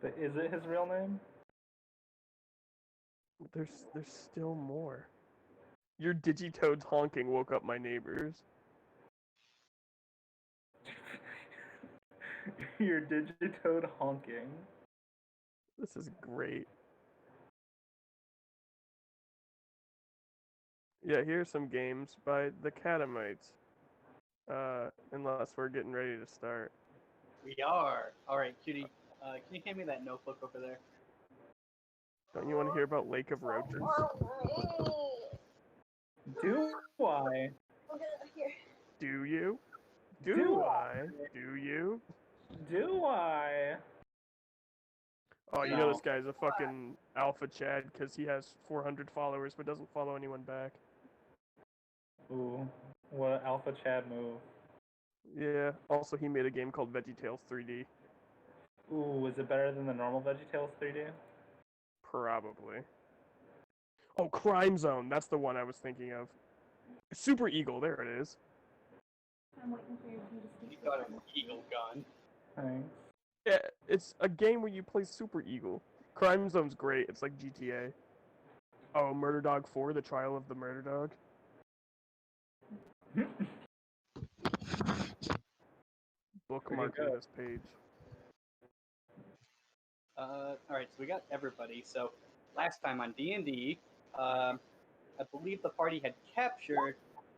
But is it his real name? There's still more. Your Digitoad's honking woke up my neighbors. Your Digitoad honking. This is great. Yeah, here's some games by the Catamites. Unless we're getting ready to start. We are. Alright, Cutie, can you hand me that notebook over there? Don't you want to hear about Lake of Roaches? Do I? Do you? Do I? Do you? Do I? Oh, you know No. this guy's a fucking alpha Chad because he has 400 followers but doesn't follow anyone back. Ooh, what an alpha Chad move. Yeah, also he made a game called VeggieTales 3D. Ooh, is it better than the normal VeggieTales 3D? Probably. Oh, Crime Zone, that's the one I was thinking of. Super Eagle, there it is. I'm waiting for your key to speak. You got an eagle gun. Thanks. Yeah, it's a game where you play Super Eagle. Crime Zone's great, it's like GTA. Oh, Murder Dog 4, The Trial of the Murder Dog. Bookmarking this page. Alright, so we got everybody. So, last time on D&D, I believe the party had captured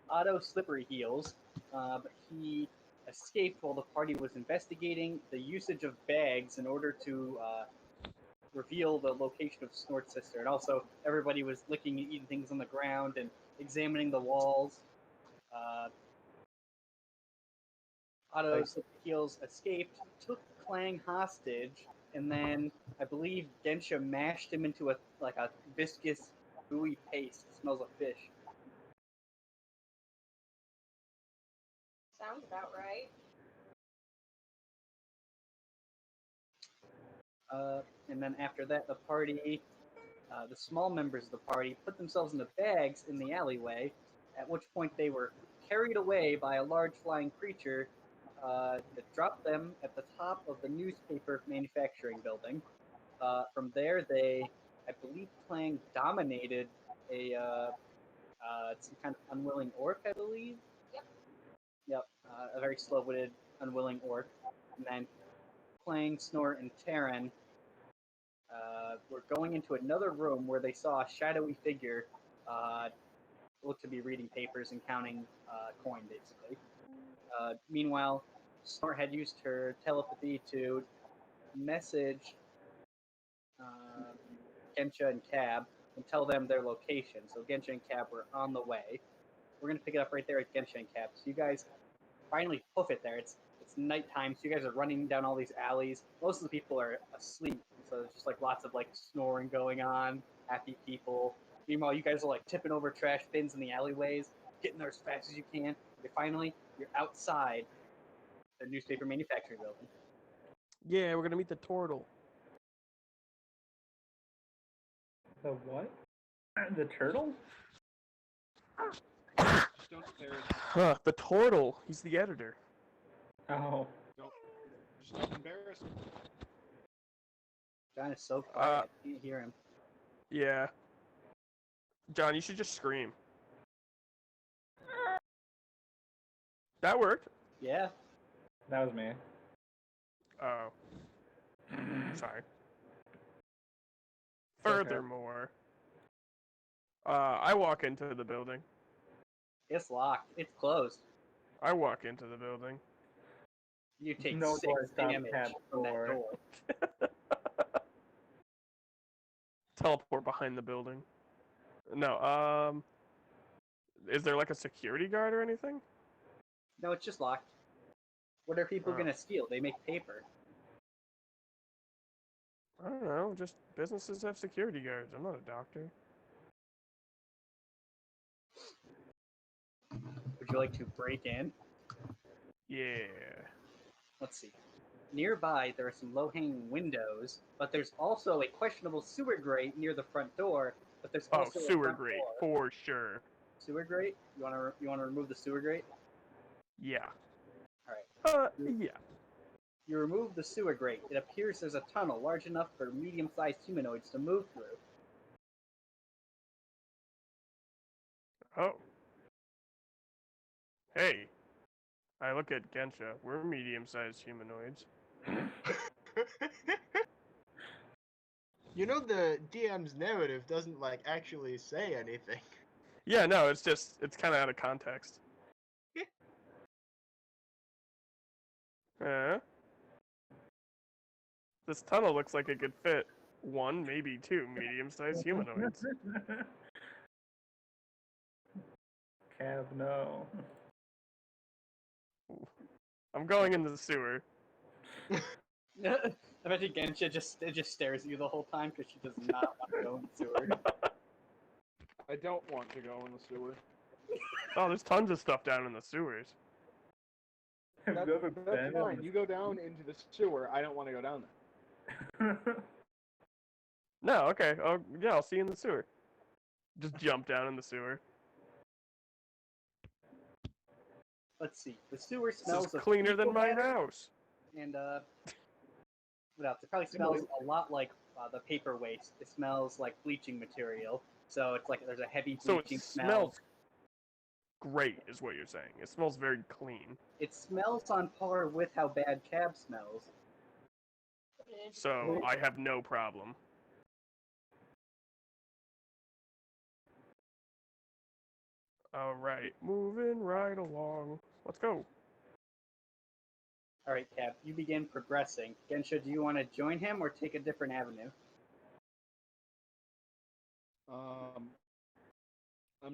Otto Slippery Heels, but he escaped while the party was investigating the usage of bags in order to reveal the location of Snort's sister. And also, everybody was licking and eating things on the ground and examining the walls. Otto Slippery Heels escaped, took Clang hostage, and then I believe Gensha mashed him into a viscous, gooey paste. It smells of fish. Sounds about right. And then after that, the party, the small members of the party, put themselves into bags in the alleyway, at which point they were carried away by a large flying creature that dropped them at the top of the newspaper manufacturing building. From there, they, I believe, Clang dominated some kind of unwilling orc, I believe. Yep, a very slow-witted, unwilling orc. And then Clang, Snort, and Terran were going into another room where they saw a shadowy figure, looked to be reading papers and counting coin, basically. Meanwhile, Snort had used her telepathy to message Gensha and Cab and tell them their location. So Gensha and Cab were on the way. We're gonna pick it up right there at Gensha and Cab. So you guys finally hoof it there. It's nighttime, so you guys are running down all these alleys. Most of the people are asleep, so there's just like lots of like snoring going on, happy people. Meanwhile, you guys are like tipping over trash bins in the alleyways, getting there as fast as you can. You're outside the newspaper manufacturing building. Yeah, we're gonna meet the turtle. The what? The turtle? Don't embarrass me. Huh, the turtle. He's the editor. Oh. Just don't embarrass me. John is so quiet, I can't hear him. Yeah. John, you should just scream. That worked. Yeah. That was me. Oh. Sorry. Okay. Furthermore, I walk into the building. It's locked. It's closed. I walk into the building. You take No 6 door stop damage tab from that door. door. Teleport behind the building. No, is there like a security guard or anything? No, it's just locked. What are people Oh. gonna steal? They make paper. I don't know, just businesses have security guards. I'm not a doctor. Would you like to break in? Yeah. Let's see. Nearby, there are some low-hanging windows, but there's also a questionable sewer grate near the front door. But there's Oh, also a sewer front grate, door. for sure. Sewer grate? You wanna remove the sewer grate? Yeah. All right. Yeah. You remove the sewer grate. It appears there's a tunnel large enough for medium-sized humanoids to move through. Oh. Hey. I look at Gensha. We're medium-sized humanoids. You know the DM's narrative doesn't like actually say anything. Yeah, no, it's kind of out of context. This tunnel looks like it could fit one, maybe two medium-sized humanoids. Cab, no. I'm going in the sewer. I bet you Gensha just stares at you the whole time because she does not want to go in the sewer. I don't want to go in the sewer. Oh, there's tons of stuff down in the sewers. Have you ever That's been? fine. You go down into the sewer. I don't want to go down there. No, okay. Oh, yeah, I'll see you in the sewer. Just jump down in the sewer. Let's see. The sewer This smells is of cleaner than fecal my matter, house. And what else? It probably smells a lot like the paper waste. It smells like bleaching material. So it's like there's a heavy So bleaching it smell. smells great, is what you're saying. It smells very clean. It smells on par with how bad Cab smells. So I have no problem. Alright, moving right along. Let's go. All right, Cab, you begin progressing. Gensha, do you want to join him or take a different avenue? I'm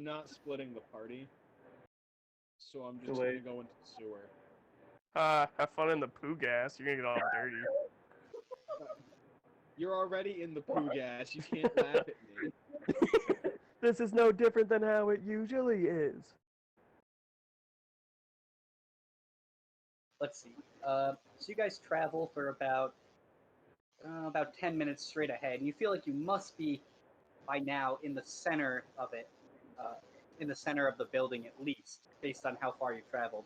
not splitting the party, so I'm just Delay. gonna go into the sewer. Have fun in the poo gas. You're gonna get all dirty. You're already in the poo gas. You can't laugh at me. This is no different than how it usually is. Let's see. So you guys travel for about 10 minutes straight ahead, and you feel like you must be, by now, in the center of it, in the center of the building at least, based on how far you've traveled.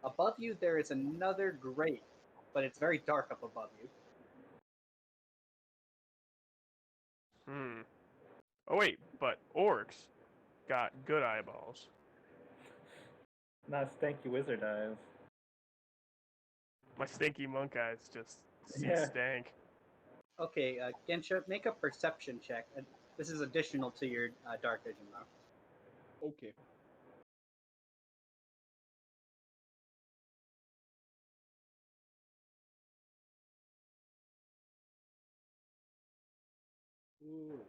Above you, there is another grate, but it's very dark up above you. Oh wait, but orcs got good eyeballs. Not stanky wizard eyes. My stinky monk eyes just see Yeah. stank. Okay, Gensha, make a perception check. This is additional to your dark vision, though. Okay. Ooh.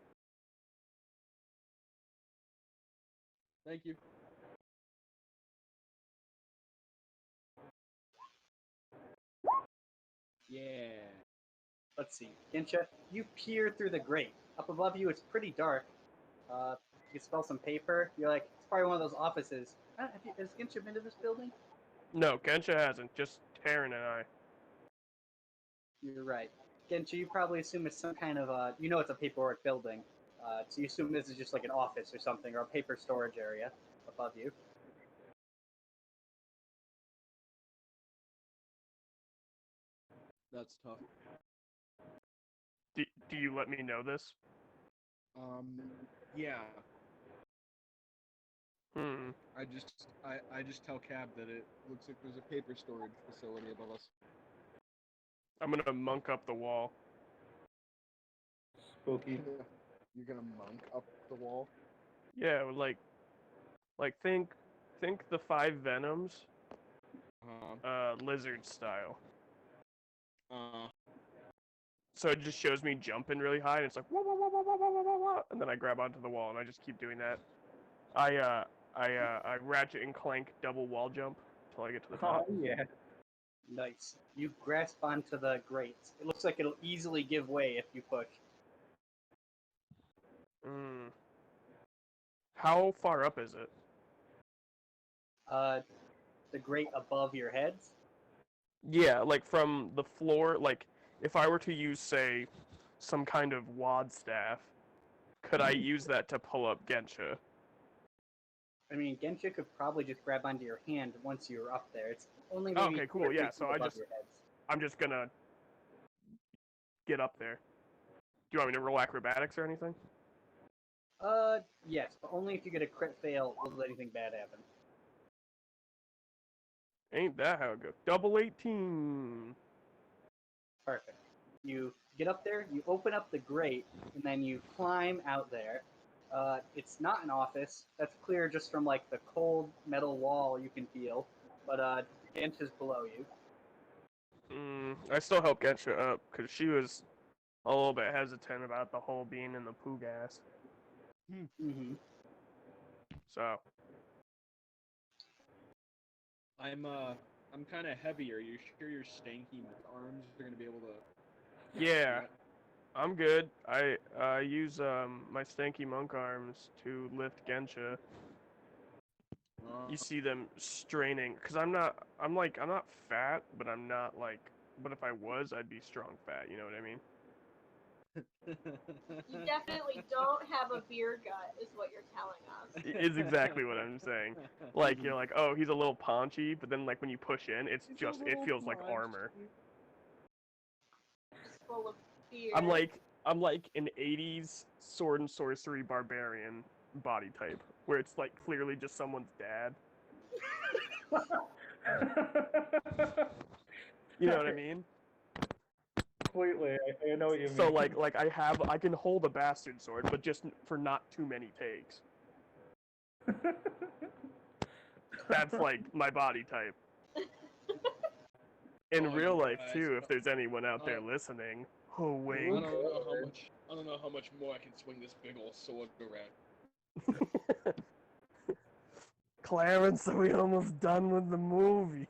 Thank you. Yeah. Let's see. Gensha, you peer through the grate. Up above you, it's pretty dark. You can smell some paper. You're like, it's probably one of those offices. Has Gensha been to this building? No, Gensha hasn't. Just Taryn and I. You're right. Gensha, you probably assume it's some kind of, you know it's a paperwork building. So you assume this is just like an office or something, or a paper storage area above you. That's tough. Do you let me know this? Yeah. I just tell Cab that it looks like there's a paper storage facility above us. I'm gonna monk up the wall. Spooky. You're gonna monk up the wall? Yeah, like think the 5 Venoms, lizard style. So it just shows me jumping really high, and it's like wah, wah, wah, wah, wah, wah, wah, wah, and then I grab onto the wall, and I just keep doing that. I ratchet and clank double wall jump until I get to the top. Oh, yeah. Nice. You grasp onto the grate. It looks like it'll easily give way if you push. How far up is it? The grate above your heads. Yeah, like from the floor, like if I were to use, say, some kind of wad staff, could I use that to pull up Gensha? I mean, Gensha could probably just grab onto your hand once you're up there. It's only maybe Okay, cool, 30 yeah, feet so I above just- your heads. I'm just gonna get up there. Do you want me to roll acrobatics or anything? Yes, but only if you get a crit fail will anything bad happen. Ain't that how it goes? Double 18. Perfect. You get up there, you open up the grate, and then you climb out there. It's not an office. That's clear just from like the cold metal wall you can feel. But Gent is below you. I still help Gensha up because she was a little bit hesitant about the whole being in the poo gas. Mm-hmm. So I'm kind of heavier. You sure your stanky arms are gonna be able to? yeah, I'm good. I use my stanky monk arms to lift Gensha. You see them straining because I'm not fat, but I'm not like. But if I was, I'd be strong fat. You know what I mean? You definitely don't have a beer gut, is what you're telling us. Is exactly what I'm saying. Like you're like, oh, he's a little paunchy, but then like when you push in, it feels like armor. Just full of beer. I'm like an 80s sword and sorcery barbarian body type, where it's like clearly just someone's dad. You know what I mean? Completely. I know what you mean. So like I can hold a bastard sword, but just for not too many takes. That's like my body type. In Oh, real you life guys, too, if there's anyone out there listening, oh I wink. don't know how much more I can swing this big old sword around. Clarence, are we almost done with the movie?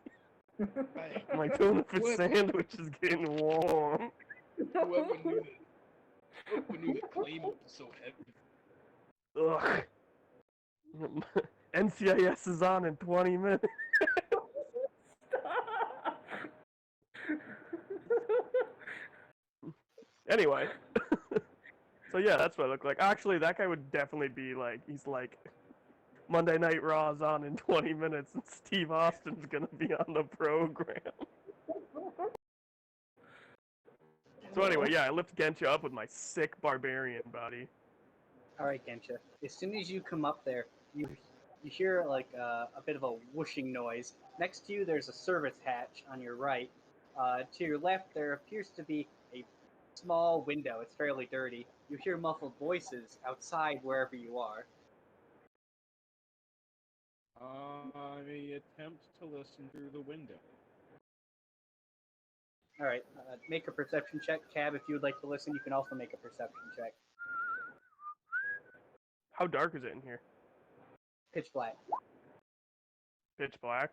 My tuna fish sandwich is getting warm. Whoever knew that Claymore was so heavy. Ugh. NCIS is on in 20 minutes. Anyway. So yeah, that's what I look like. Actually, that guy would definitely be like, he's like, Monday Night Raw is on in 20 minutes and Steve Austin's gonna be on the program. So anyway, yeah, I lift Gensha up with my sick barbarian body. All right, Gensha. As soon as you come up there, you hear like a bit of a whooshing noise. Next to you, there's a service hatch on your right. To your left, there appears to be a small window. It's fairly dirty. You hear muffled voices outside wherever you are. I attempt to listen through the window. All right, make a perception check. Cab, if you would like to listen, you can also make a perception check. How dark is it in here? Pitch black. Pitch black?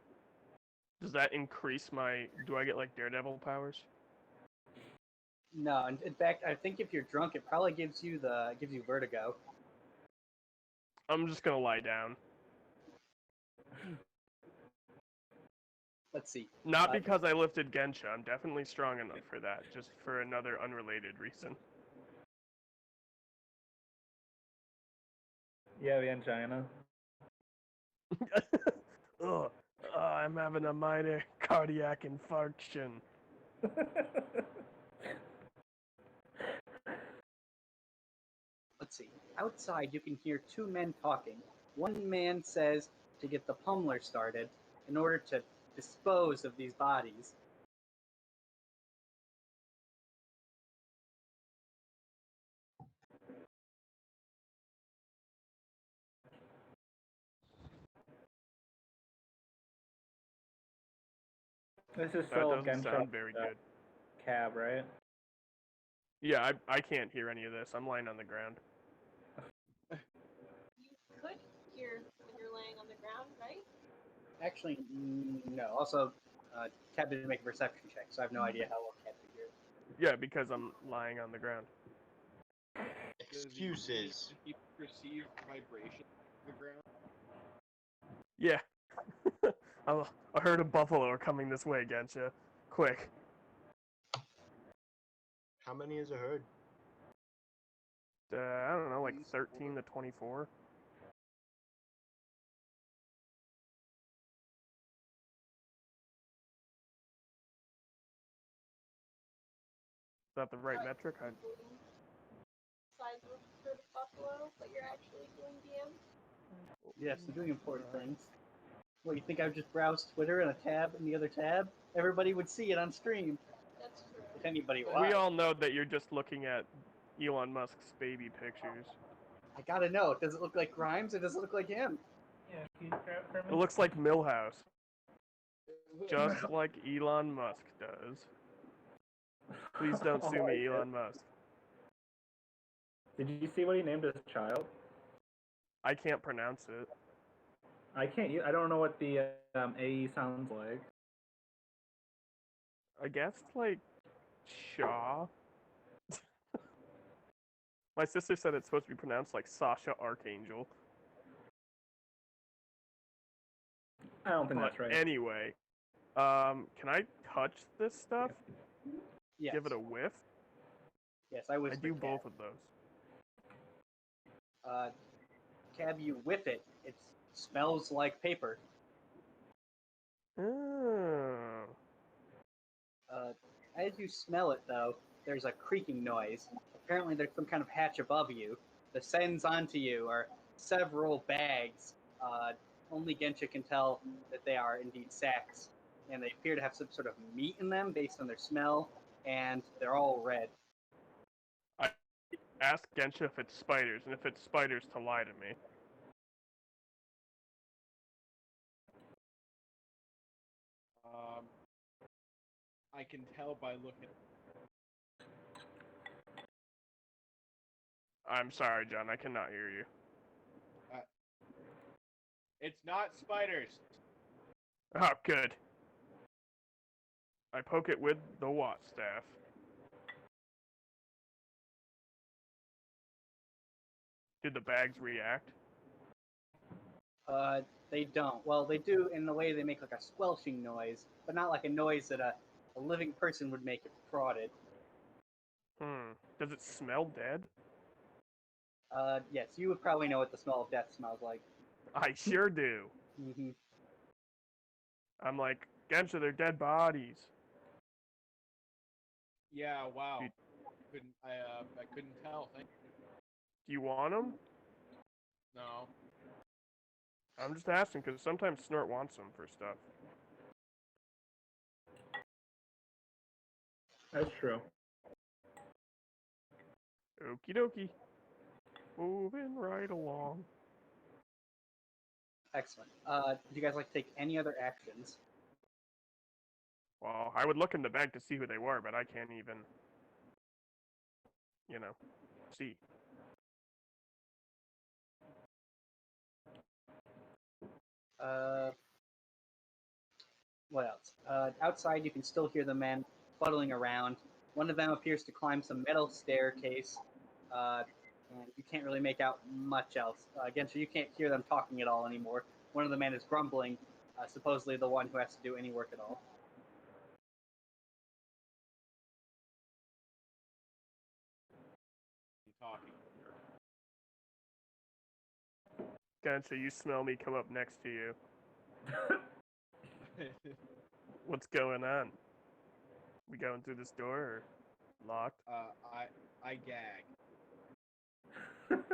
Does that increase my... Do I get, like, Daredevil powers? No, in fact, I think if you're drunk, it probably gives you vertigo. I'm just gonna lie down. Let's see. Not because I lifted Gensha, I'm definitely strong enough for that, just for another unrelated reason. Yeah, the angina. Ugh, I'm having a minor cardiac infarction. Let's see. Outside, you can hear two men talking. One man says to get the pummeler started in order to dispose of these bodies. This is That still doesn't Gensha sound very good. Cab, right? Yeah, I can't hear any of this. I'm lying on the ground. You could hear when you're laying on the ground, right? Actually, no. Also, Cab didn't make a perception check, so I have no idea how well Cab could hear. Yeah, because I'm lying on the ground. Excuses. Does he perceive vibration on the ground? Yeah. I heard a buffalo are coming this way, Gensha. Quick. How many is a herd? I don't know, like 13 to 24. that the right metric? Size of a herd of buffalo, but you're actually doing DM. Yes, you're doing important things. What, you think I would just browse Twitter and a tab in the other tab? Everybody would see it on stream. That's true. If anybody We was. all know that you're just looking at Elon Musk's baby pictures. I gotta know, does it look like Grimes or does it look like him? Yeah, can you grab for It me? looks like Millhouse, just like Elon Musk does. Please don't sue Oh, me, I Elon Musk. Did you see what he named his child? I can't pronounce it. I can't. I don't know what the AE sounds like. I guess it's like Shaw. My sister said it's supposed to be pronounced like Sasha Archangel. I don't think But that's right. anyway, can I touch this stuff? Yes. Give it a whiff? Yes, I I whispered do Cab. both of those. Cab, you whiff it. It smells like paper. Oh. As you smell it, though, there's a creaking noise. Apparently, there's some kind of hatch above you. Descends onto you are several bags. Only Gensha can tell that they are indeed sacks, and they appear to have some sort of meat in them based on their smell, and they're all red. Ask Gensha if it's spiders, and if it's spiders, to lie to me. I can tell by looking. I'm sorry, John, I cannot hear you. It's not spiders. Oh, good. I poke it with the Watt staff. Did the bags react? They don't. Well, they do in the way they make like a squelching noise, but not like a noise that a living person would make if prodded. Does it smell dead? Yes, you would probably know what the smell of death smells like. I sure do. Mm-hmm. I'm like, Gensha, they're dead bodies. Yeah, wow. Dude. I couldn't tell. Thank Do you want them? No. I'm just asking, because sometimes Snort wants them for stuff. That's true. Okie dokie. Moving right along. Excellent. Would you guys like to take any other actions? Well, I would look in the bag to see who they were, but I can't even, see. What else? Outside, you can still hear the men fuddling around. One of them appears to climb some metal staircase, and you can't really make out much else. Again, so you can't hear them talking at all anymore. One of the men is grumbling, supposedly the one who has to do any work at all. Talking. Gensha, you smell me come up next to you. What's going on? We going through this door or locked? I gag.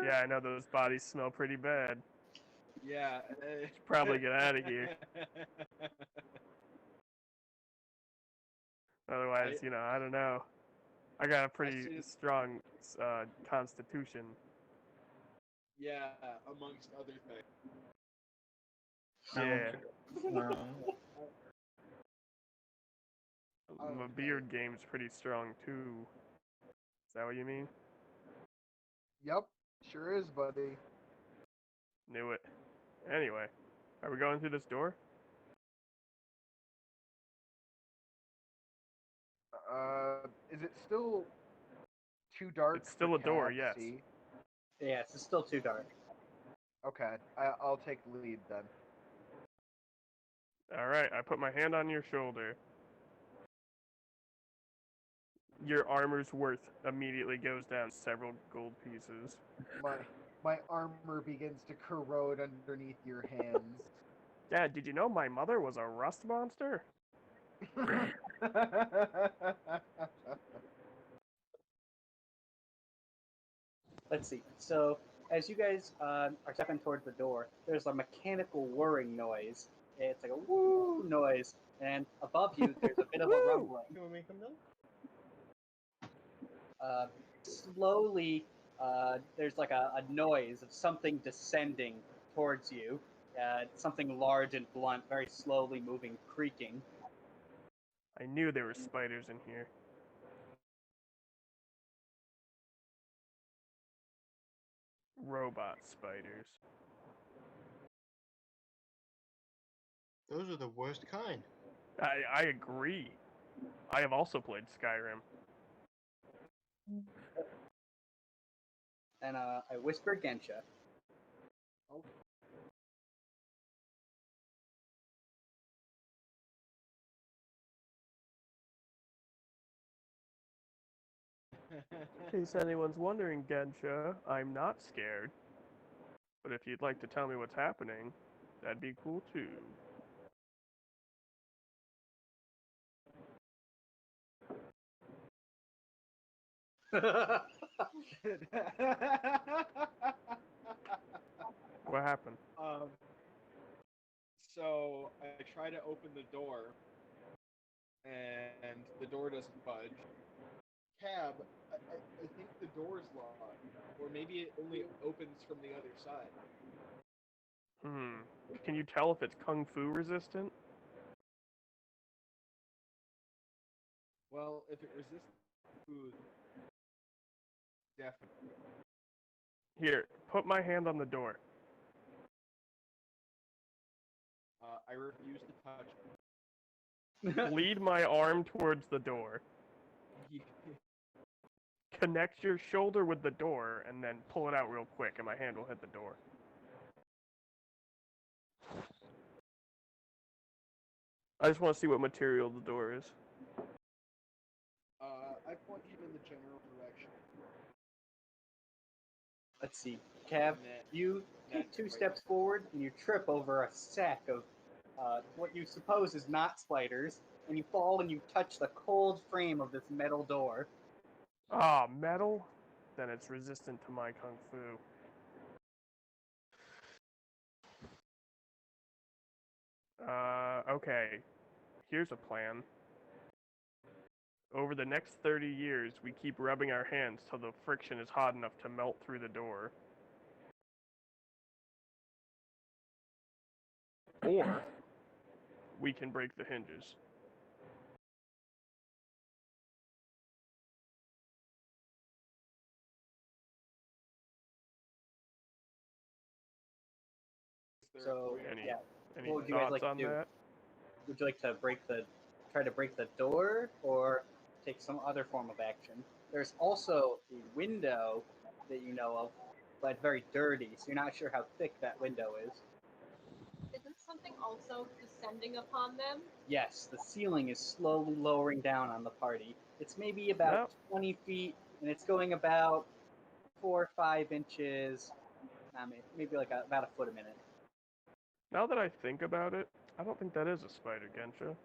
Yeah, I know those bodies smell pretty bad. Yeah. Should probably get out of here. Otherwise, I don't know. I got a pretty strong constitution. Yeah, amongst other things. Yeah. Wow. My beard game's pretty strong too. Is that what you mean? Yep, sure is, buddy. Knew it. Anyway, are we going through this door? Is it still too dark? It's still for a door, Cab yes. to see? Yes, it's still too dark. Okay, I'll take the lead then. Alright, I put my hand on your shoulder. Your armor's worth immediately goes down several gold pieces. My armor begins to corrode underneath your hands. Dad, did you know my mother was a rust monster? Let's see. So as you guys are stepping towards the door, there's a mechanical whirring noise. It's like a woo noise, and above you there's a bit of a Woo! rumbling. You want me to come down? Slowly, there's like a noise of something descending towards you. Something large and blunt, very slowly moving, creaking. I knew there were spiders in here. Robot spiders. Those are the worst kind. I agree. I have also played Skyrim. And I whisper Gensha. In case anyone's wondering, Gensha, I'm not scared. But if you'd like to tell me what's happening, that'd be cool too. What happened? So I try to open the door, and the door doesn't budge. Cab, I think the door's locked, or maybe it only opens from the other side. Can you tell if it's Kung Fu resistant? Well, if it resists food, definitely. Here, put my hand on the door. I refuse to touch it. Lead my arm towards the door. Connect your shoulder with the door, and then pull it out real quick, and my hand will hit the door. I just want to see what material the door is. I point him in the general direction. Let's see. Cav, you take 2 steps forward and you trip over a sack of what you suppose is not spiders, and you fall and you touch the cold frame of this metal door. Ah, metal? Then it's resistant to my Kung Fu. Okay. Here's a plan. Over the next 30 years, we keep rubbing our hands till the friction is hot enough to melt through the door. Or, we can break the hinges. So, Any, yeah. any What would you guys thoughts like to on do? that? Would you like to try to break the door, or take some other form of action? There's also a window that you know of, but it's very dirty, so you're not sure how thick that window is. Isn't something also descending upon them? Yes, the ceiling is slowly lowering down on the party. It's maybe about Yep. 20 feet, and it's going about 4 or 5 inches, maybe like about a foot a minute. Now that I think about it, I don't think that is a spider, Gensha.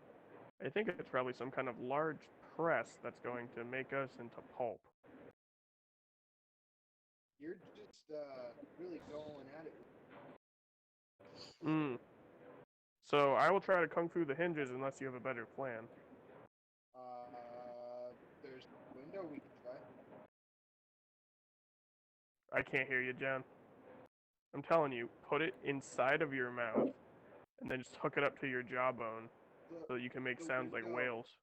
I think it's probably some kind of large press that's going to make us into pulp. You're just really going at it. So I will try to Kung Fu the hinges unless you have a better plan. There's a window we can try. I can't hear you, John. I'm telling you, put it inside of your mouth, and then just hook it up to your jawbone so that you can make the sounds like window. whales.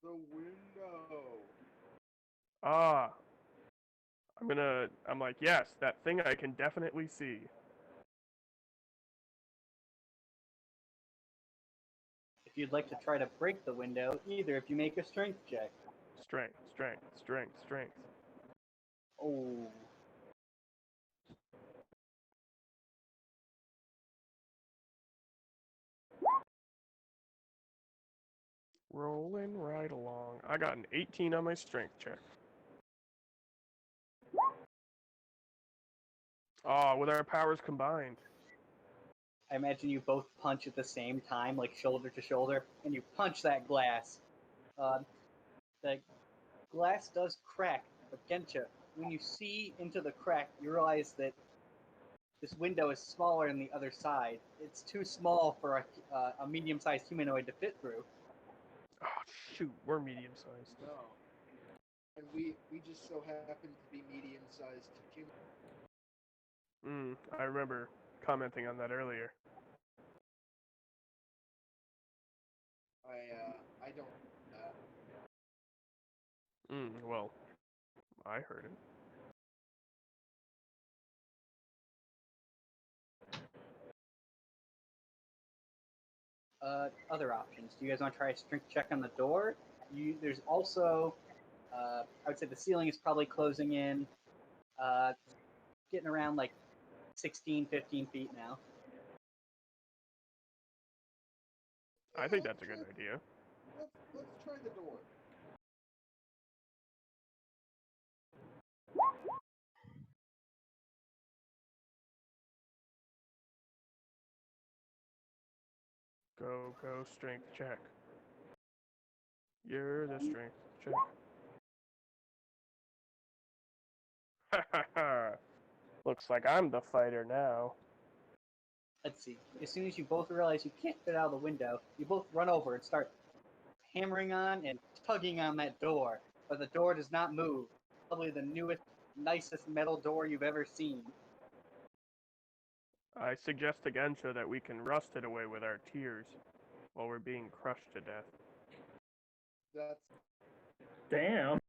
The window. Ah. I'm like, yes, that thing I can definitely see. If you'd like to try to break the window, either if you make a strength check. Strength, strength, strength, strength. Oh. Rolling right along. I got an 18 on my strength check. Oh, with our powers combined. I imagine you both punch at the same time, like shoulder to shoulder, and you punch that glass. The glass does crack, but Gensha, when you see into the crack, you realize that this window is smaller than the other side. It's too small for a medium-sized humanoid to fit through. Oh shoot, we're medium-sized. No. And we just so happen to be medium-sized humans. I remember commenting on that earlier. I don't. Well, I heard it. Other options. Do you guys want to try a strength check on the door? There's also, I would say the ceiling is probably closing in, getting around like 16, 15 feet now. I think that's a good idea. Let's try the door. Go, strength check. You're the strength check. Looks like I'm the fighter now. Let's see. As soon as you both realize you can't fit out of the window, you both run over and start hammering on and tugging on that door. But the door does not move. Probably the newest, nicest metal door you've ever seen. I suggest to Gensha that we can rust it away with our tears while we're being crushed to death. Damn.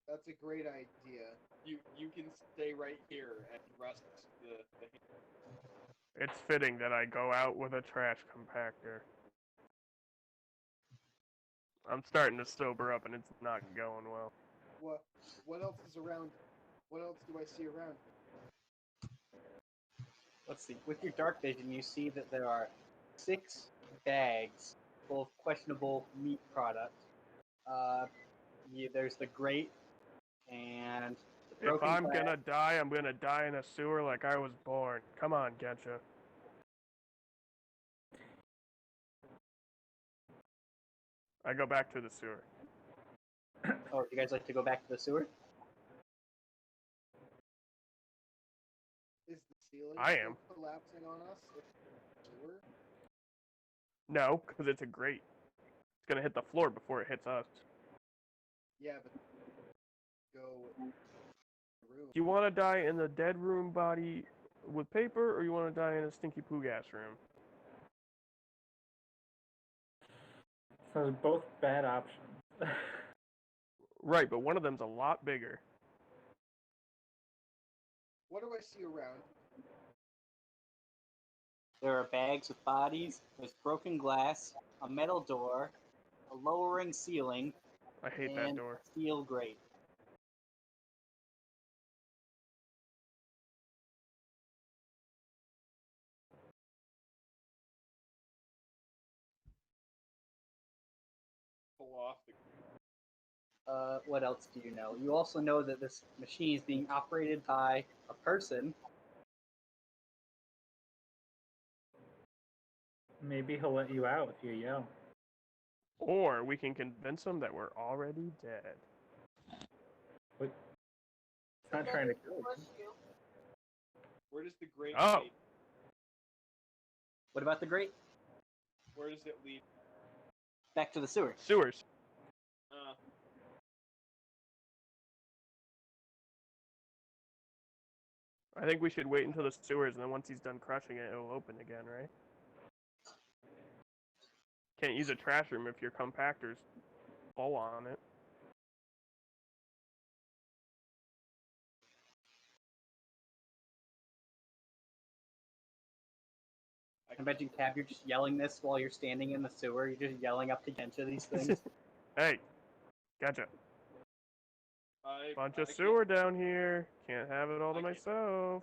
That's a great idea. You can stay right here and rest the It's fitting that I go out with a trash compactor. I'm starting to sober up and it's not going well. What else is around? What else do I see around? Let's see. With your dark vision, you see that there are 6 bags full of questionable meat product. There's the grate and the If broken I'm glass. gonna die, I'm gonna die in a sewer like I was born. Come on, Gensha. I go back to the sewer. Oh, would you guys like to go back to the sewer? Is the ceiling I am. collapsing on us? Sewer? No, because it's a grate. It's gonna hit the floor before it hits us. Yeah, but go room. Do you want to die in the dead room body with paper, or you want to die in a stinky poo gas room? So there's both bad options. Right, but one of them's a lot bigger. What do I see around? There are bags with bodies, there's broken glass, a metal door, a lowering ceiling, I hate and that door. a steel grate. Pull off the. What else do you know? You also know that this machine is being operated by a person. Maybe he'll let you out if you yell. Or we can convince him that we're already dead. He's not trying to kill you. Push you. Where does the grate Oh. lead? What about the grate? Where does it lead? Back to the sewer. Sewers. I think we should wait until the sewers, and then once he's done crushing it, it'll open again, right? Can't use a trash room if your compactor's full on it. I can imagine, Cab, you're just yelling this while you're standing in the sewer. You're just yelling up to Gensha these things. Hey, gotcha. Bunch of I sewer down here. Can't have it all to I can't- myself.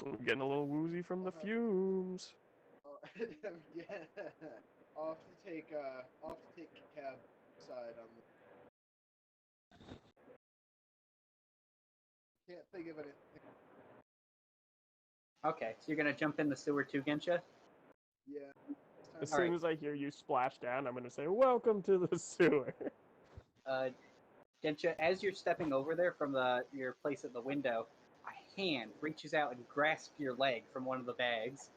I'm getting a little woozy from the fumes. Yeah. I'll have to take cab side on the. Can't think of anything. Okay, so you're gonna jump in the sewer too, Gensha? Yeah. As All soon right. as I hear you splash down, I'm gonna say, "Welcome to the sewer." Gensha, as you're stepping over there from your place at the window, a hand reaches out and grasps your leg from one of the bags.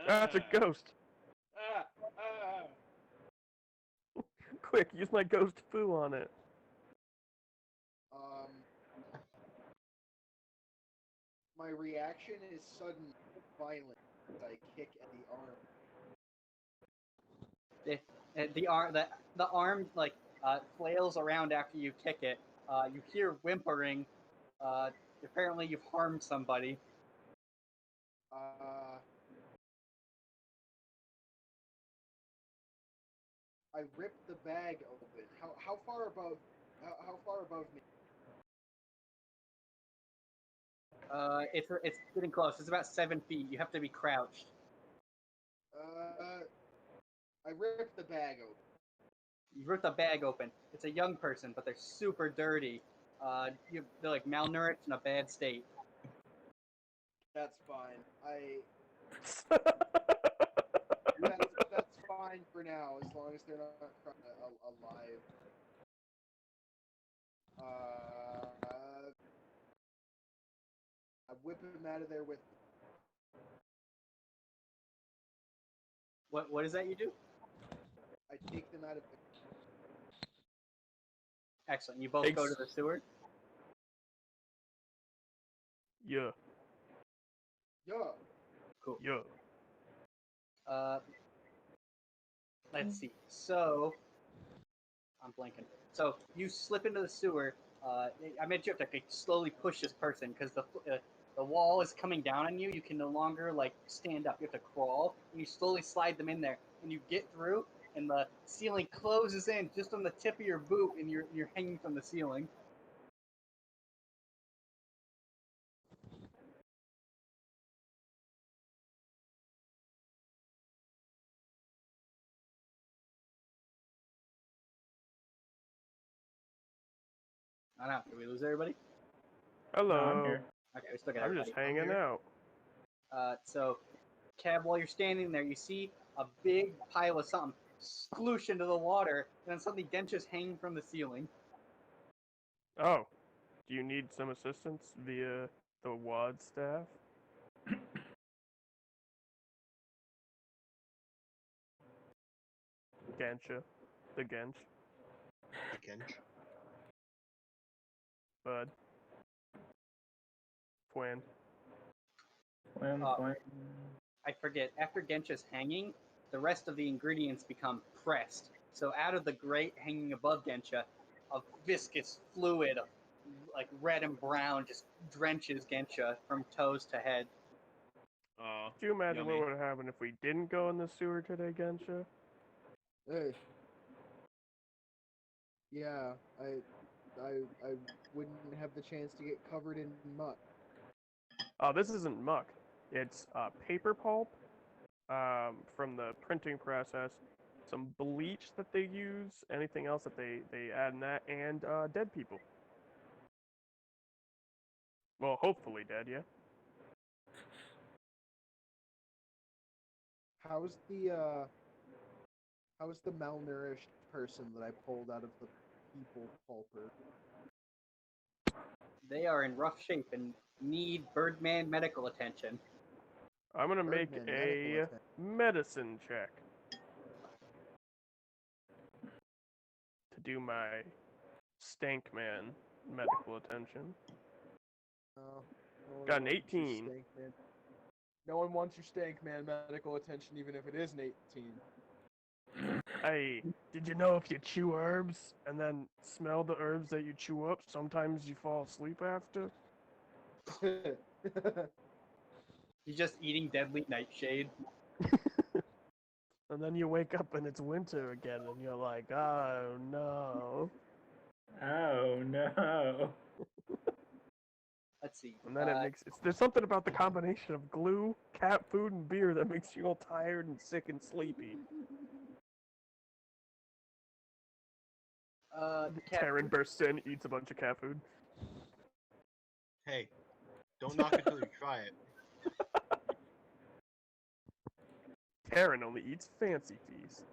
That's a ghost. Quick, use my ghost foo on it. My reaction is sudden, violent. As I kick at the arm. The arm like flails around after you kick it. You hear whimpering. Apparently, you've harmed somebody. I rip the bag open. How far above me? It's getting close. It's about 7 feet. You have to be crouched. I rip the bag open. You rip the bag open. It's a young person, but they're super dirty. They're like malnourished in a bad state. That's fine. That's That's fine for now, as long as they're not alive. I whip him out of there with. What is that you do? I take them out of. Excellent. You both go to the sewer. Yeah. Yeah. Cool. Yeah. Let's see. So, I'm blanking. So you slip into the sewer. I meant you have to like, slowly push this person because the wall is coming down on you. You can no longer like stand up. You have to crawl, and you slowly slide them in there, and you get through, and the ceiling closes in just on the tip of your boot, and you're hanging from the ceiling. I don't know. Did we lose everybody? Hello. No, I'm here. Okay, we still got I'm everybody. just hanging out. So, Cab, while you're standing there, you see a big pile of something sploosh into the water, and then suddenly Gensha's hanging from the ceiling. Oh. Do you need some assistance via the WAD staff? Gensha. The Gensh. Bud. Fwan. I forget, after Gensha's hanging, the rest of the ingredients become pressed. So out of the grate hanging above Gensha, a viscous fluid, like red and brown, just drenches Gensha from toes to head. Do you imagine Yummy. what would happen if we didn't go in the sewer today, Gensha? Hey. Yeah, I wouldn't have the chance to get covered in muck. Oh, this isn't muck. It's paper pulp from the printing process, some bleach that they use, anything else that they add in that, and dead people. Well, hopefully dead, yeah? How's the malnourished person that I pulled out of the people pulper? They are in rough shape and need Birdman medical attention. I'm gonna make Birdman, medical a attention. medicine check to do my stank man medical attention. No one Got an wants your 18. stank man. No one wants your stank man medical attention, even if it is an 18. Hey, did you know if you chew herbs and then smell the herbs that you chew up, sometimes you fall asleep after? He's just eating deadly nightshade. And then you wake up and it's winter again, and you're like, oh no. Oh no. Let's see. And then there's something about the combination of glue, cat food, and beer that makes you all tired and sick and sleepy. Karen bursts in, eats a bunch of cat food. Hey, don't knock it till you try it. Karen only eats fancy feast.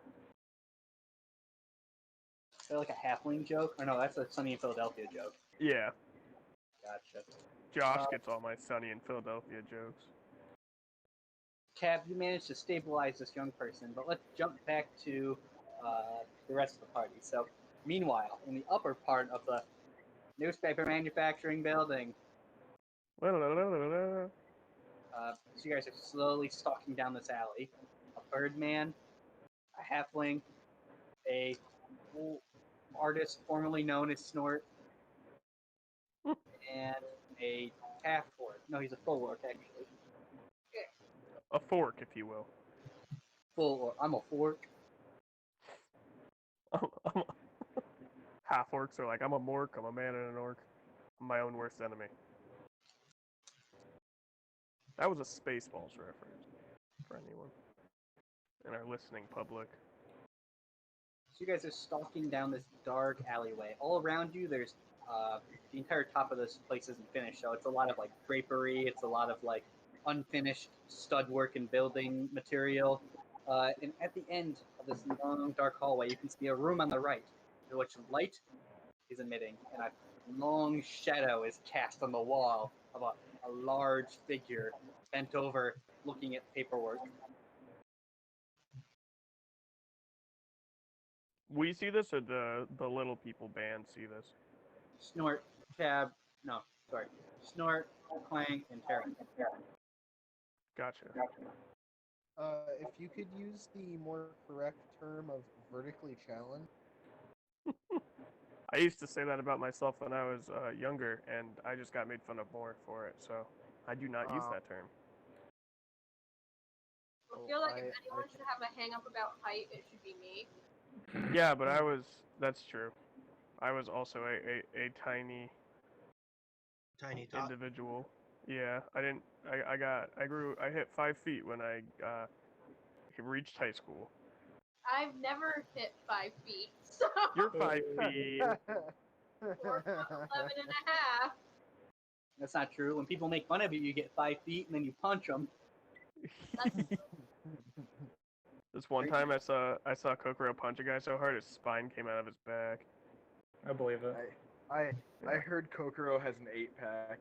that like a halfling joke? Or no, that's a Sunny in Philadelphia joke. Yeah, Gotcha. Josh gets all my Sunny in Philadelphia jokes. Cab, you managed to stabilize this young person, but let's jump back to the rest of the party. So, meanwhile, in the upper part of the newspaper manufacturing building, Well, so you guys are slowly stalking down this alley. A birdman, a halfling, a artist formerly known as Snort, and a half orc. No, he's a full orc actually. a fork, if you will. Full orc. I'm a fork. Half orcs are like, I'm a mork, I'm a man and an orc. I'm my own worst enemy. That was a Spaceballs reference for anyone in our listening public. So you guys are stalking down this dark alleyway. All around you, there's the entire top of this place isn't finished, so it's a lot of like drapery. It's a lot of like unfinished stud work and building material. And at the end of this long dark hallway, you can see a room on the right, in which light is emitting, and a long shadow is cast on the wall of a large figure bent over, looking at paperwork. We see this, or the little people band see this? Snort, Snort, Clank, and Terran. Gotcha. If you could use the more correct term of vertically challenged. I used to say that about myself when I was younger, and I just got made fun of more for it, so I do not use that term. I feel like if anyone should have a hang up about height, it should be me. Yeah, but that's true. I was also a tiny top. individual. Yeah, I hit 5 feet when I reached high school. I've never hit 5 feet, so You're 5 feet. or 11 and a half. That's not true. When people make fun of you, you get 5 feet and then you punch them. This one time I saw Kokoro punch a guy so hard his spine came out of his back. I believe it. I heard Kokoro has an 8-pack.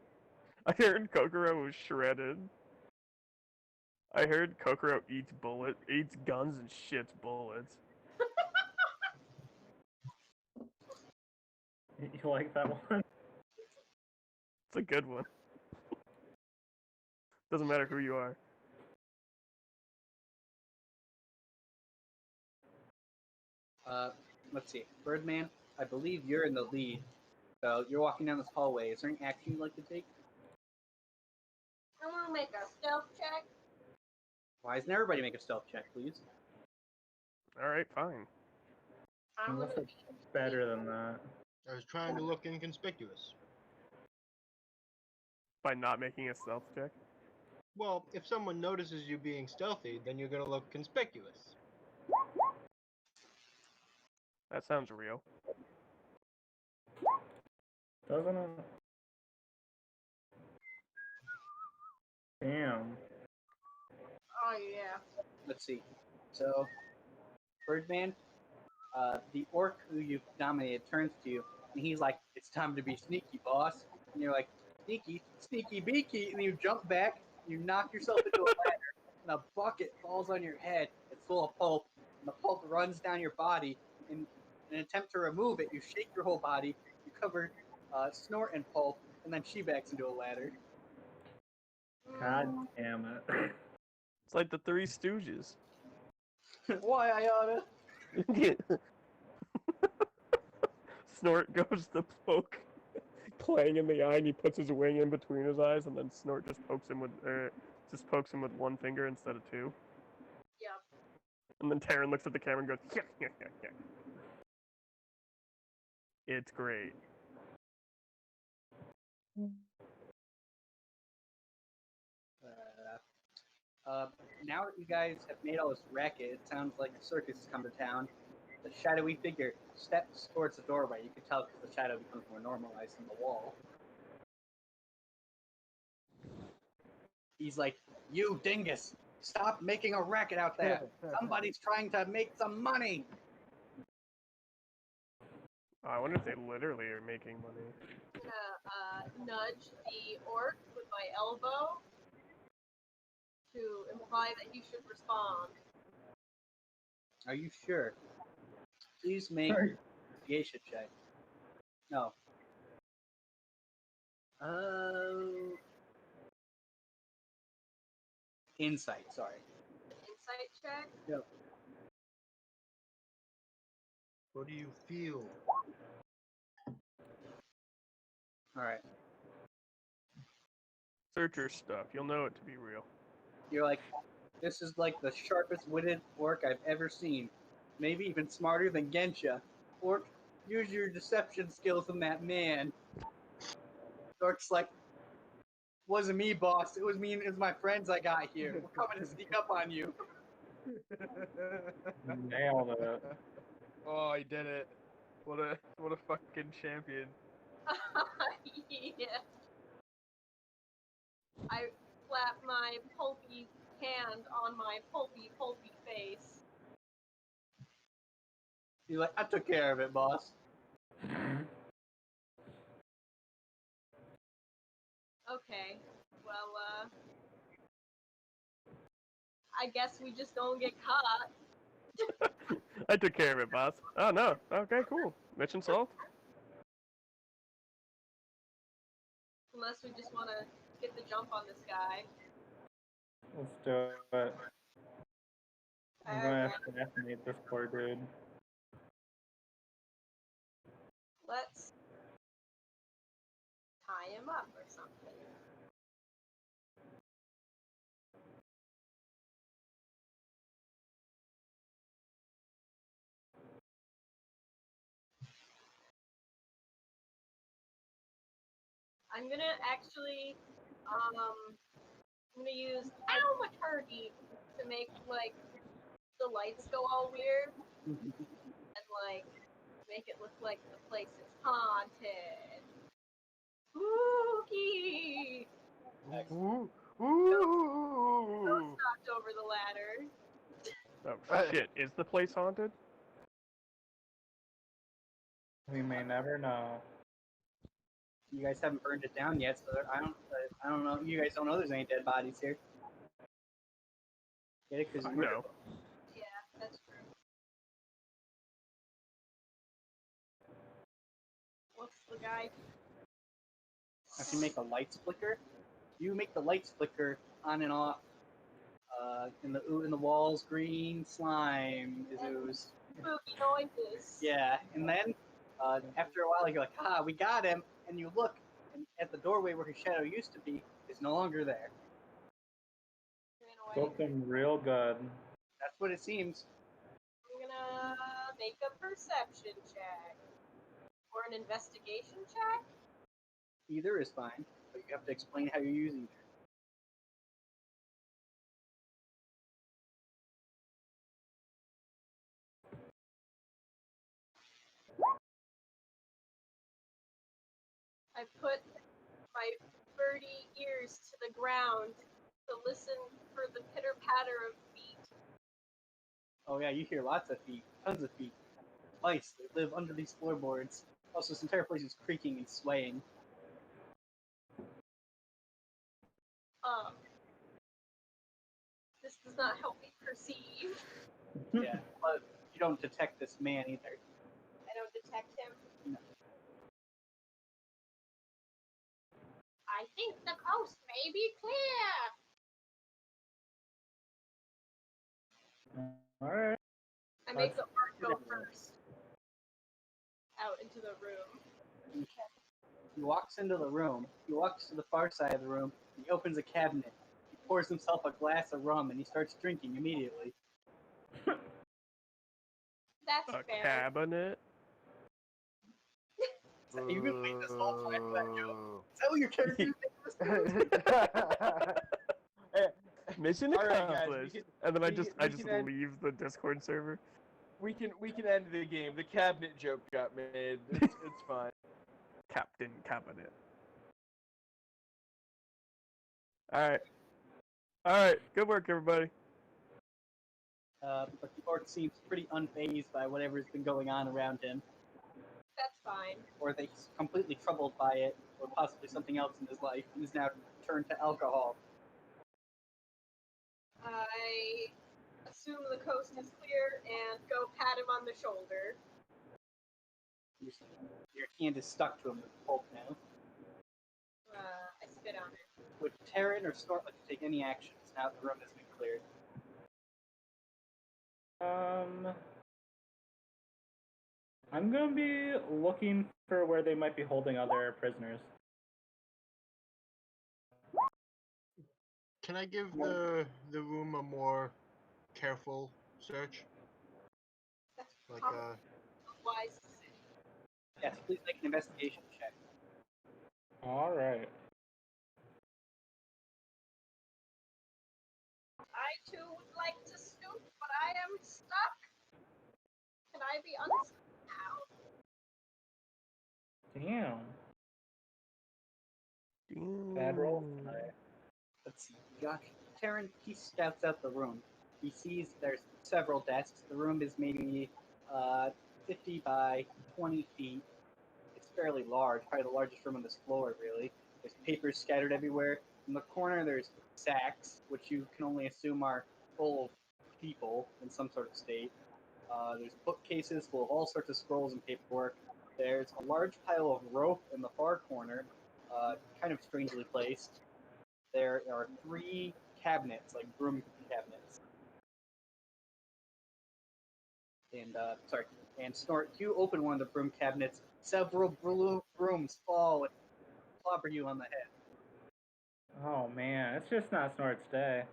I heard Kokoro was shredded. I heard Kokoro eats guns and shits bullets. You like that one? It's a good one. Doesn't matter who you are. Let's see. Birdman, I believe you're in the lead. So you're walking down this hallway. Is there any action you'd like to take? I want to make a stealth check. Why doesn't everybody make a stealth check, please? Alright, fine. I'm Unless gonna it's better than that. I was trying to look inconspicuous. By not making a stealth check? Well, if someone notices you being stealthy, then you're gonna look conspicuous. That sounds real. Doesn't it? Damn. Oh yeah. Let's see. So, Birdman, the orc who you've dominated turns to you, and he's like, "It's time to be sneaky, boss." And you're like, "Sneaky, sneaky beaky," and you jump back, you knock yourself into a ladder, and a bucket falls on your head. It's full of pulp, and the pulp runs down your body. In an attempt to remove it, you shake your whole body, you cover Snort and pulp, and then she backs into a ladder. God damn it. It's like the Three Stooges. Why I oughta? Snort goes to poke Clang in the eye, and he puts his wing in between his eyes, and then Snort just pokes him with one finger instead of two. Yep. And then Taryn looks at the camera and goes, yeah, yeah, yeah, yeah. It's great. Now that you guys have made all this racket, it sounds like a circus has come to town. The shadowy figure steps towards the doorway. You can tell because the shadow becomes more normalized in the wall. He's like, "You dingus! Stop making a racket out there! Somebody's trying to make some money!" I wonder if they literally are making money. I'm gonna nudge the orc with my elbow to imply that he should respond. Are you sure? Please make Sorry. investigation check. No. Insight, sorry. Insight check. What do you feel? Alright. Search your stuff. You'll know it to be real. You're like, this is like the sharpest witted orc I've ever seen. Maybe even smarter than Gensha. Orc, use your deception skills on that man. Orc's like, wasn't me, boss. It was me and it was my friends I got here. We're coming to sneak up on you. Nailed it. Oh, he did it. What a fucking champion. Yeah. I slap my pulpy hand on my pulpy face. He's like, I took care of it, boss. Okay, well, I guess we just don't get caught. I took care of it, boss. Oh, no. Okay, cool. Mission solved. Unless we just want to get the jump on this guy. Let's do it. I'm gonna assassinate this poor dude. Let's tie him up or something. I'm gonna actually, I'm gonna use thaumaturgy to make, like, the lights go all weird, and, like, make it look like the place is haunted. Spooky! Ooh. Knocked over the ladder. Oh, shit. Is the place haunted? We may never know. You guys haven't burned it down yet, so I don't know. You guys don't know there's any dead bodies here. Get it? Because No. Yeah, that's true. What's the guy? If you make a lights flicker, you make the lights flicker on and off. In the walls, green slime is oozed. Spooky noises. Yeah, and then after a while, you're like, "Ah, we got him!" And you look, and at the doorway where his shadow used to be, is no longer there. Ran away. Soaked him real good. That's what it seems. I'm gonna make a perception check. Or an investigation check? Either is fine, but you have to explain how you're using it. I put my birdie ears to the ground to listen for the pitter-patter of feet. Oh yeah, you hear lots of feet, tons of feet. Twice, they live under these floorboards. Also, this entire place is creaking and swaying. This does not help me perceive. Yeah, but you don't detect this man either. I don't detect him. No. I think the coast may be clear. Alright. I make the orc go first. Out into the room. He walks into the room. He walks to the far side of the room. He opens a cabinet. He pours himself a glass of rum and he starts drinking immediately. That's A fair. cabinet? You've been waiting this whole time for that joke. Is that what your character is? Mission All right, guys, we accomplished. can- And then I we just can end- leave the Discord server. We can end the game. The cabinet joke got made. It's fine. Captain Cabinet. Alright. Alright, good work everybody. But the orc seems pretty unfazed by whatever's been going on around him. That's fine. or that he's completely troubled by it, or possibly something else in his life, and is now turned to alcohol. I assume the coast is clear and go pat him on the shoulder. Your hand is stuck to him with the pulp now. I spit on it. Would Terran or Snort like to take any actions now that the room has been cleared? I'm gonna be looking for where they might be holding other prisoners. Can I give the room a more careful search? That's Like probably a wise decision. Yes, please make an investigation check. All right. I too would like to snoop, but I am stuck. Can I be unstuck now? Damn. Bad roll tonight. Let's see. Josh, Terran, he scouts out the room. He sees there's several desks. The room is maybe 50 by 20 feet. It's fairly large, probably the largest room on this floor, really. There's papers scattered everywhere. In the corner, there's sacks, which you can only assume are full of people in some sort of state. There's bookcases full of all sorts of scrolls and paperwork. There's a large pile of rope in the far corner, kind of strangely placed. There are 3 cabinets, like broom cabinets. And Snort, you open one of the broom cabinets. Several brooms fall and clobber you on the head. Oh man, it's just not Snort's day.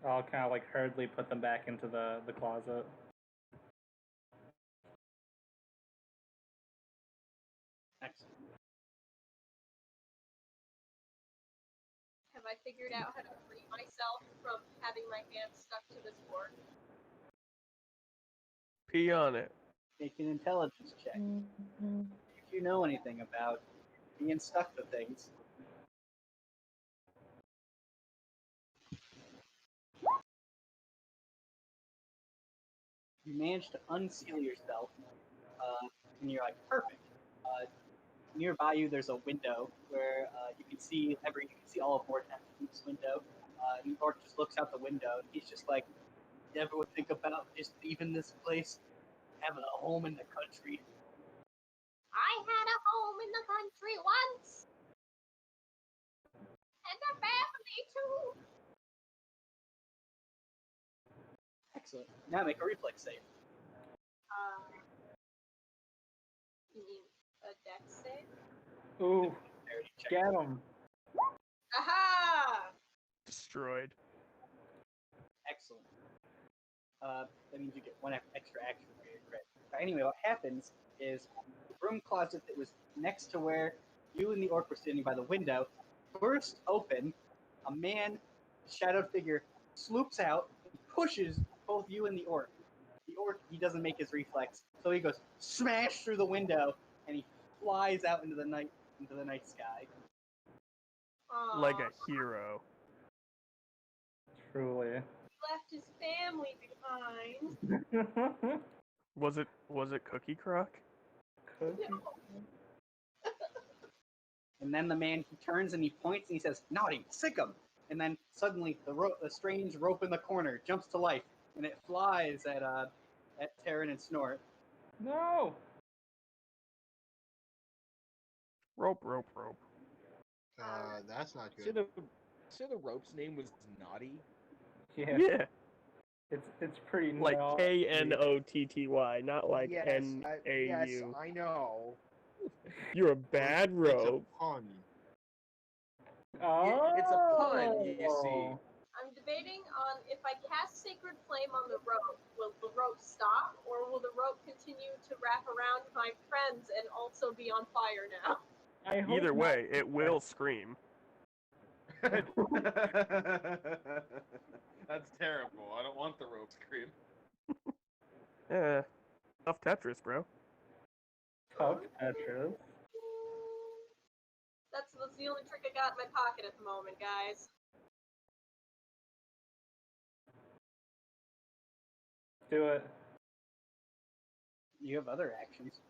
I'll kind of like hurriedly put them back into the closet. Excellent. Have I figured out how to free myself from having my hands stuck to this board? Pee on it. Make an intelligence check. If you know anything about being stuck to things. You manage to unseal yourself, and you're like, perfect. Nearby you, there's a window where you can see all of Vortex's window. And Vortex just looks out the window, and he's just like, never would think about just leaving this place, having a home in the country. I had a home in the country once! And a family too! Excellent. Now make a reflex save. You mean a dex save? Ooh, Dexterity check. get him. Aha! Destroyed. Excellent. That means you get 1 extra action for your crit. Anyway, what happens is the broom closet that was next to where you and the orc were standing by the window burst open. A man, a shadowed figure, sloops out and pushes both you and the orc. The orc, he doesn't make his reflex, so he goes smash through the window and he flies out into the night sky. Aw, Like a hero. Truly. left his family behind. Was it Cookie Croc? And then the man, he turns and he points and he says, "Naughty, sick 'em!" And then suddenly the strange rope in the corner jumps to life and it flies at Terran and Snort. No. Rope. That's not So good. the rope's name was Naughty? Yeah. Yeah. It's pretty Like naughty. KNOTTY, not like yes, NAU. yes, I know. You're a bad It's rope. a pun. Oh. It's a pun, you see. I'm debating on if I cast Sacred Flame on the rope, will the rope stop, or will the rope continue to wrap around my friends and also be on fire now? I hope Either not. way, it will scream. That's terrible. I don't want the rope scream. Tough Tetris, bro. Tough Tetris. That's the only trick I got in my pocket at the moment, guys. Do it. You have other actions.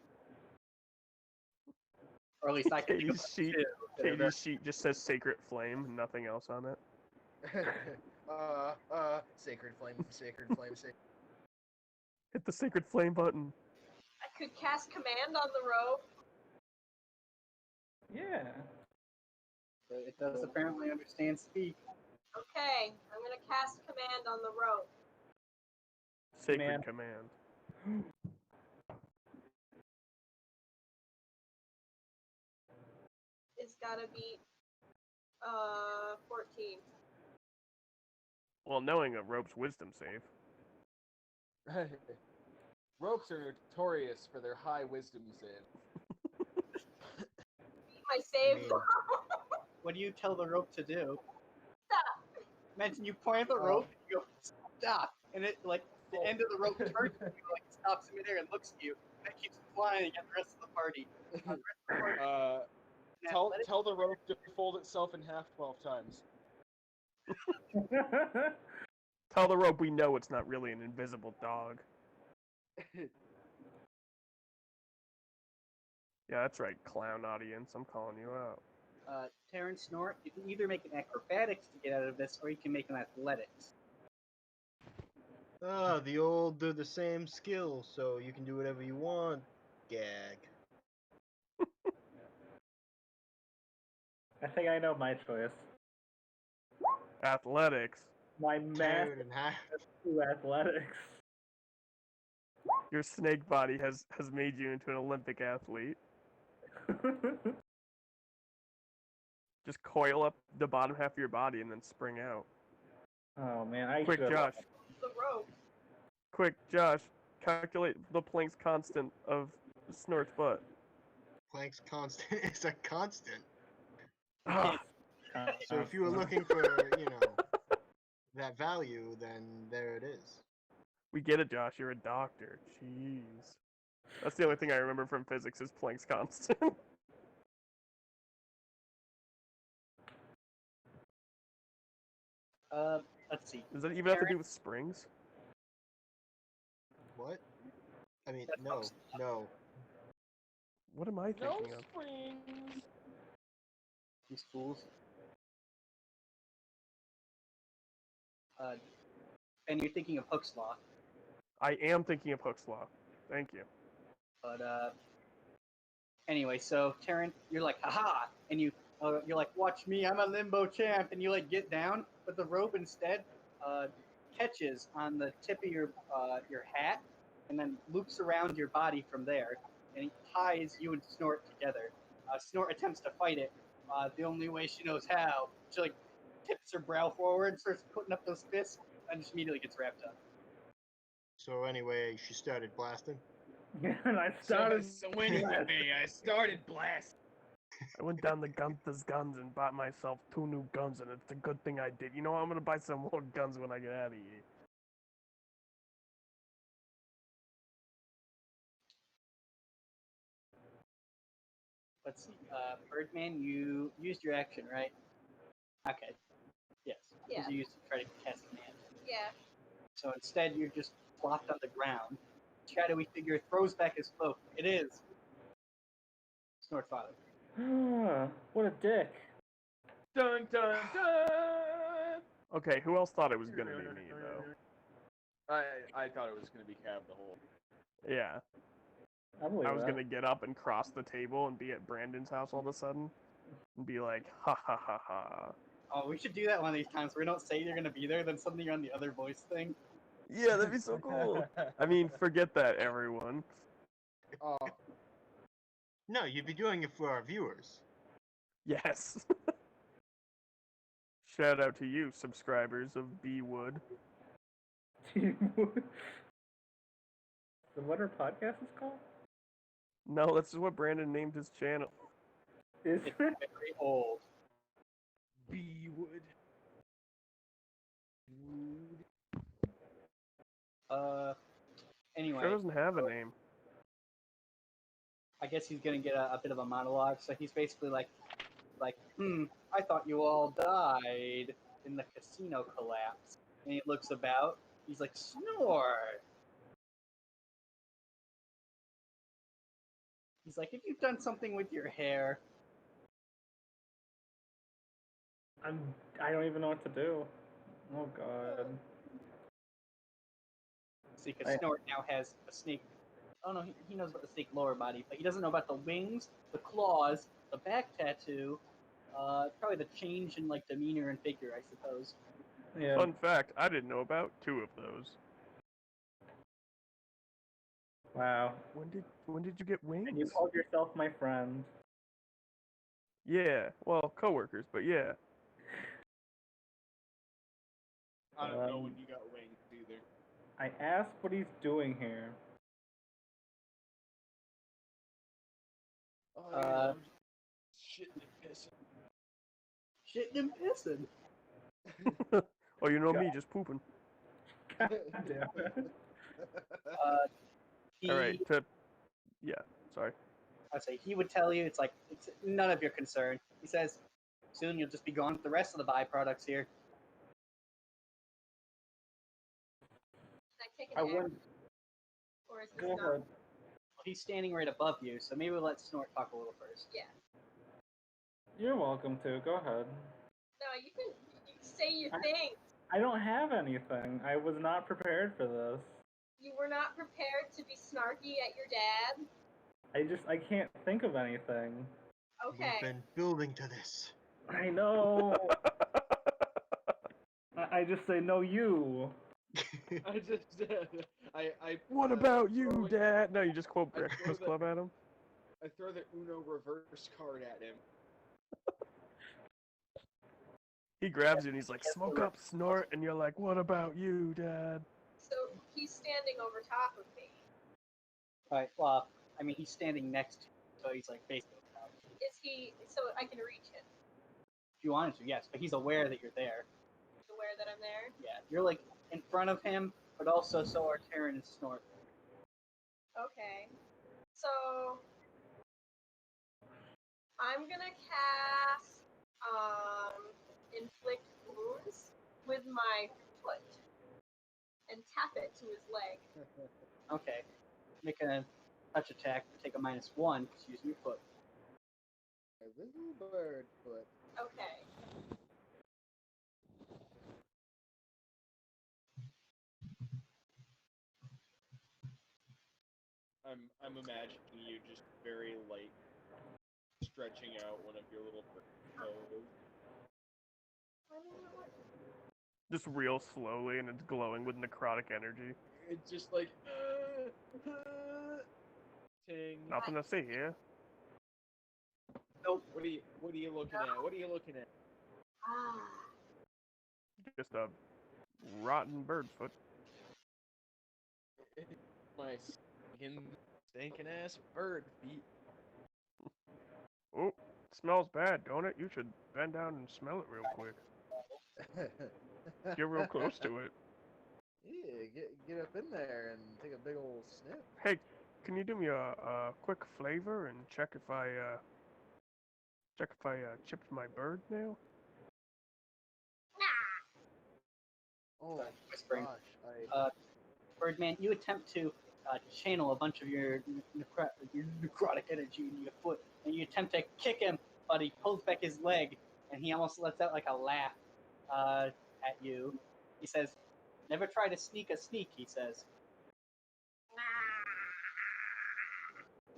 Or at least I can think of Katie's sheet. Katie's sheet just says Sacred Flame, and nothing else on it. Sacred flame, sacred flame, sacred. Hit the Sacred Flame button. I could cast command on the rope. Yeah. It does apparently understand speak. Okay, I'm gonna cast command on the rope. Sacred Command. It's gotta be 14. Well, knowing a rope's wisdom save. Ropes are notorious for their high wisdom save. My save. I mean, What do you tell the rope to do? Stop. Imagine you point at the rope and you go, stop. And it, like, the end of the rope turns and you, like, stops in midair and looks at you. And it keeps flying at the rest of the party. Tell the rope to fold itself in half 12 times. Tell the rope we know it's not really an invisible dog. Yeah, that's right, clown audience. I'm calling you out. Terrence Snort, you can either make an acrobatics to get out of this, or you can make an athletics. the old do the same skill, so you can do whatever you want. Gag. I think I know my choice. Athletics. My Tear math it in half. to athletics. Your snake body has made you into an Olympic athlete. Just coil up the bottom half of your body and then spring out. Oh man, I Quick, should Josh. The rope. Quick, Josh. Calculate the Planck's constant of Snort's butt. Planck's constant is a constant. Ah, So if you were looking for, that value, then there it is. we get it, Josh. You're a doctor. Jeez. That's the only thing I remember from physics is Planck's constant. Let's see. Does that even have to do with springs? What? I mean, That's no, not- no. What am I No thinking of? springs. These fools. And you're thinking of Hook's Law. I am thinking of Hook's Law. Thank you. But anyway, so Terran, you're like, haha, and you're like, watch me, I'm a limbo champ, and you like get down, but the rope instead catches on the tip of your hat, and then loops around your body from there, and it ties you and Snort together. Snort attempts to fight it. The only way she knows how, she like tips her brow forward, starts putting up those fists, and just immediately gets wrapped up. So anyway, she started blasting. and I started. So anyway, I started blasting. I went down to Gunther's Guns and bought myself 2 new guns, and it's a good thing I did. You know what? I'm gonna buy some more guns when I get out of here. Let's see. Birdman, you used your action, right? Okay. Yes. Yeah. You used to try to cast command. Yeah. So instead, you're just flopped on the ground. Shadowy figure throws back his cloak. It is Snort's father. What a dick. Dun dun dun. Okay, who else thought it was gonna be me, though? I thought it was gonna be Cab the whole. Yeah. I believe I was that. gonna get up and cross the table and be at Brandon's house all of a sudden. And be like, ha ha ha ha. Oh, we should do that one of these times where we don't say you're gonna be there, then suddenly you're on the other voice thing. Yeah, that'd be so cool. I mean, forget that, everyone. Oh, No, you'd be doing it for our viewers. Yes. Shout out to you, subscribers of B Wood. The what our podcast is called? No, that's just what Brandon named his channel. Is It's very old. B wood. Anyway, Sure doesn't have a name. I guess he's gonna get a bit of a monologue. So he's basically like, I thought you all died in the casino collapse. And he looks about. He's like, Snort, He's like, if you've done something with your hair, I don't even know what to do. Oh god. see, because Snort now has a snake. Oh no, he knows about the snake lower body, but he doesn't know about the wings, the claws, the back tattoo, probably the change in like demeanor and figure, I suppose. Yeah. Fun fact, I didn't know about 2 of those. Wow. When did you get wings? And you called yourself my friend. Yeah, well, coworkers, but yeah. I don't know when you got wings either. I asked what he's doing here. Oh, yeah, I'm just shitting and pissing. Shitting and pissing. Oh, you know me, just pooping. God damn it. He, Alright, yeah, sorry. I say he would tell you it's like it's none of your concern. He says, soon you'll just be gone with the rest of the byproducts here. Can I take I an air? wouldn't. Or is this Go not? ahead. He's standing right above you, so maybe we'll let Snort talk a little first. Yeah. You're welcome to. Go ahead. No, you can say your thing. I don't have anything. I was not prepared for this. You were not prepared to be snarky at your dad. I can't think of anything. Okay. We've been building to this. I know. I just say no, you. I just, I. What about you, Dad? No, you just quote Breakfast Club at him. I throw the Uno reverse card at him. He grabs you and he's like, smoke up, Snort, and you're like, what about you, Dad? So he's standing over top of me. Alright, well, I mean, he's standing next to you, so he's like facing the couch. Is he? So I can reach him. If you wanted to, yes, but he's aware that you're there. He's aware that I'm there. Yeah, you're like in front of him, but also so are Taryn and Snort. Okay. So I'm gonna cast inflict wounds with my foot and tap it to his leg. Okay, make a touch attack, take a -1, because you're using your foot. A little bird foot. Okay. I'm imagining you just very light, stretching out one of your little toes. Just real slowly, and it's glowing with necrotic energy. It's just like, ting. Nothing to see here. Nope. What are you looking at? What are you looking at? Ah. Just a rotten bird foot. My stinking ass bird feet. Oh, it smells bad, don't it? You should bend down and smell it real quick. Get real close to it. Yeah, get up in there and take a big old sniff. Hey, can you do me a quick flavor and check if I chipped my bird nail? Oh Whispering. gosh, Birdman, you attempt to channel a bunch of your necrotic energy in your foot, and you attempt to kick him, but he pulls back his leg, and he almost lets out like a laugh at you. He says, "Never try to sneak a sneak," he says.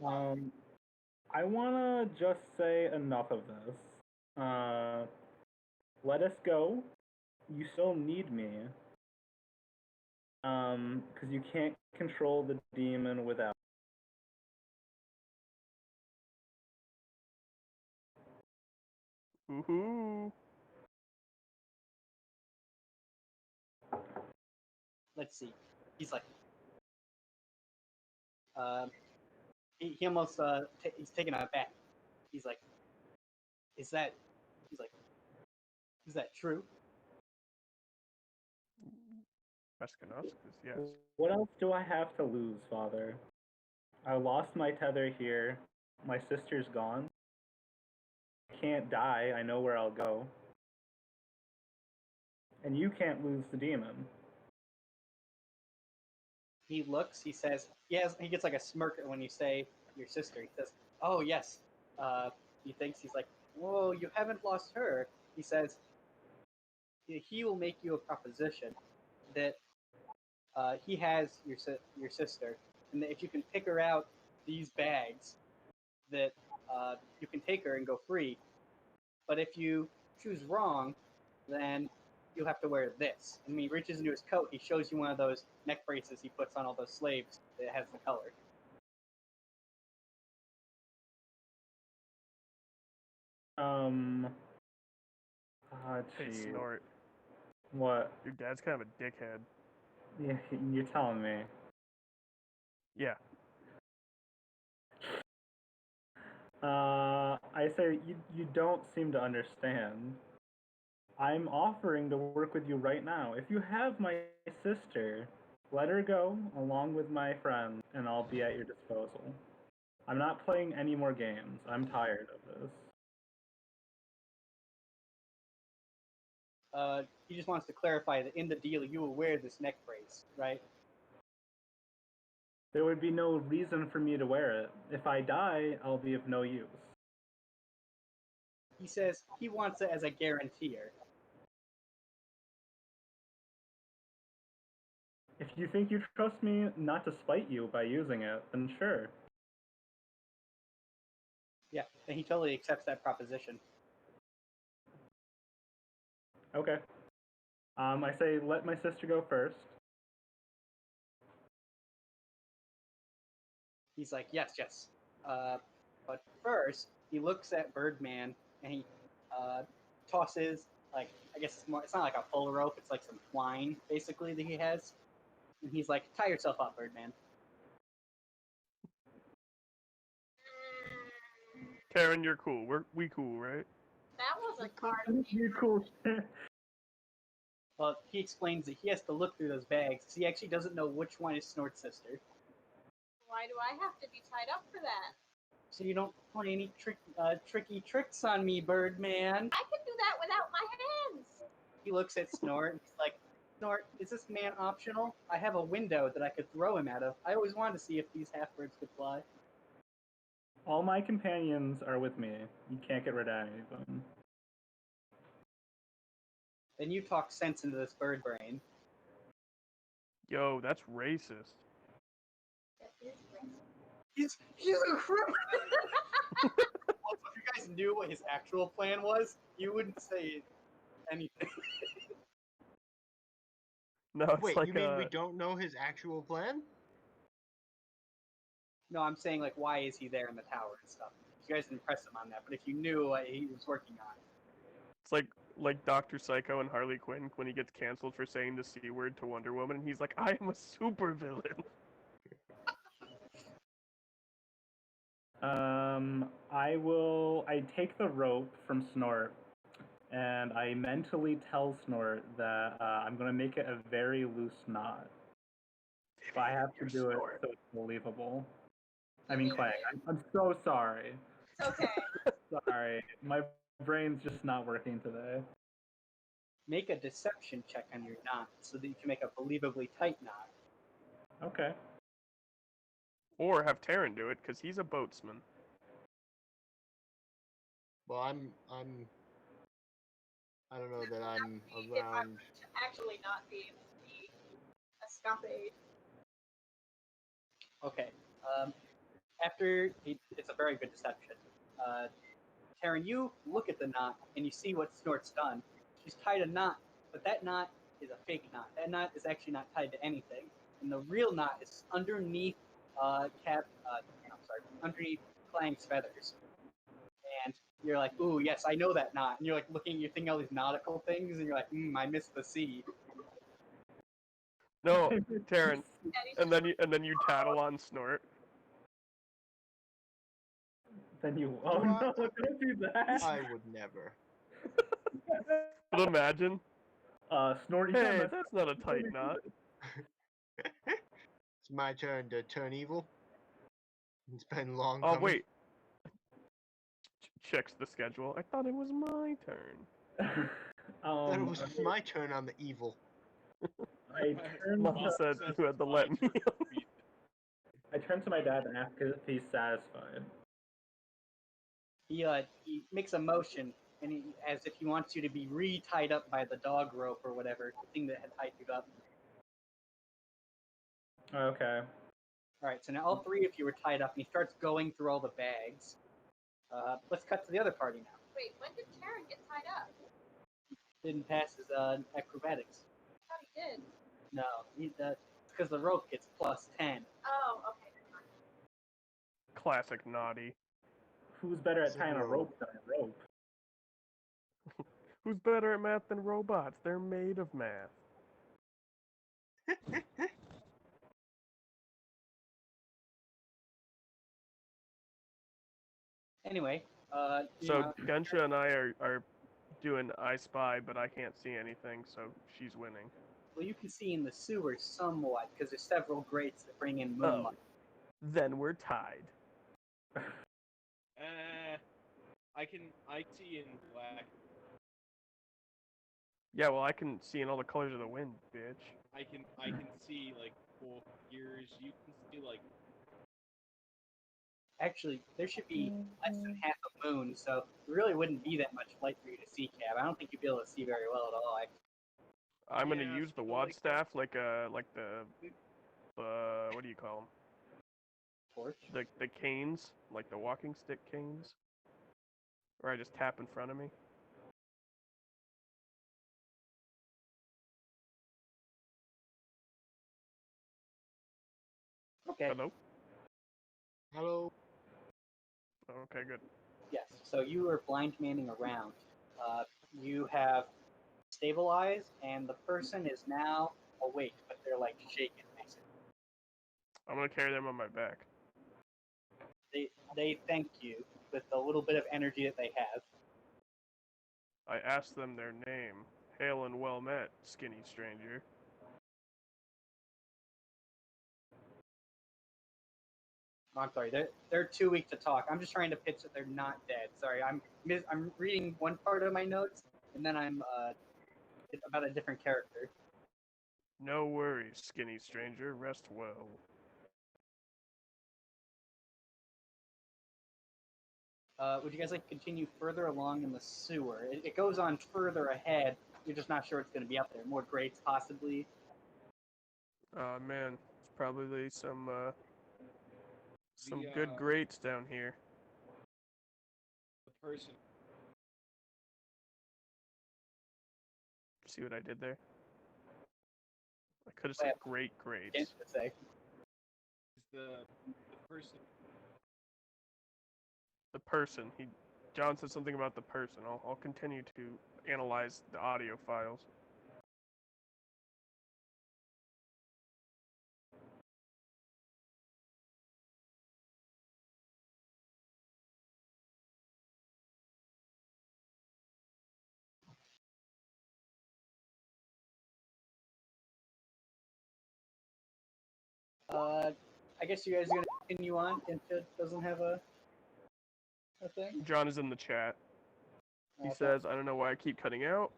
I wanna just say enough of this. Let us go. You still need me. Because you can't control the demon without. Woohoo! Let's see. He's like, he almost he's taken aback. He's like, is that? He's like, is that true? Mescanoscus, yes. What else do I have to lose, Father? I lost my tether here. My sister's gone. I can't die. I know where I'll go. And you can't lose the demon. He looks. He says, he gets like a smirk when you say, your sister. He says, "Oh yes." He thinks he's like, "Whoa, you haven't lost her." He says he will make you a proposition that he has your sister, and that if you can pick her out these bags, that you can take her and go free. But if you choose wrong, then you'll have to wear this. And when he reaches into his coat, he shows you one of those neck braces he puts on all those slaves that has the color. Hey, Gee. Snort. What? Your dad's kind of a dickhead. Yeah, you're telling me. Yeah. I say you don't seem to understand. I'm offering to work with you right now. If you have my sister, let her go along with my friends, and I'll be at your disposal. I'm not playing any more games. I'm tired of this. He just wants to clarify that in the deal you will wear this neck brace, right? There would be no reason for me to wear it. If I die, I'll be of no use. He says he wants it as a guaranteer. If you think you trust me not to spite you by using it, then sure. Yeah, and he totally accepts that proposition. Okay. I say let my sister go first. He's like, yes, yes. But first, he looks at Birdman and he tosses, like, I guess it's not like a full rope, it's like some twine, basically, that he has. And he's like, tie yourself up, Birdman. Karen, you're cool. We cool, right? That wasn't hard. You cool shit. Well, he explains that he has to look through those bags because he actually doesn't know which one is Snort's sister. Why do I have to be tied up for that? So you don't play any tricky tricks on me, Birdman. I can do that without my hands. He looks at Snort and he's like, Snort, is this man optional? I have a window that I could throw him out of. I always wanted to see if these half-birds could fly. All my companions are with me. You can't get rid of any of them. Then you talk sense into this bird brain. Yo, that's racist. That is racist. He's a criminal! Also, if you guys knew what his actual plan was, you wouldn't say anything. No, it's Wait, like you mean we don't know his actual plan? No, I'm saying, like, why is he there in the tower and stuff? You guys didn't press him on that, but if you knew what he was working on. It's like Dr. Psycho and Harley Quinn when he gets canceled for saying the C word to Wonder Woman, and he's like, I am a supervillain. I take the rope from Snort, and I mentally tell Snort that I'm gonna make it a very loose knot. If I have to do it so it's believable. I mean, Clang, I'm so sorry. It's okay. Sorry, my brain's just not working today. Make a deception check on your knot so that you can make a believably tight knot. Okay. Or have Taryn do it, because he's a boatsman. Well, I don't know that I'm If I'm around. actually not being the escape. Okay. After it's a very good deception. Taryn, you look at the knot and you see what Snort's done. She's tied a knot, but that knot is a fake knot. That knot is actually not tied to anything, and the real knot is underneath underneath Clang's feathers. And you're like, ooh, yes, I know that knot. And you're like looking, you're thinking all these nautical things, and you're like, I missed the sea. No, Taryn, and then you tattle on Snort. Then you. Oh no! Don't do that. I would never. But imagine. Snort. Hey, that's not a tight knot. It's my turn to turn evil. It's been long. Oh coming. wait. Checks the schedule. I thought it was my turn. Then it was my turn on the evil. I turned Mom said you had to let me. I turn to my dad and ask if he's satisfied. He makes a motion, and as if he wants you to be re-tied up by the dog rope or whatever, the thing that had tied you up. Okay. Alright, so now all three of you are tied up, and he starts going through all the bags. Let's cut to the other party now. Wait, when did Karen get tied up? Didn't pass his acrobatics. I thought he did. No, it's because the rope gets +10. Oh, okay. Classic naughty. Who's better at tying a Zero. rope than a rope? Who's better at math than robots? They're made of math. Anyway, So Gensha and I are doing I Spy, but I can't see anything, so she's winning. well, you can see in the sewer somewhat, because there's several grates that bring in moonlight. Then we're tied. I see in black. Yeah, well, I can see in all the colors of the wind, bitch. I can see like both ears. You can see like Actually, there should be less than half a moon, so there really wouldn't be that much light for you to see, Cab. I don't think you'd be able to see very well at all, actually. I'm gonna Yeah, use the so wad like- staff like the what do you call Torch. them? The canes, like the walking stick canes, where I just tap in front of me. Okay. Hello. Hello. Okay, good. Yes. So you are blind manning around. You have stabilized, and the person is now awake, but they're like shaken, basically. I'm gonna carry them on my back. They thank you with the little bit of energy that they have. I asked them their name. Hail and well met, skinny stranger. I'm sorry, they're too weak to talk. I'm just trying to pitch that they're not dead. Sorry, I'm reading one part of my notes, and then I'm about a different character. No worries, skinny stranger. Rest well. Would you guys like to continue further along in the sewer? It goes on further ahead. You're just not sure what's going to be up there. More grates, possibly. Man, it's probably some The, good grates down here. the person. See what I did there? I could have said great Can't grates. say. Is the person. The person. John said something about the person. I'll continue to analyze the audio files. I guess you guys are going to continue on until it doesn't have a thing. John is in the chat. He Okay. says, I don't know why I keep cutting out.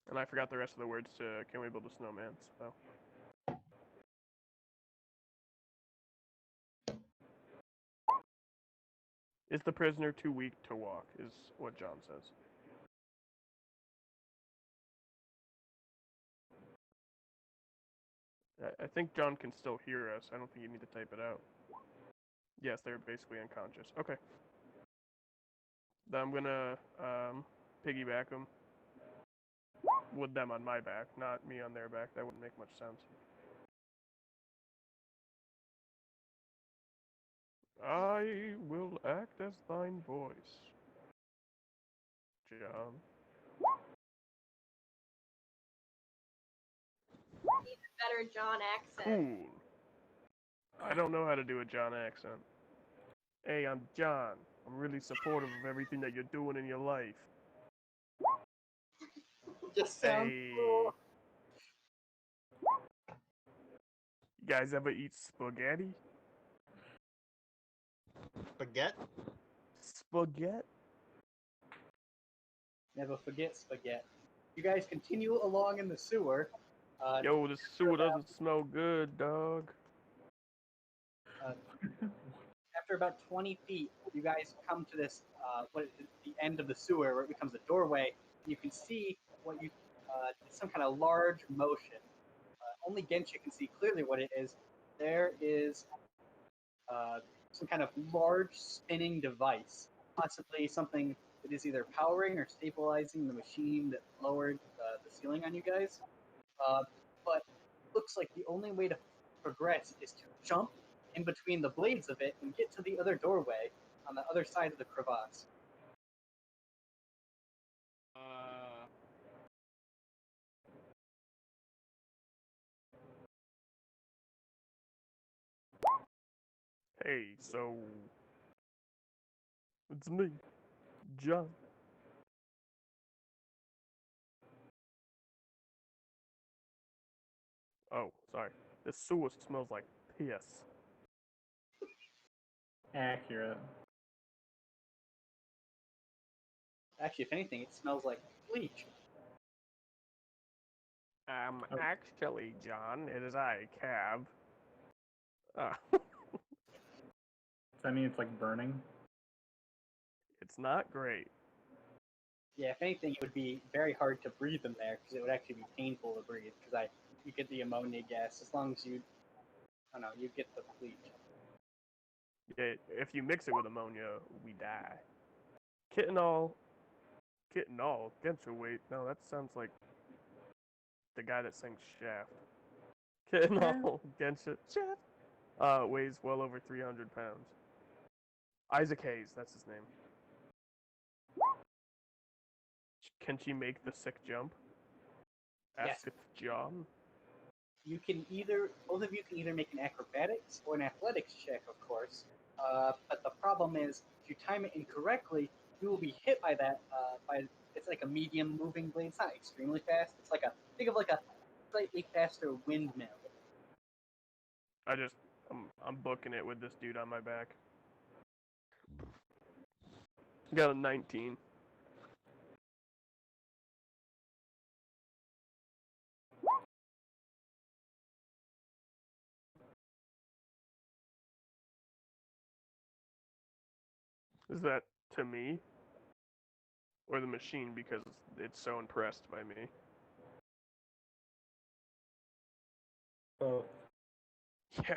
And I forgot the rest of the words to Can We Build a Snowman, so. Is the prisoner too weak to walk, is what John says. I think John can still hear us. I don't think you need to type it out. Yes, they're basically unconscious. Okay. Then I'm gonna piggyback them. With them on my back, not me on their back. That wouldn't make much sense. I will act as thine voice. John. Need a better John accent. Cool. I don't know how to do a John accent. Hey, I'm John. I'm really supportive of everything that you're doing in your life. Just sounds Hey. cool. You guys ever eat spaghetti? Spaghetti? Spaghetti? Never forget spaghetti. You guys continue along in the sewer. Yo, this sewer doesn't smell good, dog. After about 20 feet, you guys come to this, the end of the sewer where it becomes a doorway. You can see what you, some kind of large motion. Only Genshin can see clearly what it is. There is some kind of large spinning device, possibly something that is either powering or stabilizing the machine that lowered the ceiling on you guys. But looks like the only way to progress is to jump in between the blades of it and get to the other doorway on the other side of the crevasse. Hey, so it's me, John. Oh, sorry. This sewer smells like piss. Accurate. Actually, if anything, it smells like bleach. Actually, John, it is I, Cab. Does that mean it's like burning? It's not great. Yeah, if anything, it would be very hard to breathe in there because it would actually be painful to breathe because you get the ammonia gas as long as you, I don't know, you get the bleach. Yeah, if you mix it with ammonia, we die. Kittanol, Gensha, wait, no, that sounds like the guy that sang Shaft. Kittanol, Gensha, Shaft, weighs well over 300 pounds. Isaac Hayes, that's his name. Can she make the sick jump? Yes. Asketh John. You can both of you can either make an acrobatics or an athletics check, of course. But the problem is, if you time it incorrectly, you will be hit by that. It's like a medium moving blade. It's not extremely fast. It's like think of like a slightly faster windmill. I'm booking it with this dude on my back. Got a 19. Is that to me? Or the machine because it's so impressed by me? Both. Yeah.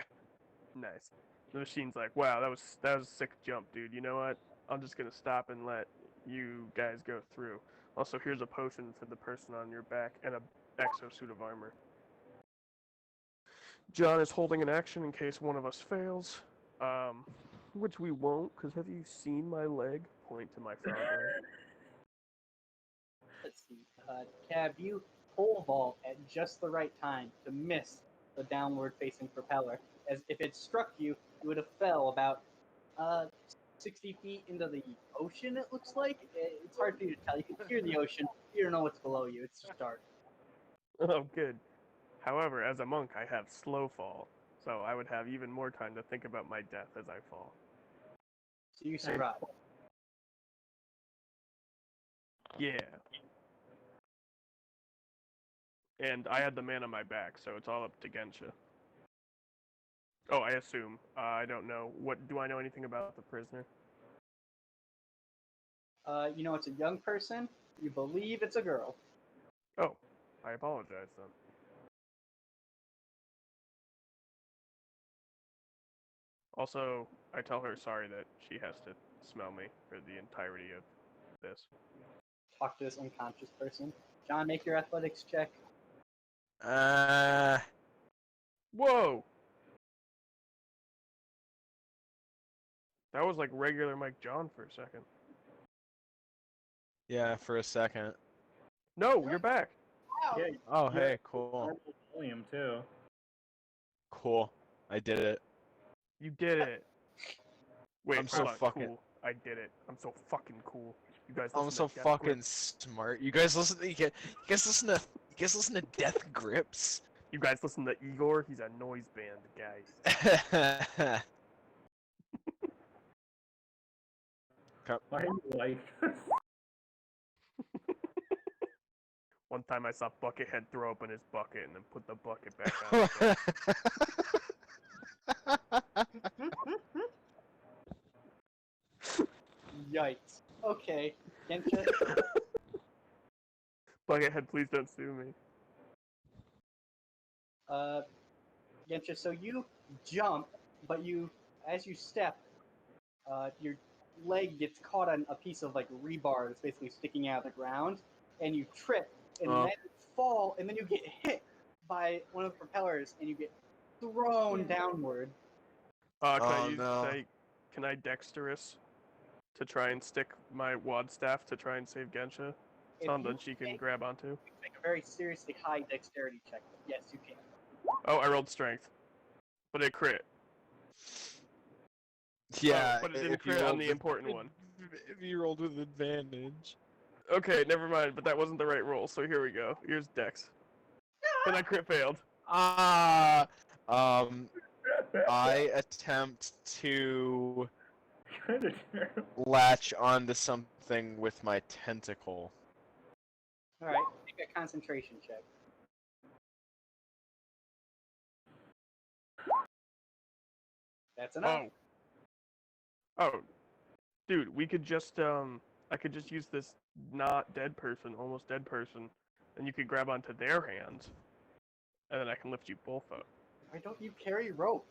Nice. The machine's like, wow, that was a sick jump, dude. You know what? I'm just gonna stop and let you guys go through. Also, here's a potion for the person on your back and a exosuit of armor. John is holding an action in case one of us fails. Which we won't, because have you seen my leg? Point to my frog leg. Let's see. Cab, you pole vault at just the right time to miss the downward facing propeller. As if it struck you, you would have fell about 60 feet into the ocean, it looks like. It's hard for you to tell. You can hear the ocean. You don't know what's below you. It's just dark. Oh, good. However, as a monk, I have slow fall, so I would have even more time to think about my death as I fall. So you survive. Yeah. And I had the man on my back, so it's all up to Gensha. Oh, I assume. I don't know. Do I know anything about the prisoner? You know it's a young person. You believe it's a girl. Oh, I apologize then. Also, I tell her sorry that she has to smell me for the entirety of this. Talk to this unconscious person. John, make your athletics check. Whoa! That was like regular Mike John for a second. Yeah, for a second. No, you're back. Wow. Yeah. Oh, Yeah. hey, cool. William too. Cool. I did it. You did it. Wait, I'm so hold on. fucking- Cool. I did it. I'm so fucking cool. You guys I'm listen so to Death fucking Grips? smart. You guys listen to Death Grips? You guys listen to Igor? He's a noise band guy. Why are you like this? One time I saw Buckethead throw open his bucket and then put the bucket back on his head. Yikes. Okay, Gensha, Buckethead, please don't sue me. Gensha, so you jump, but as you step, your leg gets caught on a piece of like rebar that's basically sticking out of the ground, and you trip, and then you fall, and then you get hit by one of the propellers, and you get thrown downward. Can I dexterous to try and stick my wad staff to try and save Gensha? Something she can grab onto. Make a very seriously high dexterity check. Yes, you can. Oh, I rolled strength, but it crit. Yeah, but it didn't if you crit on rolled the with- important one. If you rolled with advantage. Okay, never mind, but that wasn't the right roll, so here we go. Here's dex. And I crit failed. I attempt to Kind of terrible. latch onto something with my tentacle. Alright, make a concentration check. That's enough. Oh, dude, we could just I could just use this not dead person, almost dead person, and you could grab onto their hands, and then I can lift you both up. Why don't you carry rope?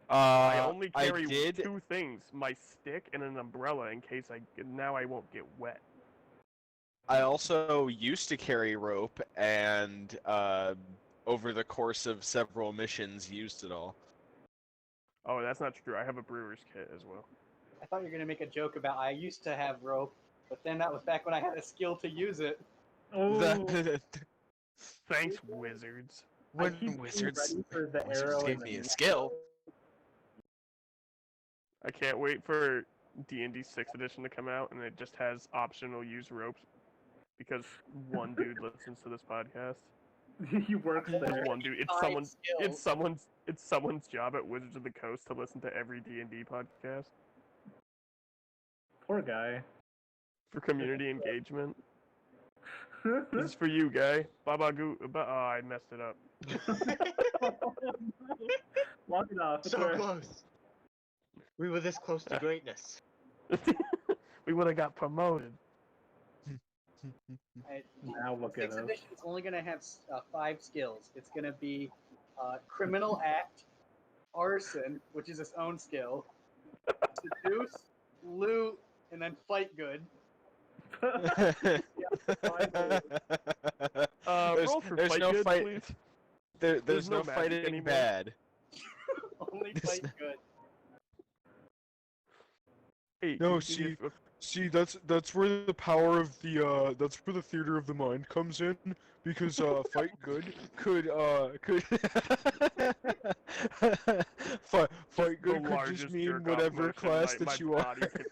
I only I carry did. 2 things: my stick and an umbrella, in case now I won't get wet. I also used to carry rope, and over the course of several missions, used it all. Oh, that's not true. I have a brewer's kit as well. I thought you were gonna make a joke about I used to have rope, but then that was back when I had a skill to use it. Oh, Thanks, wizards. I When keep being wizards ready for the wizards arrow gave and me the a skill. I can't wait for D&D 6th edition to come out, and it just has optional use ropes, because one dude listens to this podcast. he works Just there. one dude. Fine skills. It's someone's job at Wizards of the Coast to listen to every D&D podcast Poor guy. for community engagement. This is for you, guy. I messed it up. Walk it off. So close. We were this close to greatness. We would have got promoted. Now look at Sixth us. edition is only gonna have 5 skills. It's gonna be criminal act, arson, which is its own skill, seduce, loot, and then fight good. Roll for there's fight no good, fight. please. There's no no magic fighting anymore. bad. Only This- fight good. Hey, No, can you give- See, that's where the power of the that's where the theater of the mind comes in, because fight good could fight good the could largest just mean jerk-off whatever motion class my that you body are. can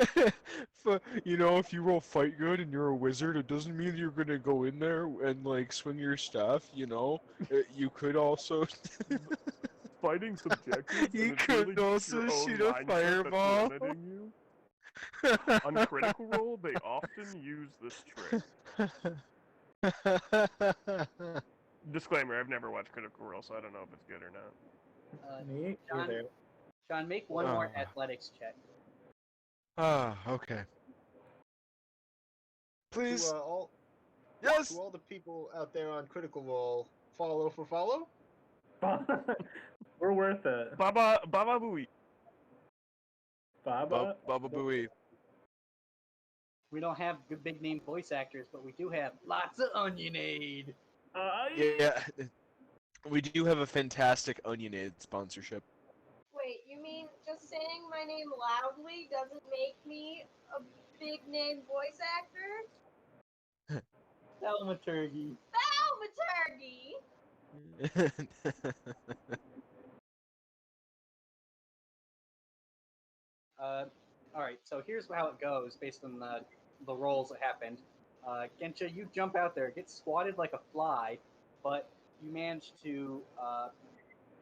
manage. You know, if you roll fight good and you're a wizard, it doesn't mean you're gonna go in there and like swing your stuff. You know, you could also. Fighting subjectives. You and it's could really just your also own shoot a mindset that's fireball. limiting you. On Critical Role, they often use this trick. Disclaimer: I've never watched Critical Role, so I don't know if it's good or not. Me John, either. John, make one more Ah. athletics check. Okay. Please. To all Yes. to all the people out there on Critical Role, follow for follow. We're worth it. Baba Booey. Baba. Baba Booey. We don't have good big name voice actors, but we do have lots of Onionade. Yeah. We do have a fantastic Onionade sponsorship. Wait, you mean just saying my name loudly doesn't make me a big name voice actor? Thaumaturgy. Thaumaturgy! Alright, so here's how it goes based on the rolls that happened. Gensha, you jump out there, get squatted like a fly, but you manage to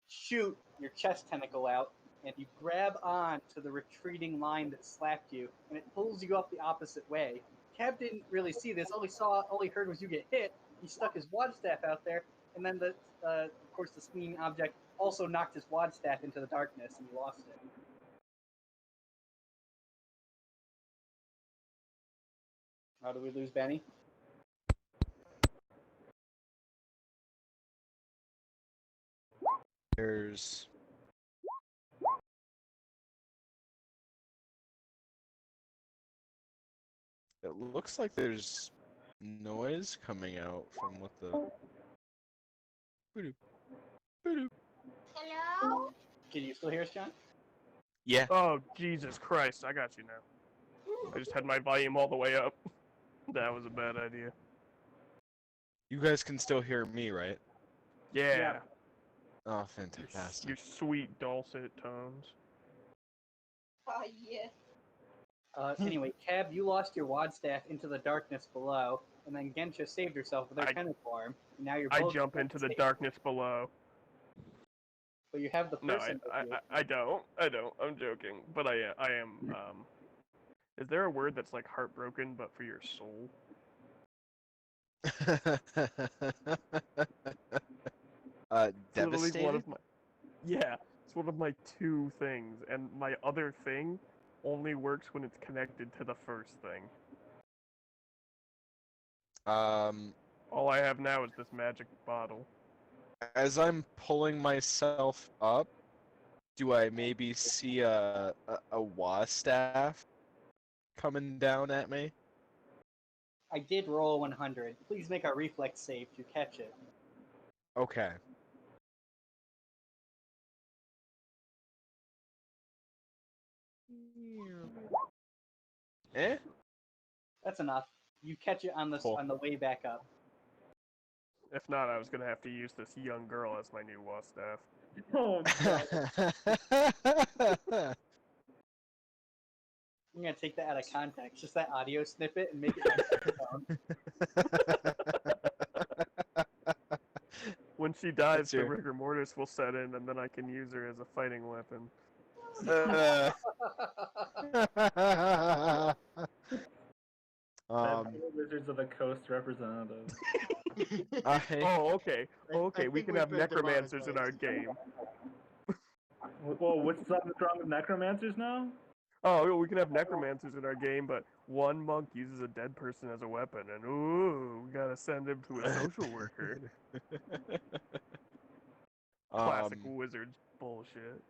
shoot your chest tentacle out and you grab on to the retreating line that slapped you, and it pulls you up the opposite way. Cab didn't really see this. All he heard was you get hit. He stuck his wad staff out there, and then of course, the swinging object also knocked his wad staff into the darkness, and he lost it. How do we lose Benny? There's. It looks like there's noise coming out from what the. Boodoo. Boodoo. Hello? Can you still hear us, John? Yeah. Oh, Jesus Christ, I got you now. I just had my volume all the way up. That was a bad idea. You guys can still hear me, right? Yeah. Oh, Your fantastic. sweet dulcet tones. Oh, yeah. Anyway, Cab, you lost your wad staff into the darkness below, and then Gensha saved herself with her tennis form. And now you're I both jump into the safe. darkness below. But you have the No, person. I don't. I don't. I'm joking. But I am. Is there a word that's like heartbroken, but for your soul? Devastated? One of my, yeah, it's one of my two things, and my other thing only works when it's connected to the first thing. All I have now is this magic bottle. As I'm pulling myself up, do I maybe see a Wastaff coming down at me? I did roll 100. Please make a reflex save to catch it. Okay. Eh? That's enough. You catch it on the Cool. on the way back up. If not, I was gonna have to use this young girl as my new Wastaff. Oh, God. I'm gonna take that out of context, just that audio snippet, and make it. When she dies, That's the your- rigor mortis will set in, and then I can use her as a fighting weapon. Wizards of the Coast representative. Oh, okay. Okay, I we think can we've have been necromancers in our demonetized. game. Whoa, what's something wrong with necromancers now? Oh, we can have necromancers in our game, but one monk uses a dead person as a weapon, and ooh, we gotta send him to a social worker. Classic wizard bullshit.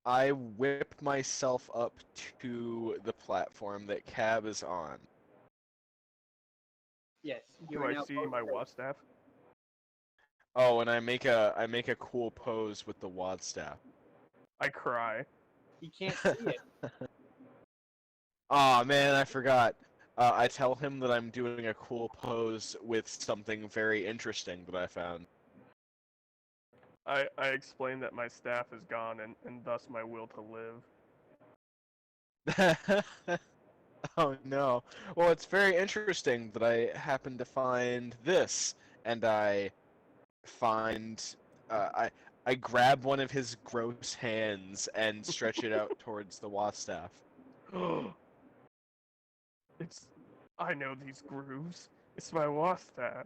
I whip myself up to the platform that Cab is on. Yes. Do I see my Wastaff? Oh, and I make a cool pose with the wad staff. I cry. He can't see it. Aw, man, I forgot. I tell him that I'm doing a cool pose with something very interesting that I found. I explain that my staff is gone, and thus my will to live. Oh no. Well, it's very interesting that I happen to find this, and I find I grab one of his gross hands and stretch it out towards the Wastaff. I know these grooves. It's my Wastaff.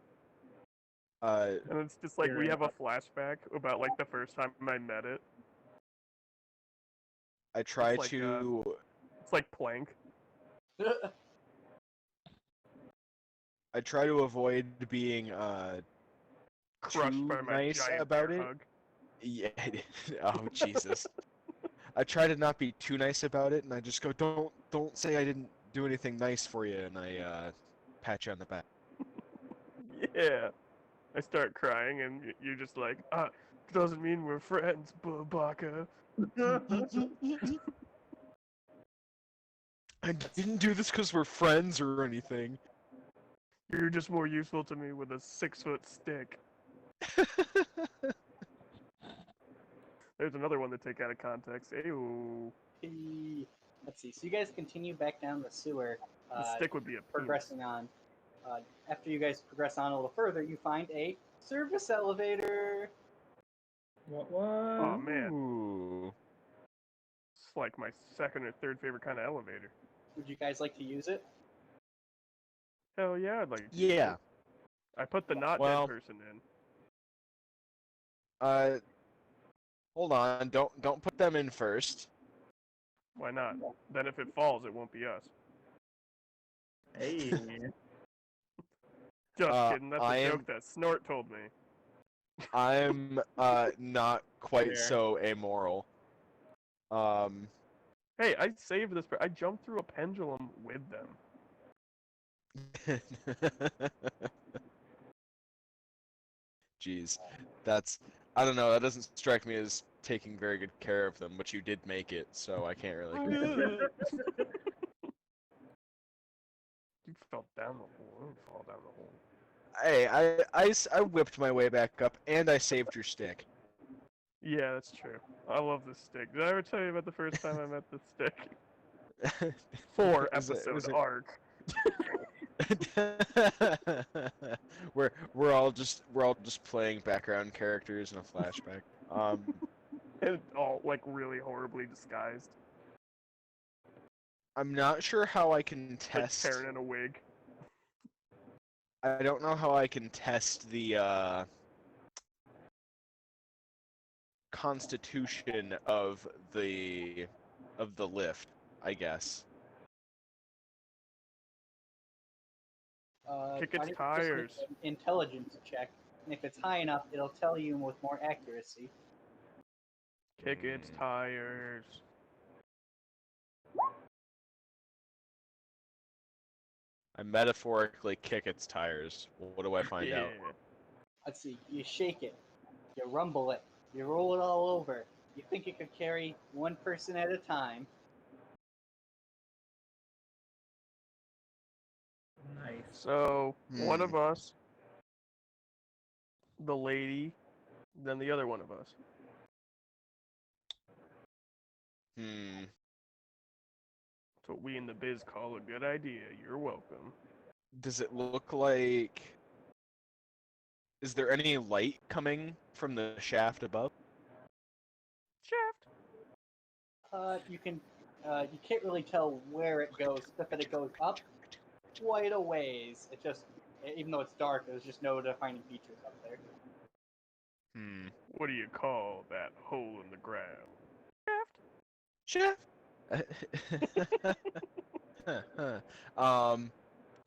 Uh, And it's just like we have a flashback about like the first time I met it. I try It's like, to. It's like Plank. I try to avoid being Crushed too by my nice giant about bear it. hug. Yeah. Oh Jesus. I try to not be too nice about it, and I just go, don't say I didn't do anything nice for you, and I pat you on the back. Yeah. I start crying, and you're just like, doesn't mean we're friends, Baka. I didn't do this because we're friends or anything. You're just more useful to me with a 6-foot stick. There's another one to take out of context. Ew. Let's see. So you guys continue back down the sewer. The stick would be a progressing on. After you guys progress on a little further, you find a service elevator. What? Oh man, Ooh. it's like my second or third favorite kind of elevator. Would you guys like to use it? Hell yeah, I'd like to use Yeah. it. I put the not Well- dead person in. Hold on. Don't put them in first. Why not? Then if it falls, it won't be us. Hey. Just kidding. That's I a am- joke that Snort told me. I'm not quite Fair. so amoral. Hey, I saved this. I jumped through a pendulum with them. Jeez, I don't know. That doesn't strike me as taking very good care of them, but you did make it, so I can't really. You fell down the hole. I didn't fall down the hole. Hey, I whipped my way back up, and I saved your stick. Yeah, that's true. I love this stick. Did I ever tell you about the first time I met this stick? 4 Was episode it- arc. we're all just playing background characters in a flashback. And all like really horribly disguised. I'm not sure how I can Like test. Karen in a wig. I don't know how I can test the constitution of the lift, I guess. Kick why its don't you just make tires. an intelligence check, and if it's high enough, it'll tell you with more accuracy. Kick its tires. I metaphorically kick its tires. What do I find out? Yeah. Let's see. You shake it, you rumble it, you roll it all over. You think it could carry one person at a time. Nice. So one of us, the lady, then the other one of us. Hmm. That's what we in the biz call a good idea. You're welcome. Does it look like? Is there any light coming from the shaft above? Shaft. You can't really tell where it goes, except that it goes up quite a ways. It just, even though it's dark, there's just no defining features up there. Hmm. What do you call that hole in the ground? Shaft.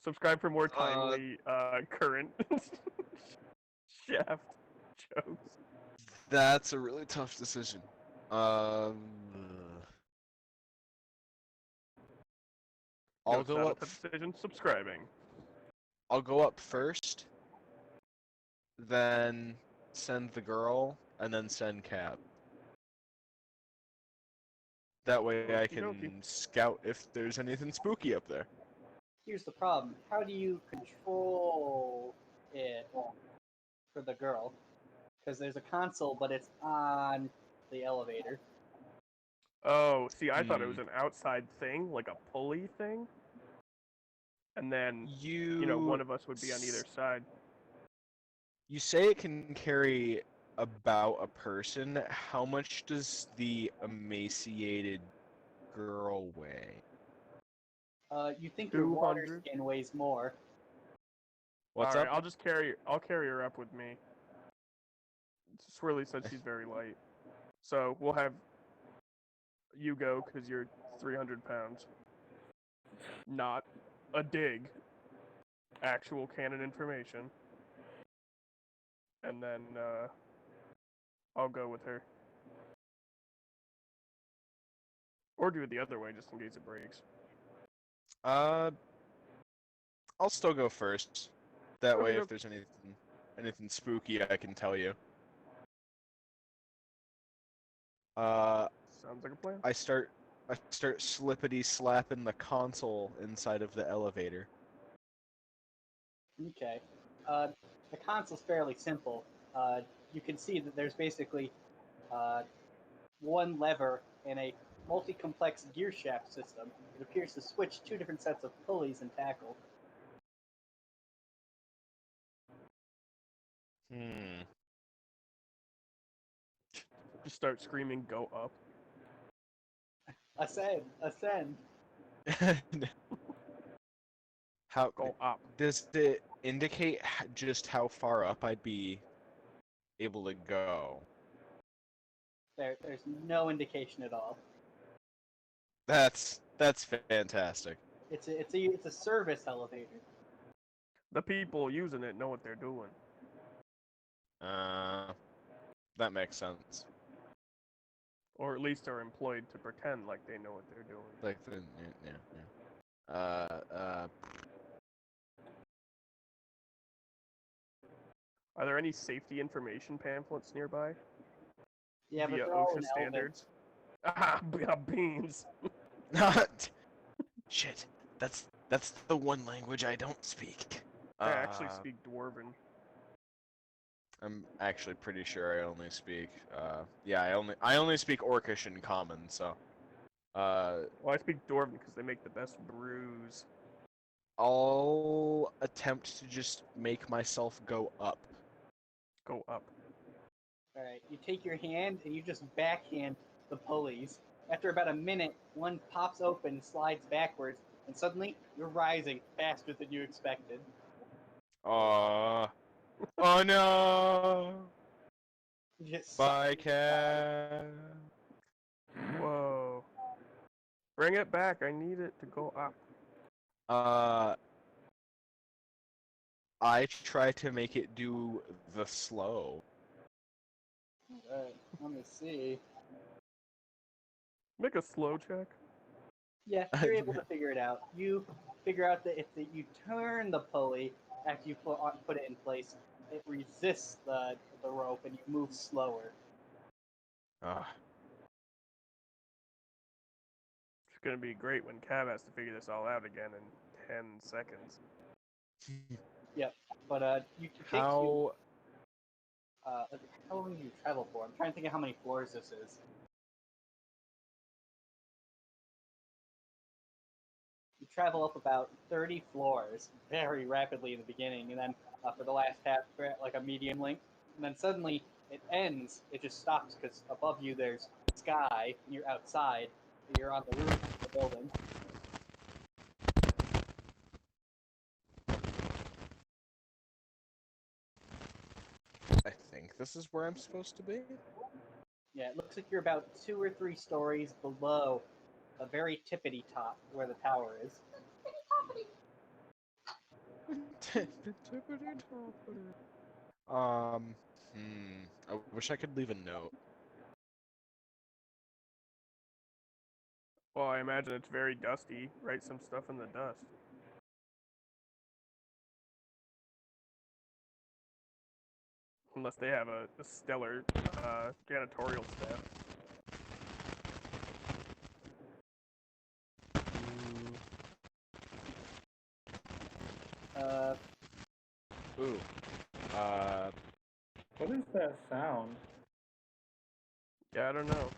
Subscribe for more timely, current Shaft jokes. That's a really tough decision. I'll No, go not up. a tough decision. Subscribing. I'll go up first, then send the girl, and then send Cap. That way I can Okey-dokey. scout if there's anything spooky up there. Here's the problem. How do you control it for the girl? Because there's a console, but it's on the elevator. Oh, see, I thought it was an outside thing, like a pulley thing. And then, you know, one of us would be on either side. You say it can carry about a person. How much does the emaciated girl weigh? You think your water 200? skin weighs more. What's Alright, up? I'll carry her up with me. Swirly said she's very light. So, we'll have you go, because you're 300 pounds. Not a dig. Actual canon information. And then, I'll go with her. Or do it the other way, just in case it breaks. I'll still go first. That way, Okay. if there's anything spooky, I can tell you. Sounds like a plan. I start slippity slapping the console inside of the elevator. Okay. The console's fairly simple. You can see that there's basically one lever in a multi-complex gear shaft system. It appears to switch two different sets of pulleys and tackle. Just start screaming, "Go up!" Ascend, ascend. How Go up. does it indicate just how far up I'd be able to go? There's no indication at all. That's fantastic. It's a service elevator. The people using it know what they're doing. That makes sense. Or at least are employed to pretend like they know what they're doing. Like the yeah. Are there any safety information pamphlets nearby? Yeah, but Via they're all OSHA in standards? Ah, beans. Not. Shit. That's the one language I don't speak. I actually speak Dwarven. I'm actually pretty sure I only speak. Yeah, I only speak Orcish and Common. So. Well, I speak Dwarven because they make the best brews. I'll attempt to just make myself go up. Go up. Alright, you take your hand and you just backhand the pulleys. After about a minute, one pops open, slides backwards, and suddenly you're rising faster than you expected. Oh no! You just Bye, cat. Whoa. Bring it back. I need it to go up. I try to make it do the slow. Alright, let me see. Make a slow check. Yeah, you're able to figure it out. You figure out that if you turn the pulley after you put it in place, it resists the rope and you move slower. Ah. It's gonna be great when Cav has to figure this all out again in 10 seconds. But it takes you. How long do you travel for? I'm trying to think of how many floors this is. You travel up about 30 floors very rapidly in the beginning, and then for the last half, like a medium length. And then suddenly it ends. It just stops because above you there's sky, and you're outside. And you're on the roof of the building. I think this is where I'm supposed to be. Yeah, it looks like you're about 2 or 3 stories below a very tippity top where the tower is. I wish I could leave a note. Well, I imagine it's very dusty. Write some stuff in the dust. Unless they have a stellar janitorial staff. Ooh. What is that sound? Yeah, I don't know.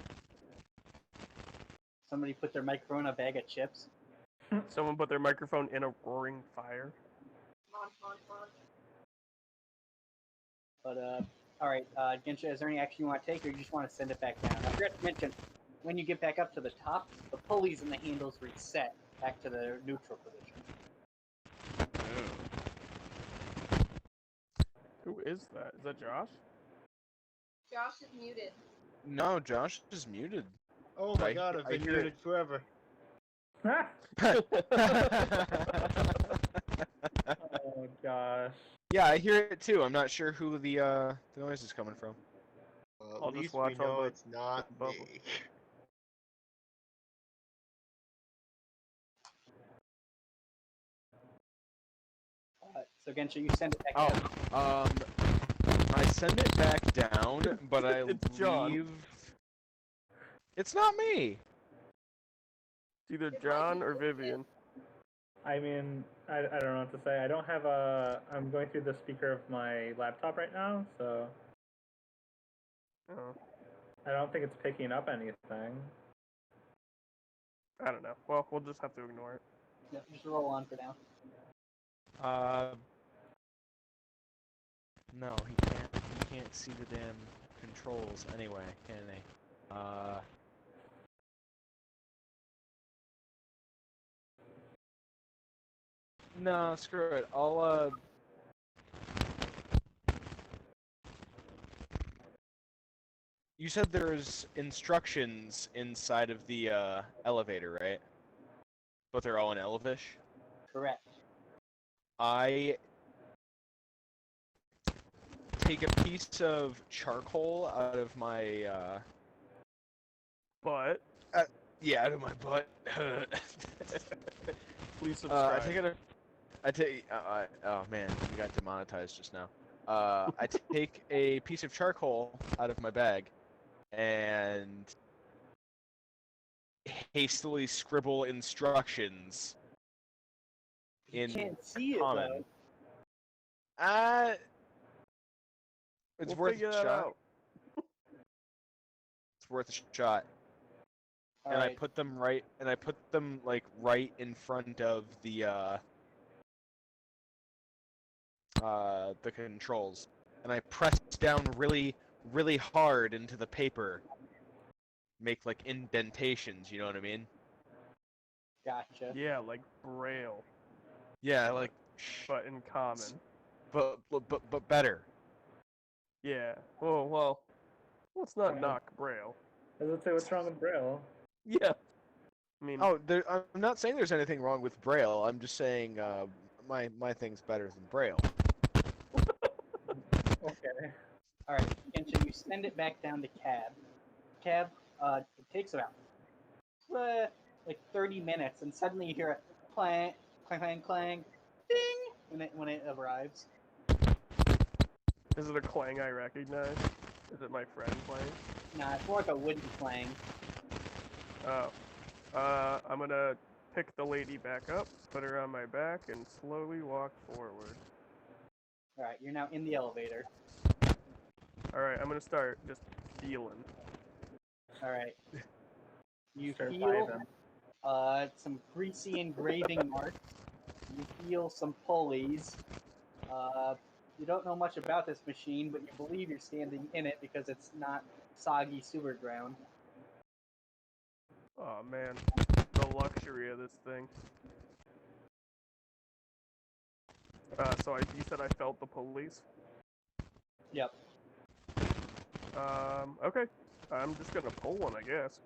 Somebody put their microphone in a bag of chips. Someone put their microphone in a roaring fire. But, alright, Gensha, is there any action you want to take, or you just want to send it back down? I forgot to mention, when you get back up to the top, the pulleys and the handles reset back to their neutral position. Who is that? Is that Josh? Josh is muted. No, Josh is muted. Oh my god, I've I been hear muted forever. Oh gosh. Yeah, I hear it too. I'm not sure who the noise is coming from. Well, I'll at just least watch we all know the it's not bubbles. me. So Gensha, you send it back down. I send it back down, but I It's John. leave. It's not me. It's either John or Vivian. I mean, I don't know what to say. I don't have a. I'm going through the speaker of my laptop right now, so Oh, I don't think it's picking up anything. I don't know. Well, we'll just have to ignore it. Yeah, just roll on for now. No, he can't see the damn controls anyway, can they? No, screw it. I'll You said there's instructions inside of the elevator, right? But they're all in Elvish? Correct. I take a piece of charcoal out of my But yeah, out of my butt. please subscribe. Oh man, we got demonetized just now. I take a piece of charcoal out of my bag and hastily scribble instructions You in can't see it common. though. It's We'll worth figure a that shot. out. It's worth a shot. All And I right. put them like right in front of the controls. And I press down really, really hard into the paper. Make like indentations, you know what I mean? Gotcha. Yeah, like Braille, Yeah, like but in common. but better. Yeah. Oh well. Let's not knock Braille. Does it say what's wrong with Braille? Yeah. I mean, Oh, I'm not saying there's anything wrong with Braille. I'm just saying my thing's better than Braille. Okay. All right, Genshin, you send it back down to Cab. Cab, it takes about like 30 minutes, and suddenly you hear a clang, clang, clang, clang, ding when it arrives. is it a clang I recognize? Is it my friend playing? Nah, it's more like a wooden clang. Oh. I'm gonna pick the lady back up, put her on my back, and slowly walk forward. All right, you're now in the elevator. Alright, I'm gonna start just feeling. All right. You Start feel vibing. some greasy engraving marks. You feel some pulleys. You don't know much about this machine, but you believe you're standing in it because it's not soggy sewer ground. Oh man, the luxury of this thing. So you said I felt the police? Yep. Okay. I'm just gonna pull one, I guess.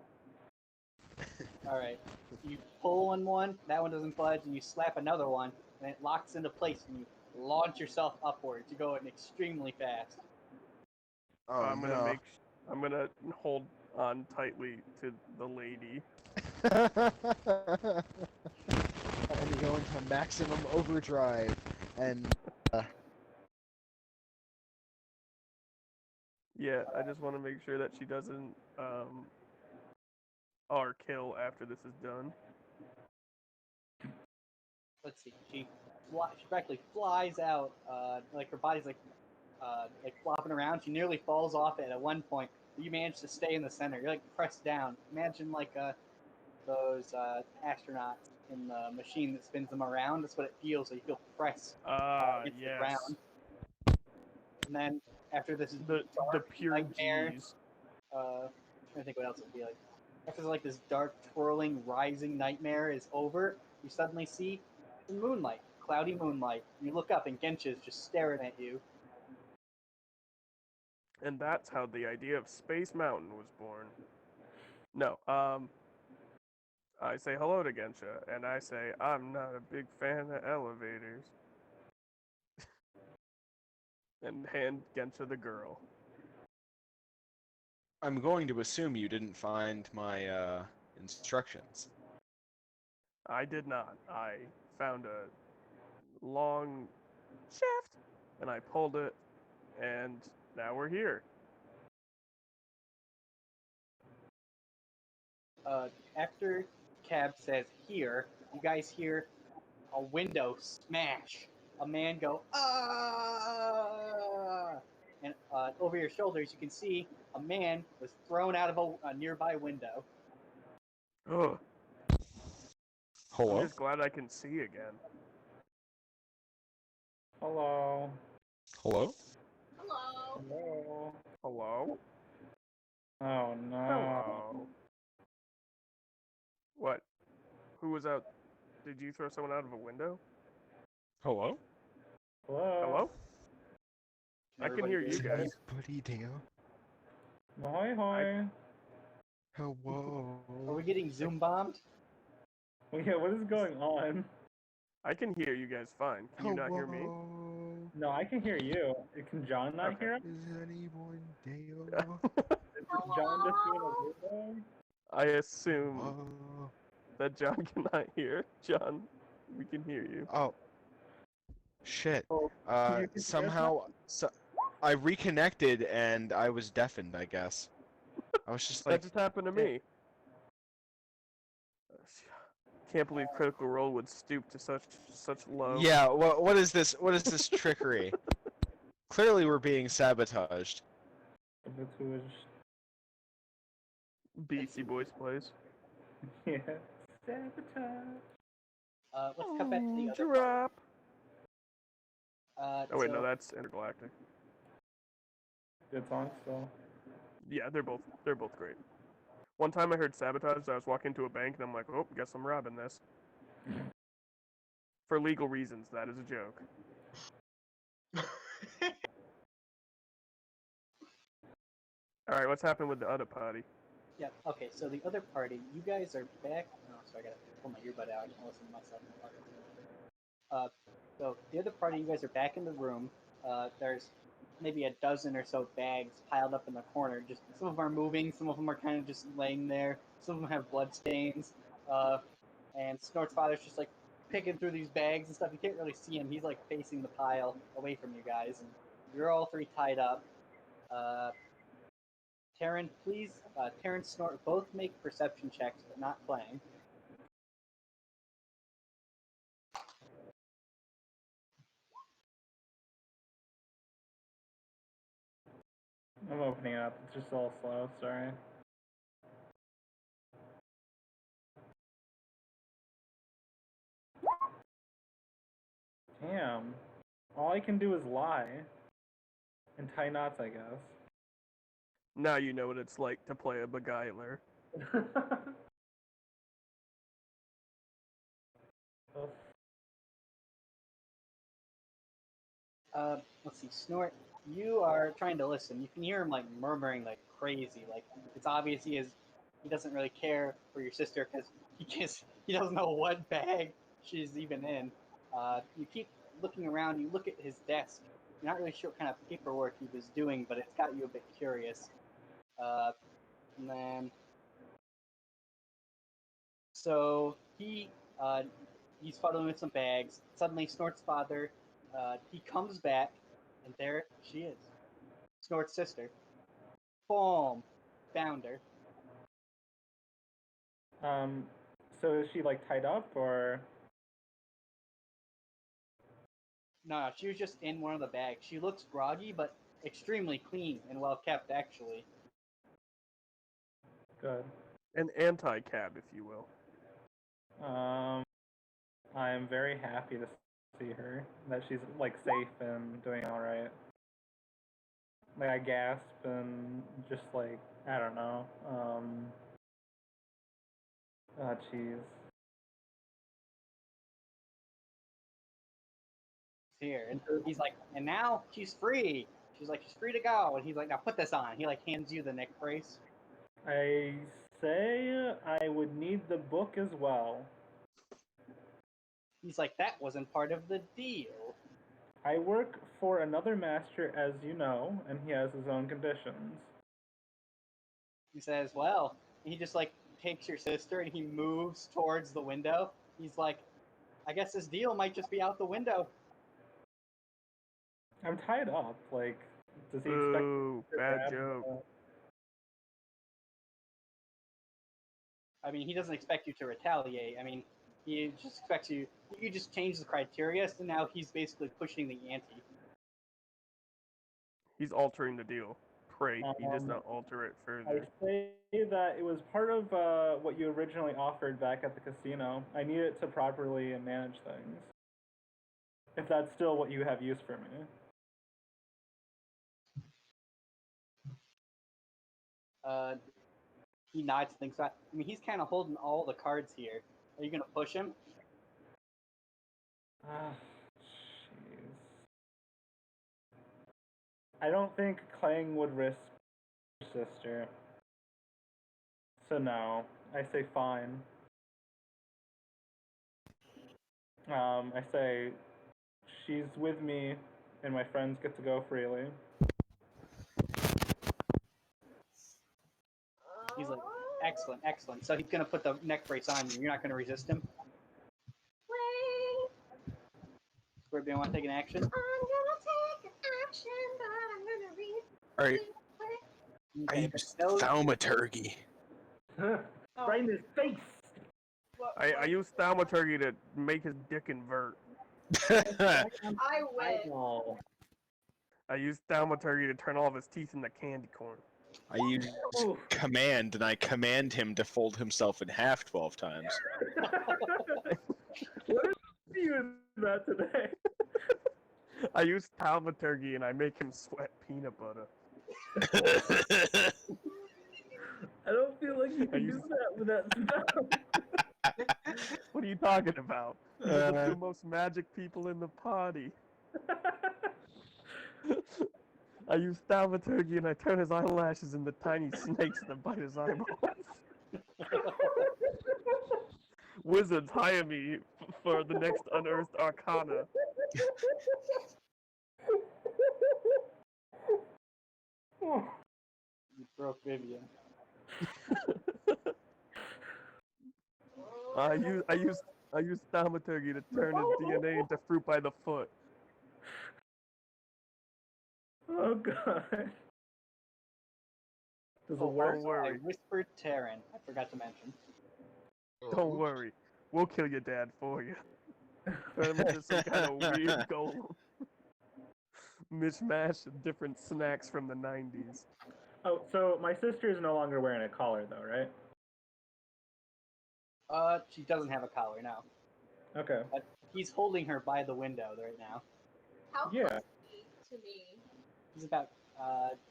All right. You pull on one, that one doesn't budge, and you slap another one, and it locks into place, and you launch yourself upwards. You're going extremely fast. Oh I'm gonna no. I'm gonna hold on tightly to the lady. And you go into maximum overdrive, and Yeah, I just want to make sure that she doesn't or kill after this is done. Let's see. She practically flies out. Like her body's like flopping around. She nearly falls off it at one point. But you manage to stay in the center. You're like pressed down. Imagine like those astronauts in the machine that spins them around. That's what it feels. So you feel pressed against the Yes. ground. And then after this is The dark pure nightmare. G's. I'm trying to think what else it would be like. After like this dark, twirling, rising nightmare is over, you suddenly see some moonlight, cloudy moonlight. You look up and Gensha is just staring at you. And that's how the idea of Space Mountain was born. No, I say hello to Gensha, and I say I'm not a big fan of elevators. And hand Gensha the girl. I'm going to assume you didn't find my instructions. I did not. I found a long shaft, and I pulled it, and now we're here. After Cab says here, you guys hear a window smash. A man go, ah! And over your shoulders, you can see a man was thrown out of a nearby window. Ugh. I'm Hello? just glad I can see again. Hello. Hello? Hello. Hello. Hello? Oh no. Hello. What? Who was out? Did you throw someone out of a window? Hello? Hello? Hello? I can Everybody hear do you it. guys. Anybody there? Hoy hoy. Hello? Are we getting Zoom bombed? Yeah, what is going on? I can hear you guys fine. Can you not hear me? Hello? No, I can hear you. Can John not Okay. hear us? Is anyone there? Is John just being a weirdo? I assume Hello? that John cannot hear. John, we can hear you. Oh. Shit. Oh, you can hear us Somehow, I reconnected and I was deafened, I guess. I was just That like, just happened to me. Can't believe Critical Role would stoop to such low. yeah, what is this? What is this trickery? Clearly we're being sabotaged. Sabotage. Beastie Boys plays. Yeah. Sabotage. Let's cut back to the other part. Drop. Uh, Oh wait, so, no, that's Intergalactic. Good song still. Yeah, they're both great. One time I heard Sabotage. I was walking to a bank and I'm like, oh, guess I'm robbing this. For legal reasons, that is a joke. All right, what's happened with the other party? yeah, okay, so the other party, you guys are back. Oh, sorry, I gotta pull my earbud out. I can't listen to myself. So the other party, you guys are back in the room. There's maybe a dozen or so bags piled up in the corner. Just some of them are moving, some of them are kind of just laying there. Some of them have blood stains. And Snort's father's just like picking through these bags and stuff. You can't really see him. He's like facing the pile away from you guys, and you're all three tied up. Terran, please, Terran, Snort, both make perception checks, but not playing. I'm opening it up. It's just all slow, sorry. Damn. All I can do is lie. And tie knots, I guess. Now you know what it's like to play a beguiler. Let's see, Snort, you are trying to listen. You can hear him like murmuring like crazy. Like it's obvious he doesn't really care for your sister because he doesn't know what bag she's even in. You keep looking around. You look at his desk. You're not really sure what kind of paperwork he was doing, but it's got you a bit curious. And then, so he's fuddling with some bags. Suddenly, Snort's father, he comes back, and there she is, Snort's sister. Boom, found her. So is she like tied up or? No, she was just in one of the bags. She looks groggy, but extremely clean and well kept, actually. Good. An anti-cab, if you will. I am very happy to see her. That she's like safe and doing all right. Like I gasp and just like I don't know. Oh jeez. Here, and he's like, and now she's free. She's like, she's free to go. And he's like, now put this on. He like hands you the neck brace. I say I would need the book as well. He's like, that wasn't part of the deal. I work for another master, as you know, and he has his own conditions. He says, well, he just like takes your sister and he moves towards the window. He's like, I guess this deal might just be out the window. I'm tied up. Like, does he expect? Ooh, bad joke. I mean, he doesn't expect you to retaliate. I mean, he just expects you. You just change the criteria, so now he's basically pushing the ante. He's altering the deal. Pray he does not alter it I further. say that it was part of what you originally offered back at the casino. I need it to properly manage things. If that's still what you have use for me. He nods and thinks, I mean, he's kind of holding all the cards here. Are you gonna push him? Ah, jeez. I don't think Clang would risk her sister. So no, I say fine. I say she's with me, and my friends get to go freely. He's like, excellent, excellent. So he's gonna put the neck brace on you. You're not gonna resist him. Wait, Scorpion, want to take an action? I'm gonna take action, but I'm gonna read. Alright, I Okay, use but no- thaumaturgy. Right in his face! I use thaumaturgy to make his dick invert. I wish. Oh. I use thaumaturgy to turn all of his teeth into candy corn. I use command, and I command him to fold himself in half 12 times. What did you use that today? I use thaumaturgy and I make him sweat peanut butter. I don't feel like you can do that with that spell. What are you talking about? You're the two most magic people in the party. I use thaumaturgy and I turn his eyelashes into tiny snakes that bite his eyeballs. Wizards, hire me for the next unearthed arcana. You broke Vivian. I use thaumaturgy to turn his DNA into fruit by the foot. Oh god. Does it Oh, work? Don't worry. I whispered Terran. I forgot to mention. Don't worry. We'll kill your dad for you. Turn him into some kind of weird golem. Mishmash of different snacks from the 90s. Oh, so my sister is no longer wearing a collar though, right? She doesn't have a collar now. Okay. He's holding her by the window right now. How Yeah. close is he to me? He's about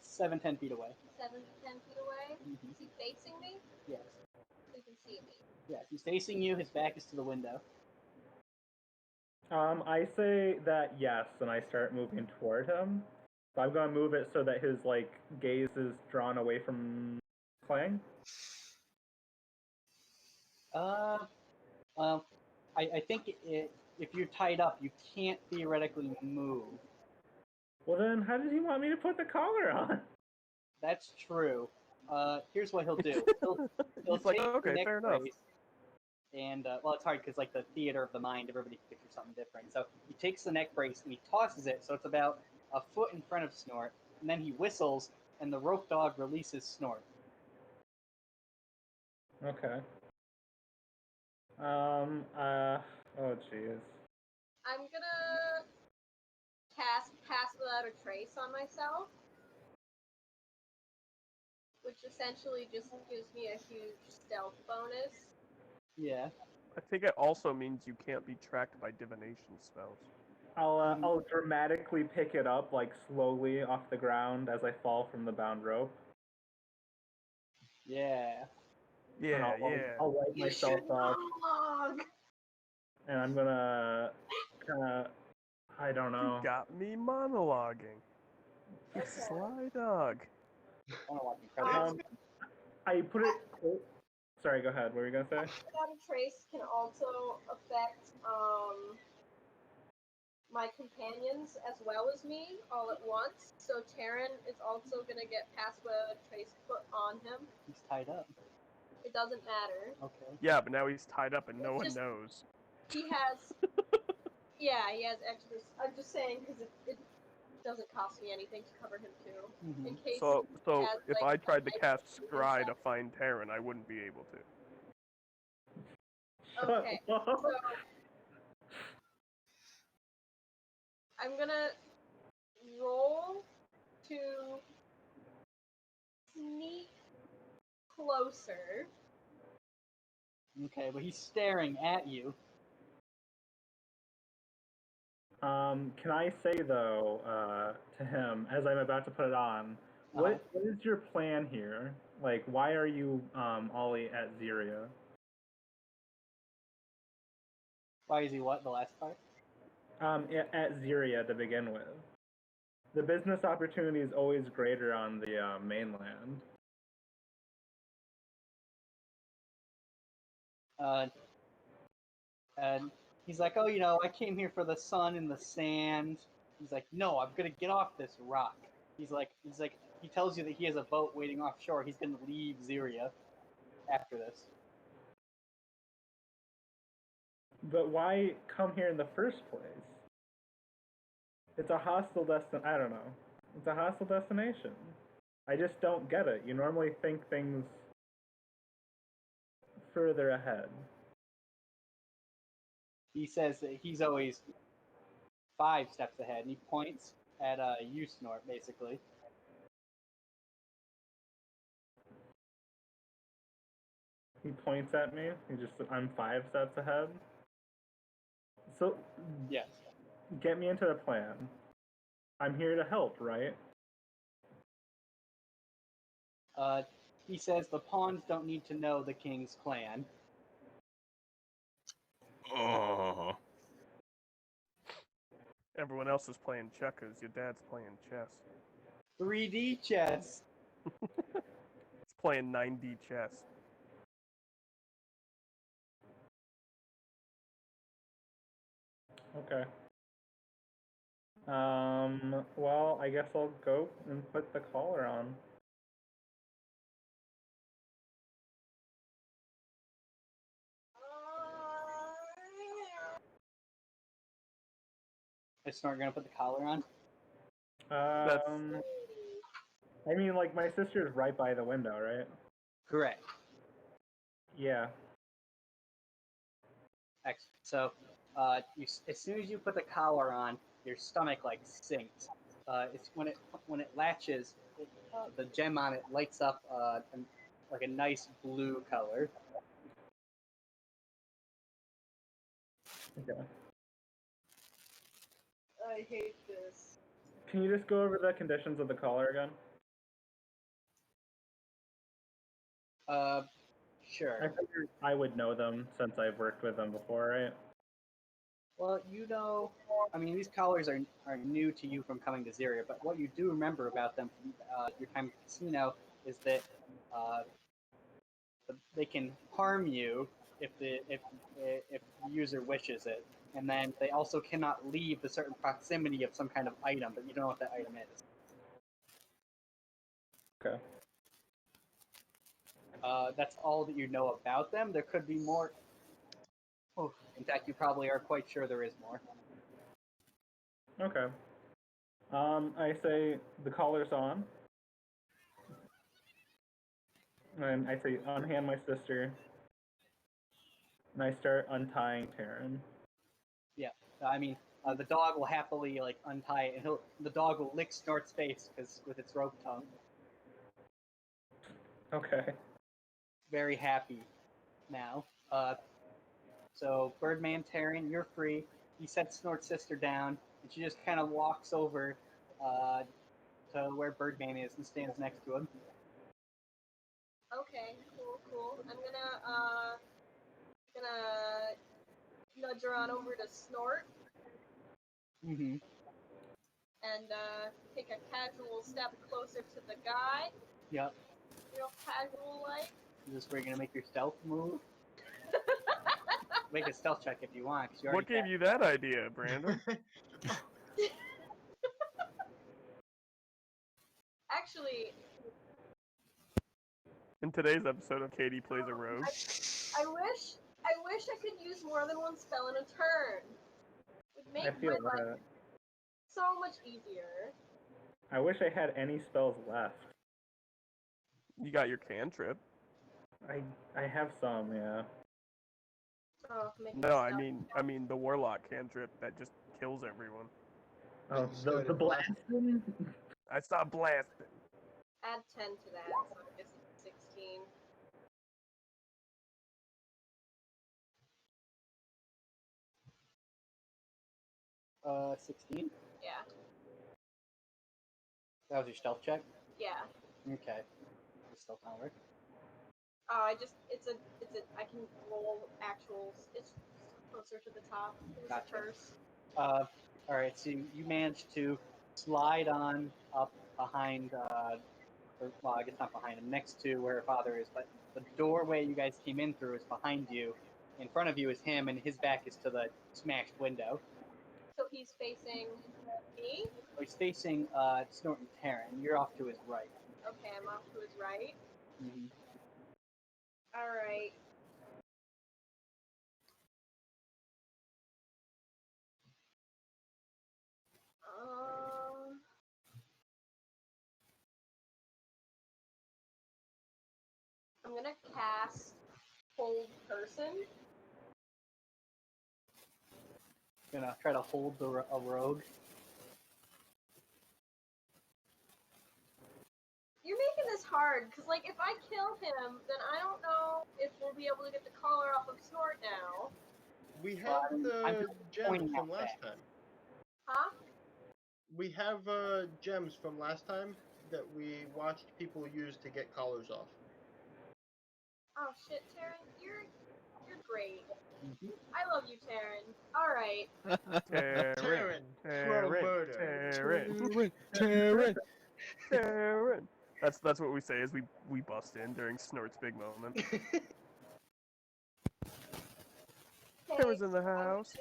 7-10 feet away. 7 to 10 feet away? Mhm. Is he facing me? Yes. He can see me. Yes, he's facing you. His back is to the window. I say that yes, and I start moving toward him. So I'm gonna move it so that his like gaze is drawn away from Clang. I think if you're tied up, you can't theoretically move. Well then, how did he want me to put the collar on? That's true. Here's what he'll do. He'll He's like, take the okay, neck fair enough. brace, and well, it's hard because like the theater of the mind, everybody can picture something different. So he takes the neck brace and he tosses it so it's about a foot in front of Snort, and then he whistles, and the rope dog releases Snort. Okay. Oh jeez. I'm gonna cast Pass Without a Trace on myself, which essentially just gives me a huge stealth bonus. Yeah. I think it also means you can't be tracked by divination spells. I'll dramatically pick it up like slowly off the ground as I fall from the bound rope. Yeah. And Yeah, I'll wipe You myself should off, monologue. and I'm gonna kinda, I don't know. You got me monologuing. You Okay. sly dog. I want to watch Incredibles. I put it. Sorry, go ahead. What were you gonna say? Without a Trace can also affect my companions as well as me all at once. So Terran is also gonna get Pass Without a Trace put on him. He's tied up. It doesn't matter. Okay. Yeah, but now he's tied up and no one Just- knows. He has. Yeah, he has extras. I'm just saying because it doesn't cost me anything to cover him too. Mhm. In case. So he has, if like, I tried to a cast nice Scry to stuff. find Terran, I wouldn't be able to. Okay, so I'm gonna roll to sneak closer. Okay, but he's staring at you. Can I say though, to him as I'm about to put it on, what is your plan here? Like, why are you Ollie at Ziria? Why is he what? The last part? At Ziria to begin with. The business opportunity is always greater on the mainland. And he's like, oh, I came here for the sun and the sand. He's like, no, I'm gonna get off this rock. He's like, he tells you that he has a boat waiting offshore. He's gonna leave Ziria after this. But why come here in the first place? It's a hostile I don't know. It's a hostile destination. I just don't get it. You normally think things further ahead. He says that he's always 5 steps ahead, and he points at you, Snort, basically. He points at me. I'm 5 steps ahead. So Yes. get me into the plan. I'm here to help, right? He says the pawns don't need to know the king's plan. Oh. Everyone else is playing checkers. Your dad's playing chess. 3D chess. He's playing 9D chess. Okay. Well, I guess I'll go and put the collar on. Is Snort gonna put the collar on? I mean, like, my sister's right by the window, right? Correct. Yeah. Excellent. So, as soon as you put the collar on, your stomach sinks. It's when it latches, the gem on it lights up like a nice blue color. Okay. I hate this. Can you just go over the conditions of the collar again? Sure. I figured I would know them since I've worked with them before, right? Well, I mean, these collars are new to you from coming to Ziria, but what you do remember about them from your time at the casino is that they can harm you if the user wishes it, and then they also cannot leave the certain proximity of some kind of item, but you don't know what that item is. Okay. That's all that you know about them. There could be more. Oh, in fact, you probably are quite sure there is more. Okay. I say the collar's on. And I say unhand my sister. And I start untying Taryn. Yeah, I mean, the dog will happily untie it, and the dog will lick Snort's face with its rope tongue. Okay. Very happy now. So Birdman Taryn, you're free. He sets Snort's sister down, and she just kind of walks over to where Birdman is and stands next to him. Okay, cool. I'm gonna nudge her on over to Snort Mm-hmm. and take a casual step closer to the guy. Yep. Real casual like. Is this where you're gonna make your stealth move? Make a stealth check if you want. 'Cause you What already gave you that idea, Brandon? Actually, In today's episode of Katie Plays a Rogue. I wish I could use more than one spell in a turn. It would I make feel my life that. so much easier. I wish I had any spells left. You got your cantrip. I have some, yeah. Oh, make No, my I mean the warlock cantrip that just kills everyone. Oh, You started the blasting? I saw blasting. add 10 to that, so I guess it's 16. got 16. Yeah. That was your stealth check. Yeah. Okay. still kind of work. I can roll actual. It's closer to the top. It was Gotcha. a curse. All right, so you managed to slide on up behind, or, well, I guess not behind him, next to where her father is, but the doorway you guys came in through is behind you. In front of you is him, and his back is to the smashed window. So he's facing me. So he's facing Snort and Terran. You're off to his right. Okay, I'm off to his right. Mm-hmm. All right. I'm gonna cast Hold Person. Gonna try to hold a rogue. You're making this hard, because, like, if I kill him, then I don't know if we'll be able to get the collar off of Snort now. We have I'm the just gems pointing from out last that. time. Huh? We have gems from last time that we watched people use to get collars off. Oh, shit, Taryn, you're great. Mm-hmm. I love you, Taryn. All right. Terran. Pro murder. Terran. That's what we say as we bust in during Snort's big moment. Terran's in the house.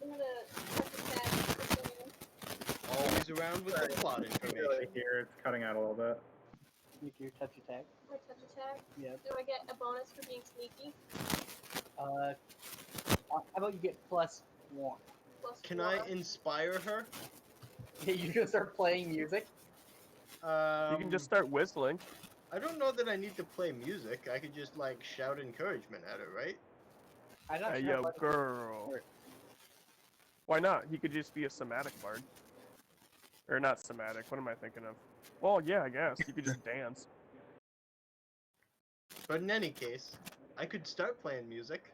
I'm gonna touch attack. Always around with the plot Really information. here, it's cutting out a little bit. Make your touch attack. My touch attack. Yep. Do I get a bonus for being sneaky? How about you get +1? Plus Can 4. I inspire her? You can start playing music. You can just start whistling. I don't know that I need to play music. I could just like shout encouragement at her, right? I'm not Hey, sure yo, what- girl. Why not? He could just be a somatic bard. Or not somatic, what am I thinking of? Well, yeah, I guess. You could just dance. But in any case, I could start playing music.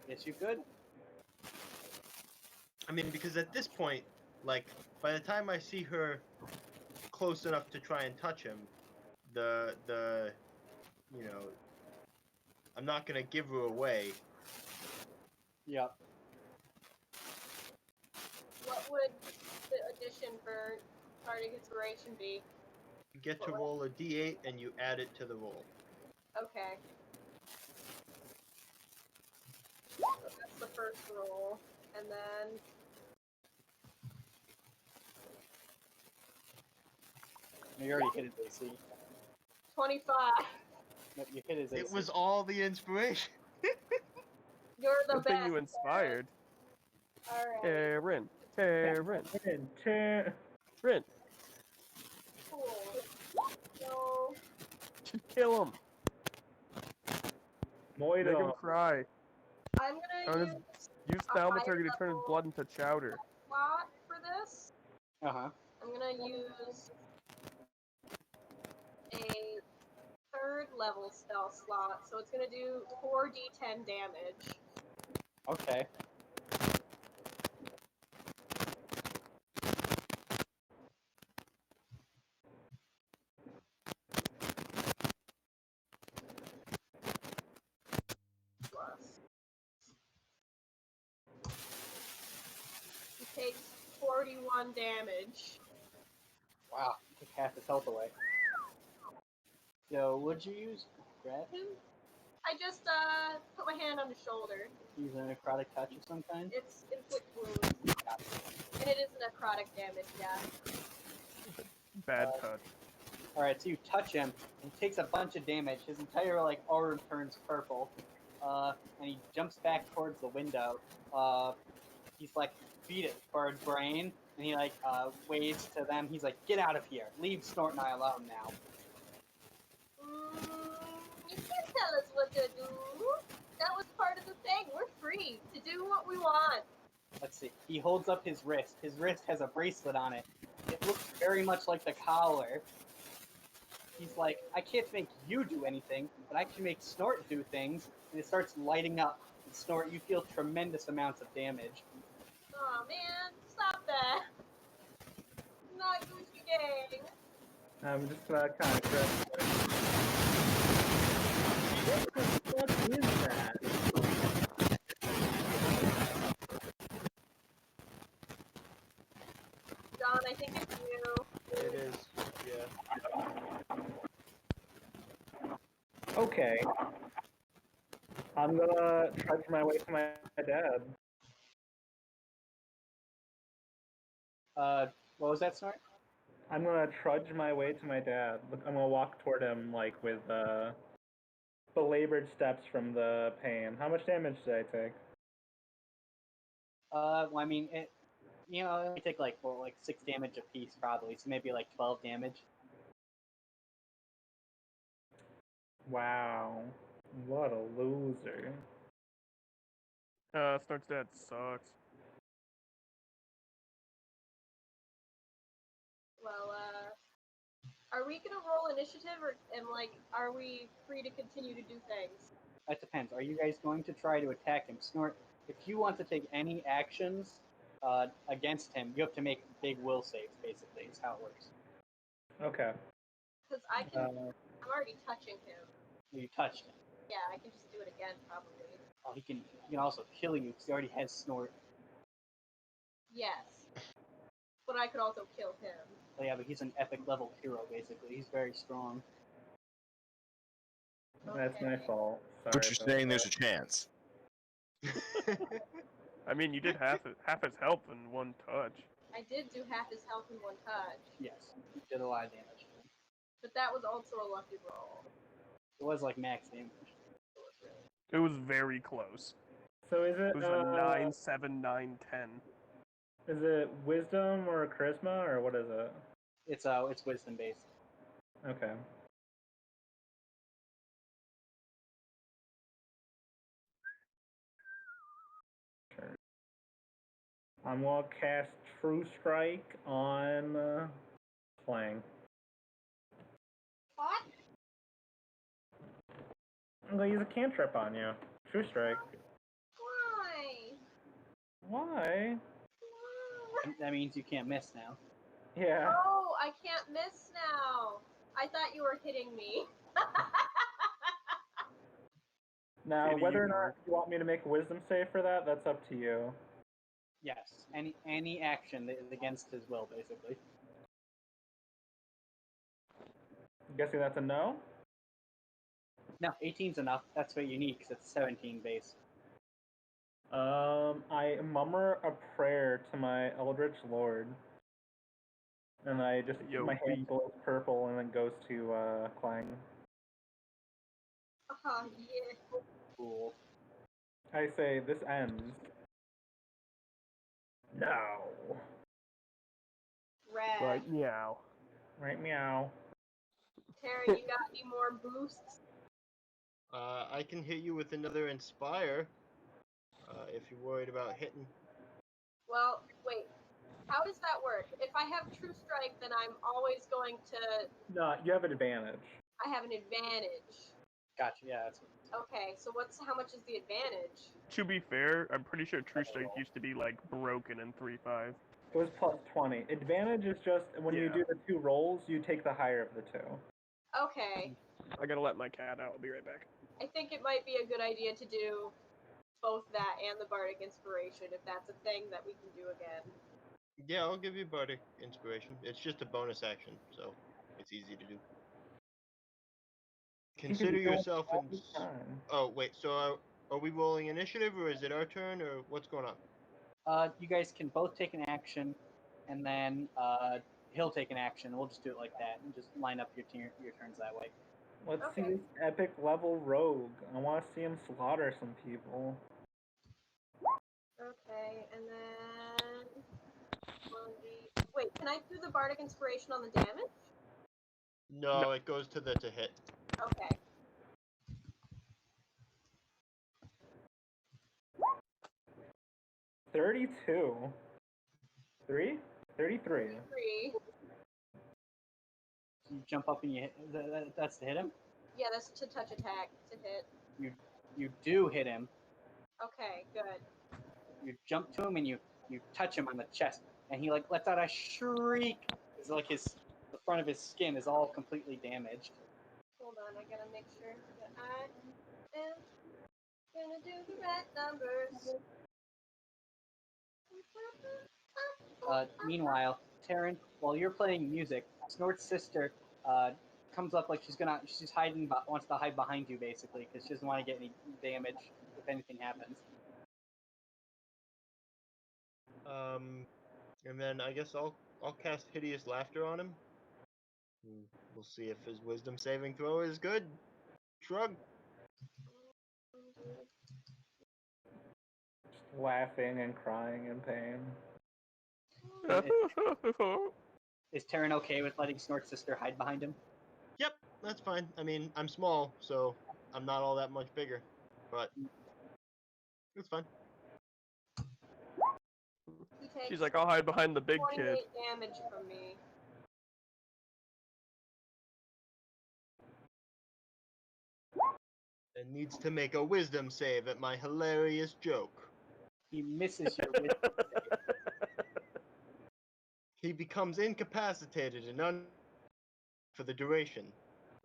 Yes, you could. I mean, because at this point, like, by the time I see her close enough to try and touch him, you know, I'm not gonna give her away. Yep. What would the addition for Bardic Inspiration be? You get to roll a d8 and you add it to the roll. Okay. So that's the first roll. And then... You already hit his AC. 25. No, you hit his AC. It was all the inspiration. You're the Good best. thing you inspired. Alright. Terran. Ten. Cool. So... Kill him. Make him Moido. cry. I'm gonna Use use thaumaturgy to turn his blood into chowder. slot for this. Uh-huh. I'm gonna use a 3rd level spell slot, so it's gonna do 4d10 damage. Okay. Plus. He takes 41 damage. Wow. Took half his health away. So, would you use grab him? I just put my hand on his shoulder. Use a necrotic touch of some kind? It's inflict wounds. And it is necrotic damage, yeah. Bad touch. Alright, so you touch him, and he takes a bunch of damage. His entire, like, arm turns purple. And he jumps back towards the window. He's like, beat it, bird brain. And he, like, waves to them. He's like, get out of here. Leave Snort and I alone now. You can't tell us what to do. That was part of the thing. We're free to do what we want. Let's see. He holds up his wrist. His wrist has a bracelet on it. It looks very much like the collar. He's like, I can't make you do anything, but I can make Snort do things. And it starts lighting up. And Snort, you feel tremendous amounts of damage. Aw, man. Stop that. Not Gucci Gang. I'm just kind of crazy. What the fuck is that? John, I think it's you. It is. Yeah. Okay. I'm gonna trudge my way to my dad. What was that, Snort? I'm gonna trudge my way to my dad. Look, I'm gonna walk toward him like with belabored steps from the pain. How much damage did I take? Well, I mean, it only take like 6 damage a piece probably, so maybe like 12 damage. Wow. What a loser. Snort's dad sucks. Well, are we gonna roll initiative, and are we free to continue to do things? That depends. Are you guys going to try to attack him? Snort, if you want to take any actions against him, you have to make big will saves, basically, is how it works. Okay. Because I'm already touching him. You touched him. Yeah, I can just do it again, probably. Oh, he can also kill you because he already has Snort. Yes. But I could also kill him. Oh, yeah, but he's an epic level hero, basically. He's very strong. That's my fault. Sorry But you're about saying that. there's a chance. I mean, you did half his health in one touch. I did do half his health in one touch. Yes, he did a lot of damage. But that was also a lucky roll. It was like max damage. It was very close. So is it It was a 9, 7, 9, 10. Is it wisdom or charisma or what is it? It's wisdom based. Okay. Sure. I'm gonna cast True Strike on Clang. What? I'm gonna use a cantrip on you. True Strike. Why? Why? That means you can't miss now. Yeah. Oh, I can't miss now. I thought you were hitting me. Now, Katie, whether you or not dork. you want me to make a wisdom save for that, that's up to you. Yes, any action that is against his will, basically. I'm guessing that's a no? No, 18's enough. That's what you need because it's 17 base. I murmur a prayer to my Eldritch Lord. And I just, Yo, my hand glows purple and then goes to Clang. Yeah. Cool. I say, this ends. Now. Rad. Right, meow. Right, meow. Terry, you got any more boosts? I can hit you with another Inspire. If you're worried about hitting. Well, wait. How does that work? If I have True Strike, then I'm always going to... No, you have an advantage. I have an advantage. Gotcha. Yeah, that's Okay, so how much is the advantage? To be fair, I'm pretty sure True Strike used to be like broken in 3.5. It was plus 20. Advantage is just when you Yeah. do the 2 rolls, you take the higher of the 2. Okay. I gotta let my cat out. I'll be right back. I think it might be a good idea to do both that and the Bardic Inspiration, if that's a thing that we can do again. Yeah, I'll give you Bardic Inspiration. It's just a bonus action, so it's easy to do. Consider be doing yourself all in. the time. Oh wait, so are we rolling initiative or is it our turn or what's going on? You guys can both take an action, and then he'll take an action. We'll just do it like that, and just line up your turns that way. Let's see Okay. this epic level rogue. I want to see him slaughter some people. Okay, and then... Wait, can I do the Bardic Inspiration on the damage? No, it goes to the hit. Okay. $32. 3? 33. 3. You jump up and you hit. That's to hit him. Yeah, that's to touch attack, to hit. You do hit him. Okay, good. You jump to him and you touch him on the chest, and he lets out a shriek. It's like his The front of his skin is all completely damaged. Hold on, I gotta make sure that I am gonna do the right numbers. Meanwhile, Taryn, while you're playing music, Snort's sister comes up like she's hiding, wants to hide behind you basically because she doesn't want to get any damage if anything happens. And then I guess I'll cast Hideous Laughter on him. We'll see if his Wisdom saving throw is good. Shrug. Just laughing and crying in pain. Is Taryn okay with letting Snort's sister hide behind him? Yep, that's fine. I mean, I'm small, so I'm not all that much bigger, but it's fine. He takes She's like, I'll hide behind the big 28 kid. damage from me. And needs to make a Wisdom save at my hilarious joke. He misses your wisdom save. He becomes incapacitated and for the duration.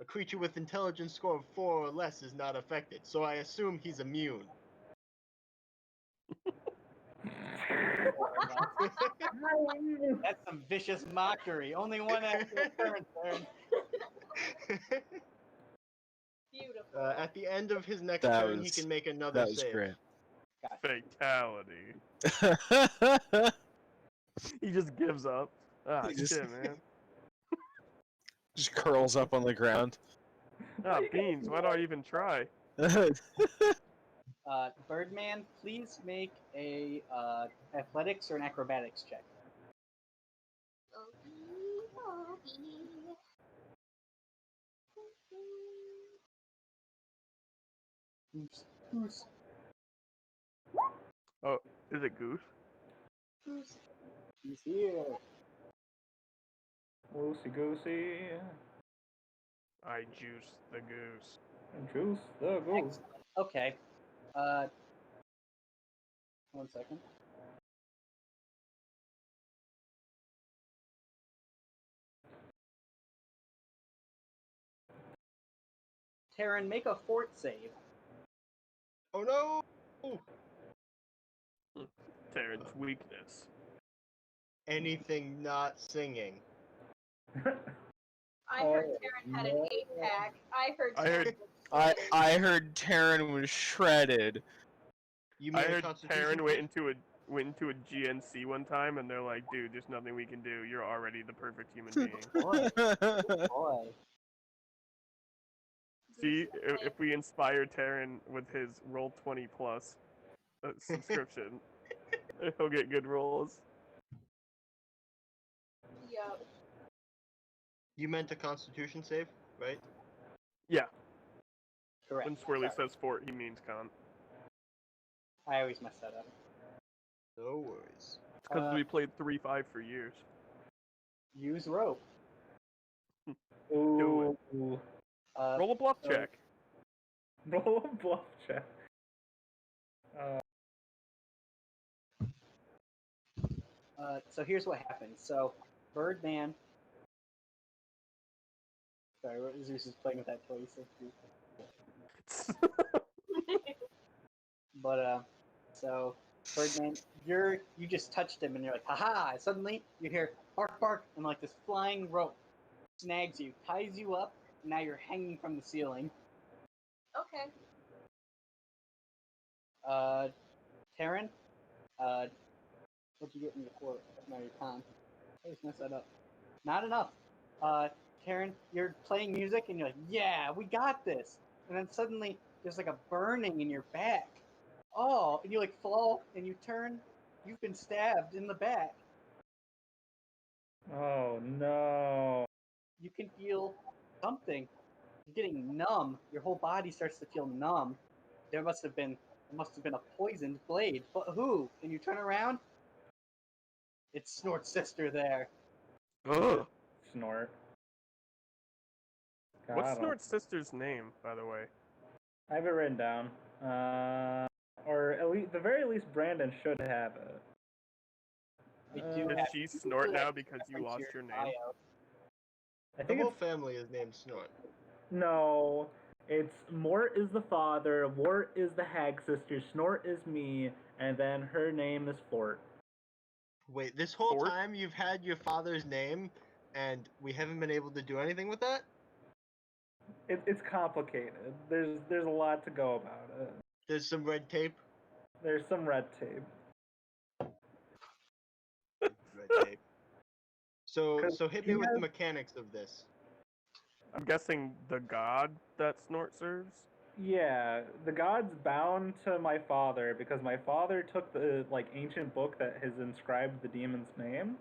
A creature with intelligence score of 4 or less is not affected, so I assume he's immune. That's some vicious mockery. Only one actual turn, Taryn. Beautiful. At the end of his next That turn, he was- can make another That was save. great. Fatality. He just gives up. Ah, He just- shit, man. Just curls up on the ground. Ah, beans. Why do I even try? Birdman, please make a athletics or an acrobatics check. Goose. Oh, is it Goose? He's here. Loosey goosey. I juice the goose. Juice the goose. Okay. 1 second. Taryn, make a fort save. Oh no! Terran's weakness. Anything not singing. I heard Taryn had an 8-pack. I heard I heard- Taryn was I heard Taryn was shredded. You I made a heard Constitution Terran save? went into a GNC one time, and they're like, "Dude, there's nothing we can do. You're already the perfect human being." Boy. See, if we inspire Terran with his roll 20 plus subscription, he'll get good rolls. Yup. You meant a Constitution save, right? Yeah, Correct. when Swirly Sorry. says fort, he means con. I always mess that up. No worries. It's because we played 3-5 for years. Use rope. Ooh. Roll a bluff so- check. Roll a bluff check. So here's what happens. So Birdman. Sorry, Zeus is playing with that toy. But so Birdman, you just touched him and you're like, haha! Suddenly you hear bark bark and like this flying rope snags you, ties you up, and now you're hanging from the ceiling. Okay. Taryn, what'd you get in your fort? No, your con. I always mess that up. Not enough. Taryn, you're playing music and you're like, yeah, we got this. And then suddenly there's like a burning in your back. Oh, and you like fall and you turn. You've been stabbed in the back. Oh no. You can feel something. You're getting numb. Your whole body starts to feel numb. There must have been a poisoned blade. But who? And you turn around. It's Snort's sister there. Ugh. Snort. What's God, Snort's sister's name, by the way? I have it written down. Or at least, the very least, Brandon should have it. I do Does have- she you can snort do that now because you reference lost to your name? bio. I The think whole it's family is named Snort. no. It's Mort is the father, Wart is the hag sister, Snort is me, and then her name is Fort. Wait, this whole Fort? time you've had your father's name, and we haven't been able to do anything with that? It's complicated. There's a lot to go about it. There's some red tape. There's some red tape. Red tape. So 'Cause hit he me with the has- mechanics of this. I'm guessing the god that Snort serves? Yeah, the god's bound to my father because my father took the ancient book that has inscribed the demon's name.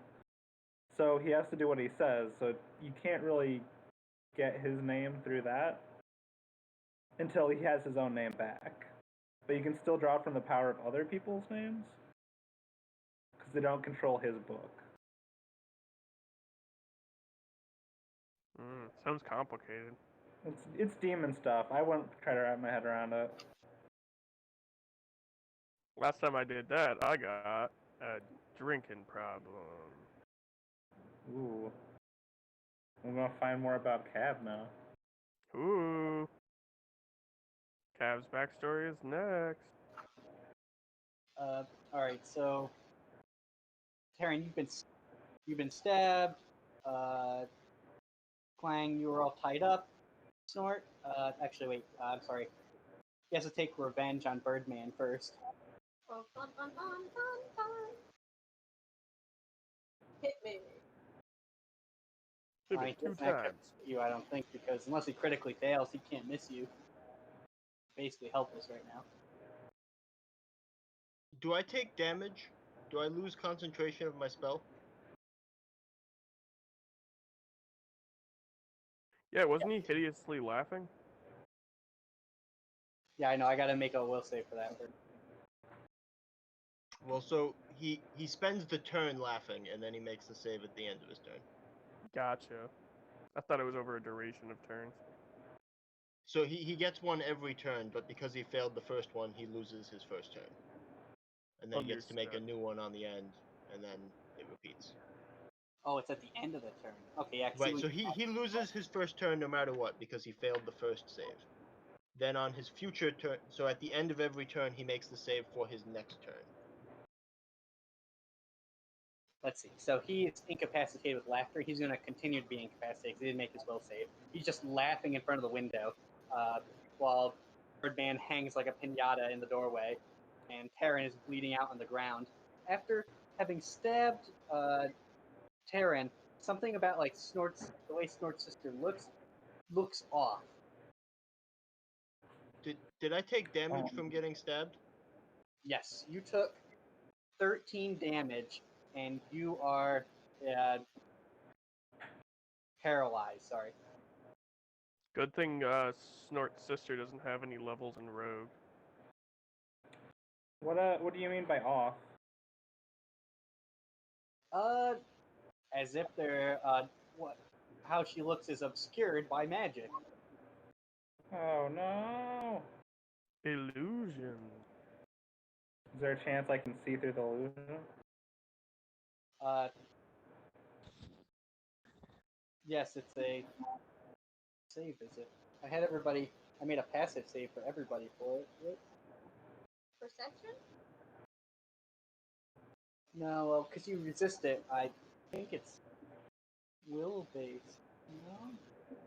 So he has to do what he says. So you can't really get his name through that until he has his own name back. But you can still draw from the power of other people's names because they don't control his book. Sounds complicated. It's demon stuff. I wouldn't try to wrap my head around it. Last time I did that, I got a drinking problem. Ooh. I'm gonna find more about Cab now. Ooh. Cav's backstory is next. All right, so Taryn, you've been stabbed. Clang, you were all tied up. Snort. Actually, wait. I'm sorry. He has to take revenge on Birdman first. Dun, dun, dun, dun, dun, dun. Hit me. Hit I me mean, he 2 doesn't actually times. hit you, I don't think, because unless he critically fails, he can't miss you. Basically helpless right now. Do I take damage? Do I lose concentration of my spell? Yeah, wasn't he hideously laughing? Yeah, I know. I gotta make a will save for that. Well, so he spends the turn laughing, and then he makes the save at the end of his turn. Gotcha. I thought it was over a duration of turns. So he gets one every turn, but because he failed the first one, he loses his first turn. And then he gets to make a Understood. new one on the end, and then it repeats. Oh, it's at the end of the turn. Okay, yeah. Right, so he loses his first turn no matter what, because he failed the first save. Then on his future turn, so at the end of every turn, he makes the save for his next turn. Let's see. So he's incapacitated with laughter. He's gonna continue to be incapacitated because he didn't make his will save. He's just laughing in front of the window, while Birdman hangs like a pinata in the doorway, and Taryn is bleeding out on the ground. After having stabbed Taryn, something about the way Snort's sister looks off. Did I take damage from getting stabbed? Yes, you took 13 damage, and you are paralyzed. Sorry. Good thing Snort's sister doesn't have any levels in Rogue. What do you mean by off? As if they're how she looks is obscured by magic. Oh no! Illusion. Is there a chance I can see through the illusion? Yes, it's a save. Is it? I made a passive save for everybody for it. Right? Perception? No, well, because you resist it, I think it's will based. No, it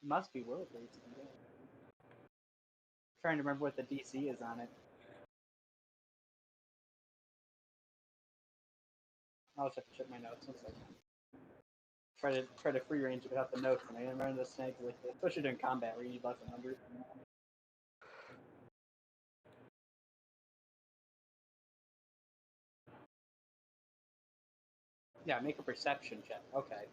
must be will based. Yeah. Trying to remember what the DC is on it. I'll just have to check my notes. One second. Try to free range it without the notes, and I remember the snags like this, especially during combat where you need lots of numbers. Yeah, make a perception check. Okay.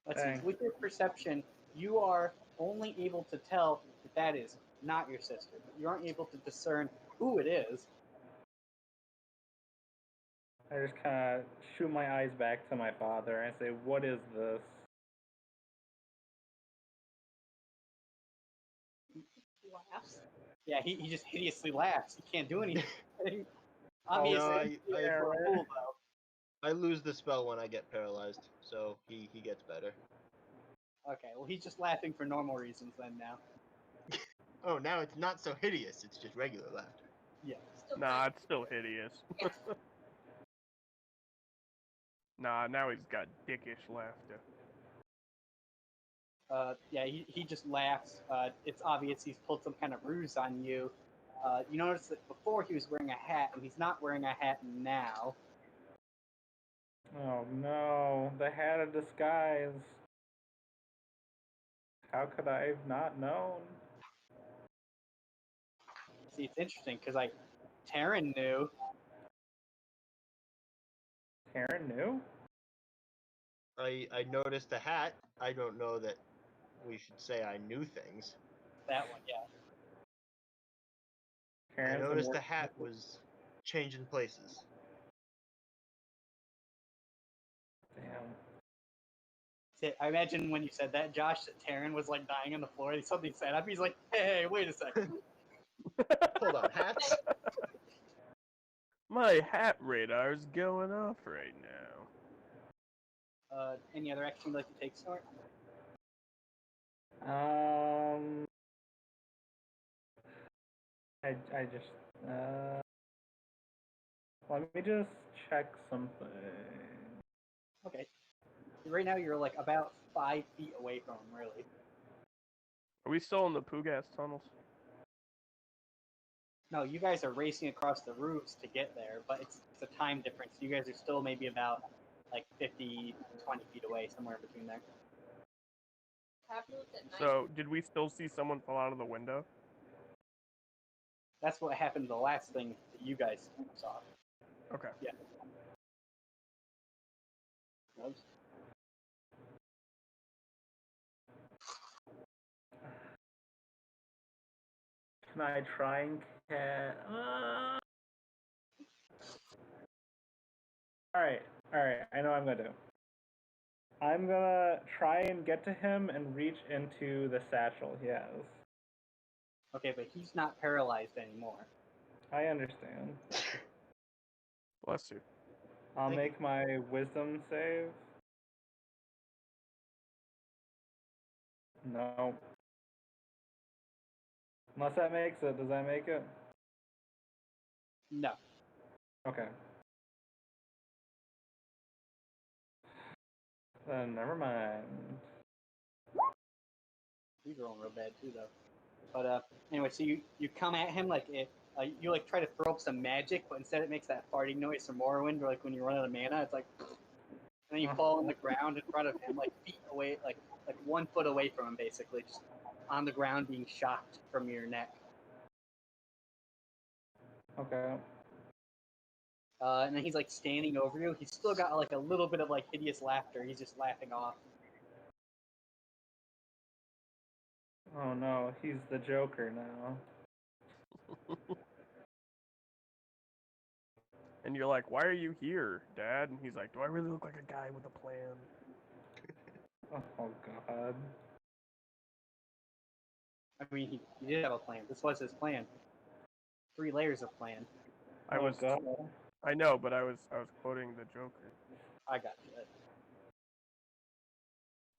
Let's see. Dang. With your perception, you are only able to tell that that is not your sister. You aren't able to discern who it is. I just kind of shoot my eyes back to my father and say, "What is this?" laughs. Yeah, he just hideously laughs. He can't do anything. No, Obviously, Yeah, for a right. fool though. I lose the spell when I get paralyzed, so he gets better. Okay, well he's just laughing for normal reasons then now. Oh, now it's not so hideous. It's just regular laughter. Yeah. Still Nah, kind it's still hideous. Yeah. Nah, now he's got dickish laughter. Yeah, he just laughs. It's obvious he's pulled some kind of ruse on you. You notice that before he was wearing a hat, and he's not wearing a hat now. Oh no, the hat of disguise. How could I have not known? See, it's interesting because like Taryn knew. Karen knew? I noticed the hat. I don't know that we should say I knew things. That one, yeah. I Karen's been noticed the working hat with- was changing places. Damn. See, I imagine when you said that, Josh, that Taryn was like dying on the floor. Something sat up. He's like, "Hey, wait a second." Hold on, hats? My hat radar's going off right now. Any other action you'd like to take, Snort? I just let me just check something. Okay. Right now, you're like about 5 feet away from him, really. Are we still in the Pugas tunnels? No, you guys are racing across the roofs to get there, but it's a time difference. You guys are still maybe about like 50, 20 feet away, somewhere between there. happens at night. So, did we still see someone fall out of the window? That's what happened the last thing that you guys saw. Okay. Yeah. Nope. Can I try and Alright, I know what I'm gonna do. I'm gonna try and get to him and reach into the satchel he has. Okay, but he's not paralyzed anymore. I understand. Bless you. I'll Thank make my wisdom save. No. Unless that makes it. Does that make it? No. Okay. Then never mind. He's rolling real bad too, though. But anyway, so you come at him like it. You like try to throw up some magic, but instead it makes that farting noise from Morrowind, or like when you run out of mana, it's like, and then you fall on the ground in front of him, like feet away, like 1 foot away from him, basically, just on the ground, being shocked from your neck. Okay. And then he's like standing over you. He's still got like a little bit of like hideous laughter. He's just laughing off. Oh no, he's the Joker now. And you're like, why are you here, Dad? And he's like, do I really look like a guy with a plan? Oh god. I mean, he did have a plan. This was his plan. 3 layers of plan. I Oh was, god. I know, but I was quoting the Joker I got you.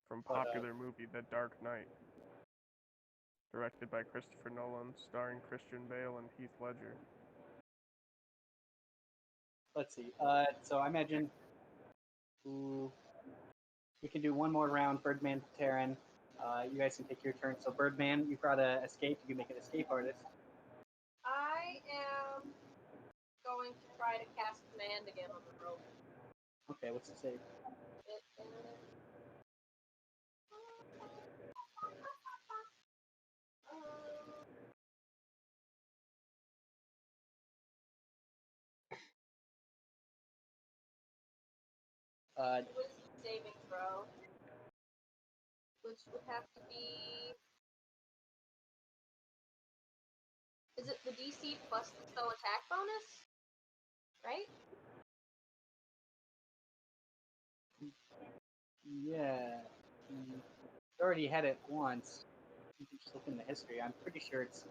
from But, popular movie The Dark Knight, directed by Christopher Nolan, starring Christian Bale and Heath Ledger. Let's see. So I imagine we can do one more round. Birdman, Terran. You guys can take your turn. So Birdman, you've got to escape. You can make an escape artist. I am going to try to cast command again on the rope. Okay, what's the save? Wisdom saving throw, which would have to be. Is it the DC plus the spell attack bonus? Right? Yeah. You already had it once. You can just look in the history. I'm pretty sure it's.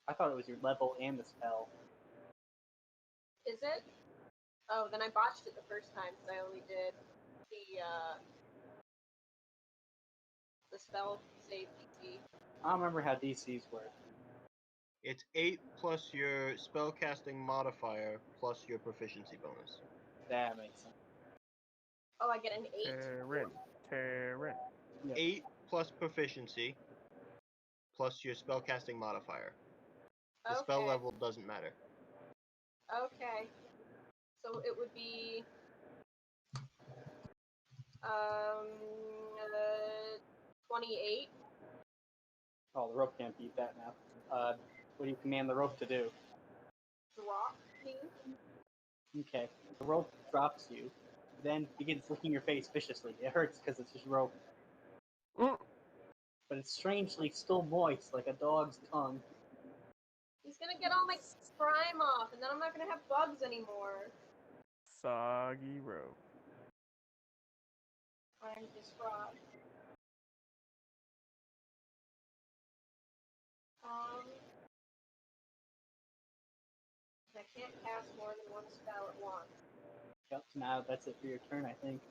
I thought it was your level and the spell. Is it? Oh, then I botched it the first time because I only did the spell save DC. I don't remember how DCs work. It's 8 plus your spellcasting modifier plus your proficiency bonus. That makes sense. Oh, I get an 8. Terran. Yep. 8 plus proficiency plus your spellcasting modifier. The spell Okay. level doesn't matter. Okay. So it would be 28. Oh, the rope can't beat that now. What do you command the rope to do? Drop me. Okay. The rope drops you, then begins licking your face viciously. It hurts because it's just rope. Mm. But it's strangely still moist, like a dog's tongue. He's gonna get all my grime off, and then I'm not gonna have bugs anymore. Soggy rope. I'm just frog. I can't cast more than one spell at once. Yep, so now that's it for your turn, I think.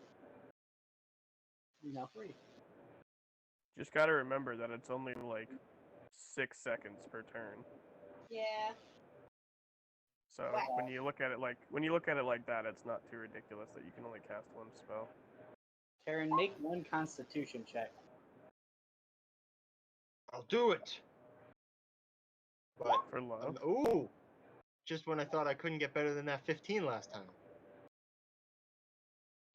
You're now free. Just gotta remember that it's only like 6 seconds per turn. Yeah. So when you look at it like that, it's not too ridiculous that you can only cast one spell. Karen, make one Constitution check. I'll do it! But, For love. ooh! Just when I thought I couldn't get better than that 15 last time.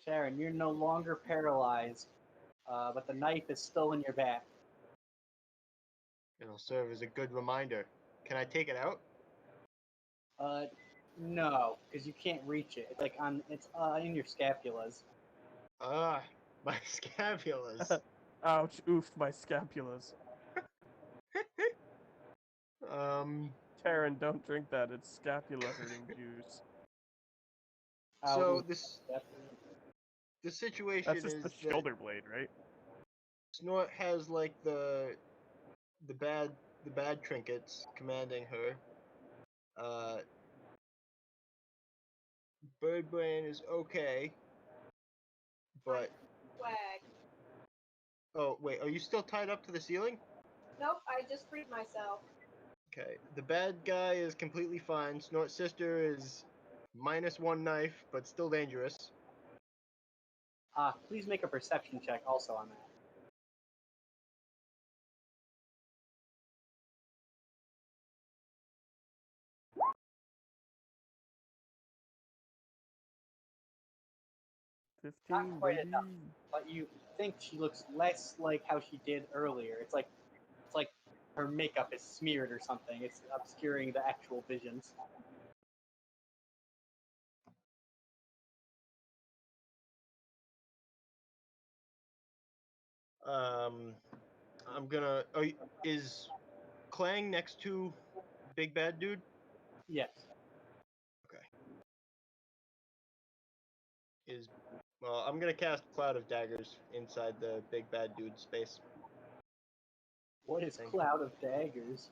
Sharon, you're no longer paralyzed, but the knife is still in your back. It'll serve as a good reminder. Can I take it out? No, because you can't reach it. It's like it's in your scapulas. Ah, my scapulas. Ouch, oof, my scapulas. Terran, don't drink that. It's scapula hurting juice. So the situation That's just is the that shoulder blade, right? Snort has like the bad trinkets commanding her. Birdbrain is okay, but Swag. oh wait, are you still tied up to the ceiling? Nope, I just freed myself. Okay, the bad guy is completely fine. Snort's sister is -1 knife, but still dangerous. Please make a perception check also on that. Not 15, quite baby. enough, but you think she looks less like how she did earlier. It's like her makeup is smeared or something. It's obscuring the actual visions. I'm gonna. Is Clang next to Big Bad Dude? Yes. Okay. Well, I'm gonna cast Cloud of Daggers inside the Big Bad Dude space. What is Thank Cloud of Daggers?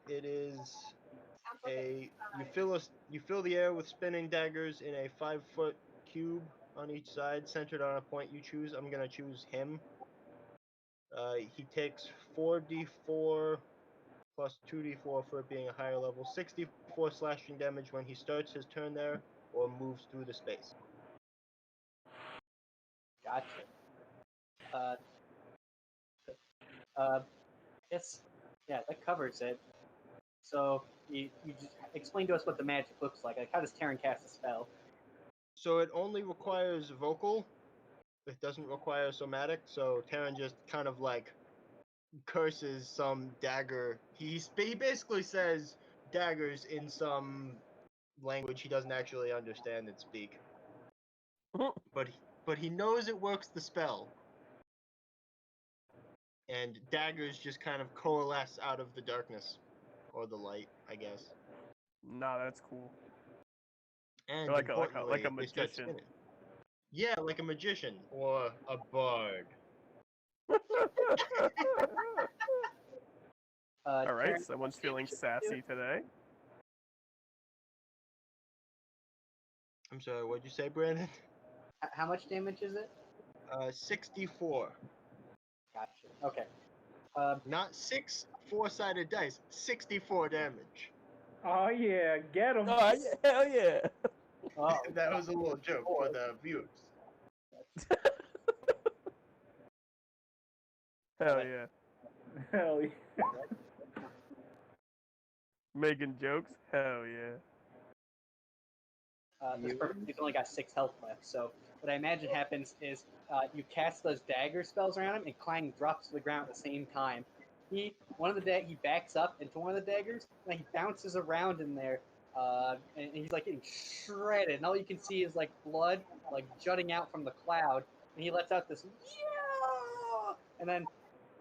It is Sounds like you fill the air with spinning daggers in a 5-foot cube on each side, centered on a point you choose. I'm gonna choose him. He takes 4d4 plus 2d4 for it being a higher level, 64 slashing damage when he starts his turn there or moves through the space. Gotcha. Yes, yeah, that covers it. So you just explain to us what the magic looks like. Like, how does Terran cast a spell? So it only requires vocal. It doesn't require somatic. So Terran just kind of like curses some dagger. He basically says daggers in some language he doesn't actually understand and speak. But he knows it works the spell. And daggers just kind of coalesce out of the darkness. Or the light, I guess. Nah, that's cool. And Like a importantly, they start magician. spinning. Yeah, like a magician or a bard. All right, Karen, someone's how much feeling damage did you sassy today. I'm sorry, what'd you say, Brandon? How much damage is it? 64. Gotcha. Okay. Not 6 4-sided dice, 64 damage. Oh yeah, get him. Oh, yeah, hell yeah! Oh, That was a little joke for the viewers. Hell yeah! Hell yeah. Making jokes? Hell yeah! That's perfect. He's only got 6 health left. So what I imagine happens is you cast those dagger spells around him, and Clang drops to the ground at the same time. He backs up into one of the daggers, and he bounces around in there, and he's like getting shredded. And all you can see is like blood, like jutting out from the cloud. And he lets out this yeah, and then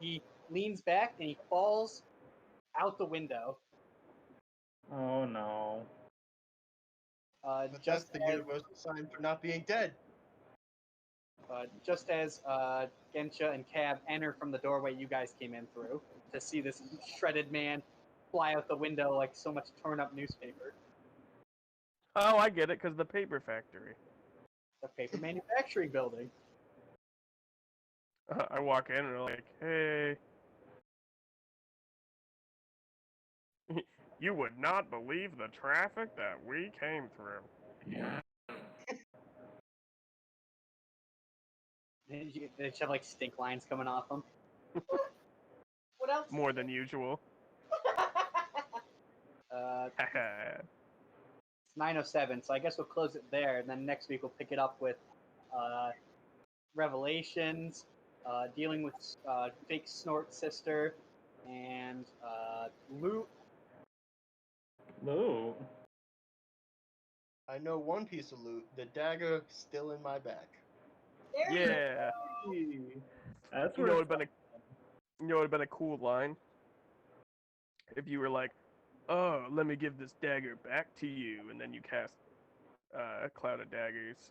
he leans back and he falls out the window. Oh no. But Just that's the universal sign for not being dead. Just as Gensha and Cab enter from the doorway you guys came in through to see this shredded man fly out the window like so much torn up newspaper. Oh, I get it, cause the paper factory. The paper manufacturing building. I walk in and they're like, "Hey, you would not believe the traffic that we came through." They just have like stink lines coming off them. What else? More than usual. It's 9:07, so I guess we'll close it there, and then next week we'll pick it up with Revelations, dealing with fake Snort sister, and loot. Loot. I know one piece of loot, the dagger still in my back. There you Yeah. That's You where know, it's it would have been a cool line if you were like, "Oh, let me give this dagger back to you," and then you cast a cloud of daggers